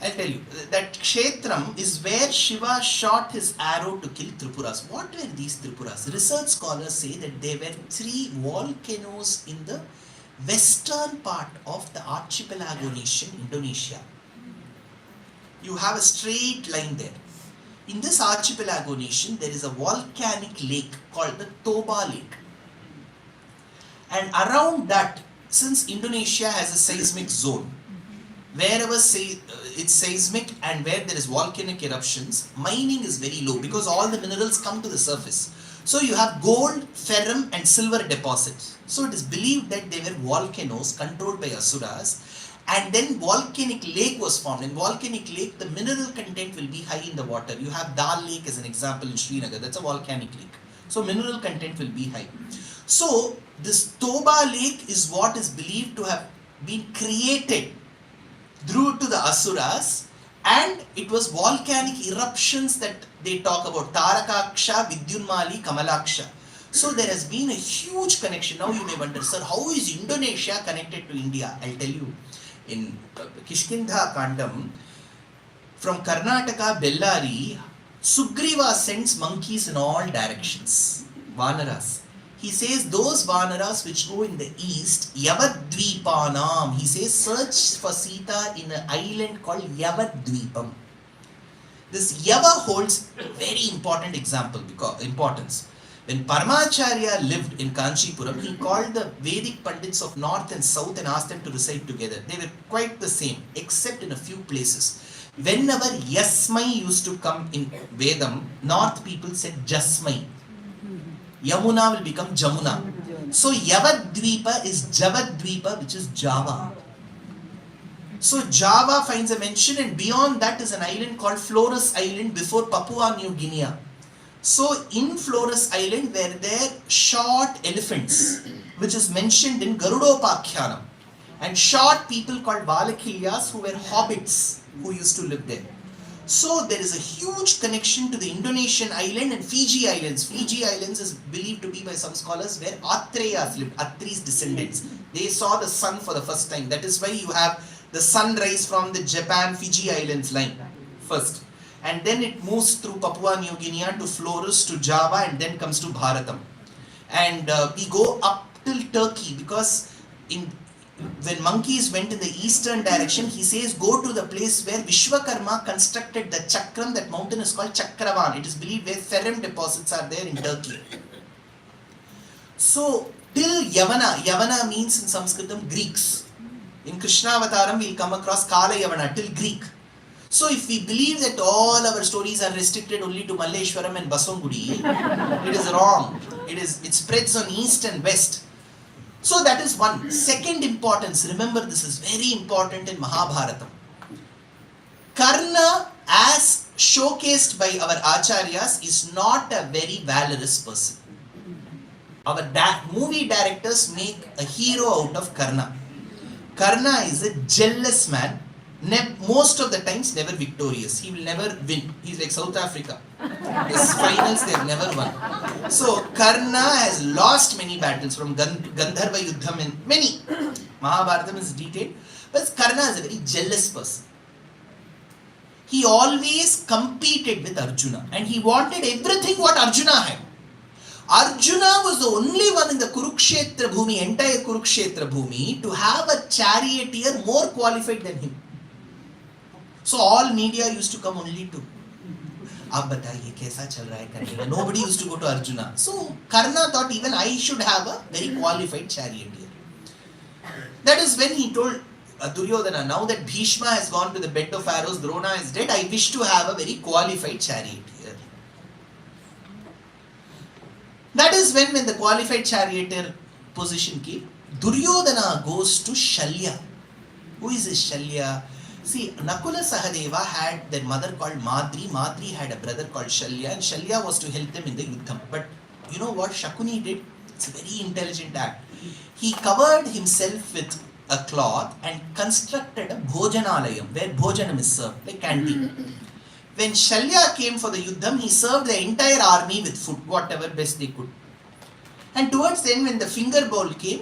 I'll tell you, that Kshetram is where Shiva shot his arrow to kill Tripuras. What were these Tripuras? Research scholars say that there were 3 volcanoes in the western part of the archipelago nation, Indonesia. You have a straight line there. In this archipelago nation, there is a volcanic lake called the Toba Lake. And around that, since Indonesia has a seismic zone, wherever it's seismic and where there is volcanic eruptions, mining is very low because all the minerals come to the surface. So you have gold, ferrum and silver deposits. So it is believed that they were volcanoes controlled by asuras, and then volcanic lake was formed. In volcanic lake, the mineral content will be high in the water. You have Dal Lake as an example in Srinagar. That's a volcanic lake. So mineral content will be high. So this Toba Lake is what is believed to have been created through to the asuras, and it was volcanic eruptions that they talk about. Tarakaksha, Vidyunmali, Kamalaksha. So there has been a huge connection. Now you may wonder, sir, how is Indonesia connected to India? I'll tell you. In Kishkindha Kandam, from Karnataka, Bellari, Sugriva sends monkeys in all directions. Vanaras. He says those Vanaras which go in the east, Yavadvipanam. He says search for Sita in an island called Yavadvipam. This Yava holds very important importance. When Paramacharya lived in Kanchipuram, he called the Vedic Pandits of north and south and asked them to recite together. They were quite the same, except in a few places. Whenever Yasmai used to come in Vedam, north people said Jasmai. Yamuna will become Jamuna. So Yavadvipa is Javadvipa, which is Java. So Java finds a mention, and beyond that is an island called Flores Island before Papua New Guinea. So in Flores Island were there short elephants, which is mentioned in Garudopakhyanam, and short people called Valakilyas who were hobbits who used to live there. So there is a huge connection to the Indonesian island and Fiji Islands. Fiji Islands is believed to be by some scholars where Atreyas lived, Atri's descendants. They saw the sun for the first time. That is why you have the sunrise from the Japan-Fiji Islands line first. And then it moves through Papua New Guinea to Flores to Java and then comes to Bharatam. And we go up till Turkey because when monkeys went in the eastern direction, he says go to the place where Vishwakarma constructed the Chakram. That mountain is called Chakravan. It is believed where ferrum deposits are there in Turkey. So till Yavana, Yavana means in Sanskritam Greeks. In Krishna Avataram we will come across Kala Yavana till Greek. So if we believe that all our stories are restricted only to Malleshwaram and Basongudi, it is wrong. It spreads on east and west. So that is one. Second importance, remember this is very important in Mahabharatam. Karna, as showcased by our acharyas, is not a very valorous person. Our movie directors make a hero out of Karna. Karna is a jealous man. Most of the times never victorious. He will never win. He's like South Africa. His finals they have never won. So Karna has lost many battles from Gandharva Yuddham and many. Mahabharatam is detailed. But Karna is a very jealous person. He always competed with Arjuna and he wanted everything what Arjuna had. Arjuna was the only one in the Kurukshetra Bhumi, entire Kurukshetra Bhumi, to have a charioteer more qualified than him. So all media used to come only to Ab bataiye kaisa chal raha hai karne ka. Nobody used to go to Arjuna. So Karna thought even I should have a very qualified charioteer. That is when he told Duryodhana, now that Bhishma has gone to the bed of arrows, Drona is dead, I wish to have a very qualified charioteer. That is when the qualified charioteer position came, Duryodhana goes to Shalya. Who is this Shalya? See, Nakula Sahadeva had their mother called Madri. Madri had a brother called Shalya, and Shalya was to help them in the Yuddham. But you know what Shakuni did? It's a very intelligent act. He covered himself with a cloth and constructed a Bhojanalayam, where Bhojanam is served, like canteen. When Shalya came for the Yuddham, he served the entire army with food, whatever best they could. And towards the end, when the finger bowl came,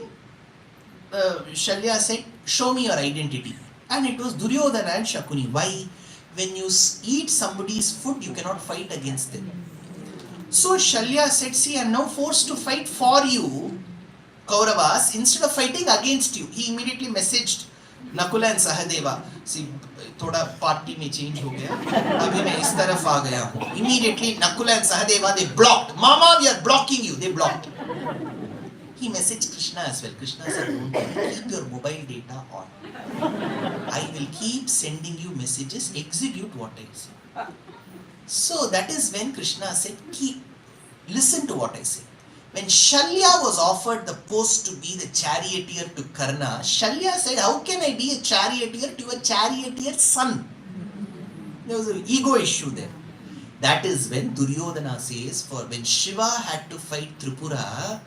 Shalya said, show me your identity. And it was Duryodhana and Shakuni. Why? When you eat somebody's food, you cannot fight against them. So Shalya said, see, I am now forced to fight for you, Kauravas, instead of fighting against you. He immediately messaged Nakula and Sahadeva. See, thoda party mein change ho gaya. Abhi main is taraf aa gaya hu. Immediately Nakula and Sahadeva, they blocked. Mama, we are blocking you. They blocked. He messaged Krishna as well. Krishna said, don't keep your mobile data on. I will keep sending you messages. Execute what I say. So that is when Krishna said, listen to what I say. When Shalya was offered the post to be the charioteer to Karna, Shalya said, how can I be a charioteer to a charioteer's son? There was an ego issue there. That is when Duryodhana says, for when Shiva had to fight Tripura,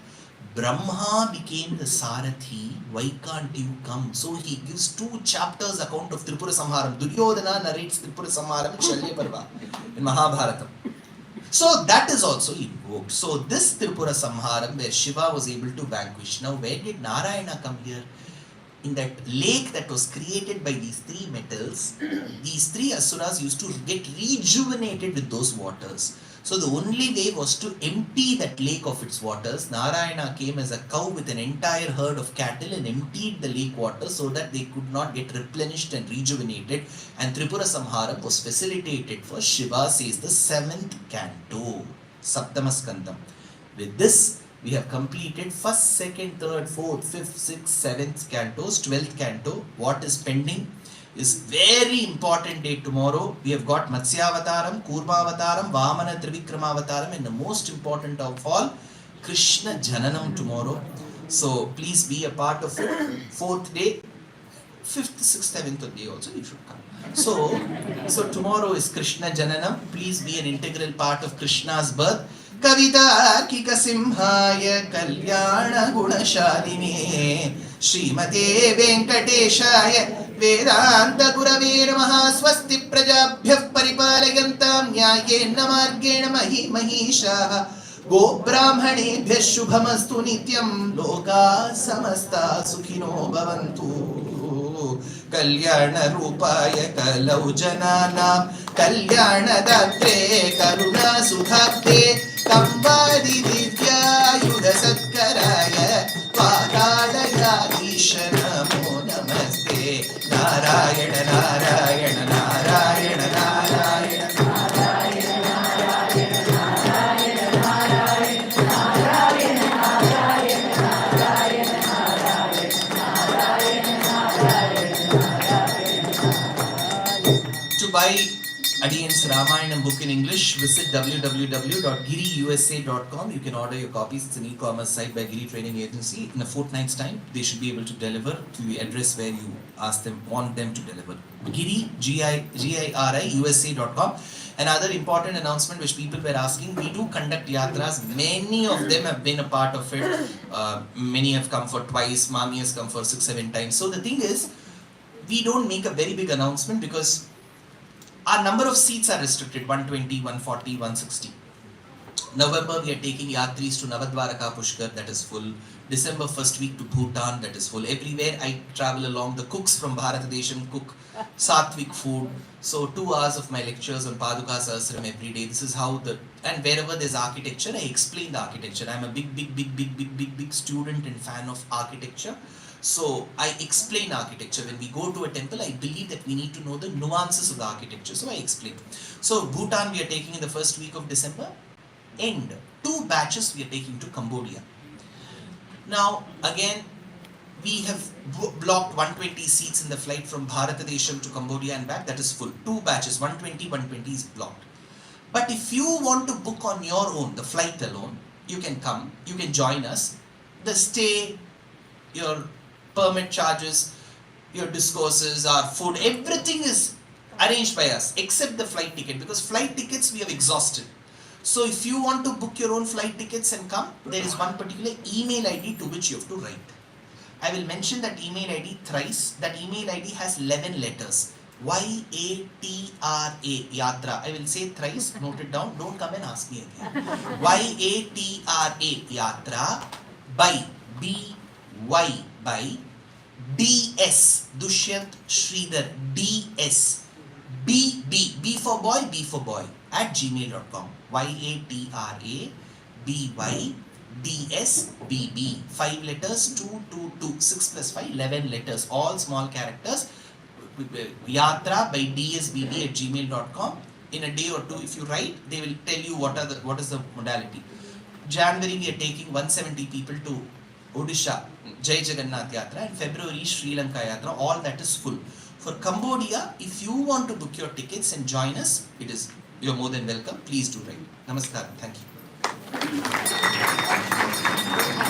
Brahma became the Sarathi. Why can't you come? So he gives 2 chapters account of Tripura Samharam. Duryodhana narrates Tripura Samharam in Shalya Parva in Mahabharata. So that is also invoked. So this Tripura Samharam where Shiva was able to vanquish. Now where did Narayana come here? In that lake that was created by these 3 metals, these 3 asuras used to get rejuvenated with those waters. So the only way was to empty that lake of its waters. Narayana came as a cow with an entire herd of cattle and emptied the lake water so that they could not get replenished and rejuvenated. And Tripura Samharam was facilitated for Shiva, says the 7th canto, Saptama Skandam. With this, we have completed 1st, 2nd, 3rd, 4th, 5th, 6th, 7th cantos, 12th canto. What is pending is very important day tomorrow. We have got Matsyavataram, Kurmavataram, Vamana Trivikramavataram, and the most important of all, Krishna Jananam tomorrow. So please be a part of it. 4th day, 5th, 6th, 7th day also you should come. So tomorrow is Krishna Jananam. Please be an integral part of Krishna's birth. Kavita Kika Simhaya Kalyana Gunashaline Srimate Venkateshaya Vedanta Gurave Namaha Swasti Prajabhyah Paripalayantam Nyayena Margena Mahisha Go Brahmanebhyah Shubhamastu Nityam Loka Samasta Sukhino Bhavantu Kalyana Rupaya Kalau Jananam Kalyana Datre Karuna Sudhapte Kambadi Divya Yuda Satkaraya Vakadaya Ishana Mo Namaste Narayana Narayana Narayana Narayana To buy Adiyan's Ramayana book in English, visit www.giriusa.com. You can order your copies. It's an e-commerce site by Giri Training Agency. In a fortnight's time, they should be able to deliver to the address where you want them to deliver. Giri, G-I-R-I, USA.com. Another important announcement which people were asking, we do conduct yatras. Many of them have been a part of it. Many have come for twice. Mami has come for 6-7 times. So the thing is, we don't make a very big announcement because our number of seats are restricted, 120, 140, 160. November, we are taking Yatris to Navadvaraka Pushkar, that is full. December 1st week to Bhutan, that is full. Everywhere I travel along, the cooks from Bharatadesham cook Sattvic food. So 2 hours of my lectures on Paduka Sahasram every day. This is how and wherever there's architecture, I explain the architecture. I'm a big student and fan of architecture. So I explain architecture. When we go to a temple, I believe that we need to know the nuances of the architecture. So I explain. So Bhutan we are taking in the 1st week of December. And 2 batches we are taking to Cambodia. Now again, we have blocked 120 seats in the flight from Bharatadesham to Cambodia and back. That is full. 2 batches, 120 is blocked. But if you want to book on your own, the flight alone, you can come, you can join us. The stay, your permit charges, your discourses, our food, everything is arranged by us except the flight ticket, because flight tickets we have exhausted. So if you want to book your own flight tickets and come, there is one particular email ID to which you have to write. I will mention that email ID thrice. That email ID has 11 letters. Y-A-T-R-A, Yatra. I will say thrice, note it down, don't come and ask me again. Y-A-T-R-A, Yatra, by, B-Y, by, DS, Dushyanth Sridhar, DS, B for boy, B for boy, at gmail.com. YATRABYDSBB. 5 letters, 222, 6 plus 5, 11 letters, all small characters. Yatra by DSBB at gmail.com. In a day or two, if you write, they will tell you what is the modality. January, we are taking 170 people to Odisha, Jai Jagannath Yatra, and February, Sri Lanka Yatra. All that is full. For Cambodia, if you want to book your tickets and join us, you're more than welcome. Please do write. Namaskar. Thank you.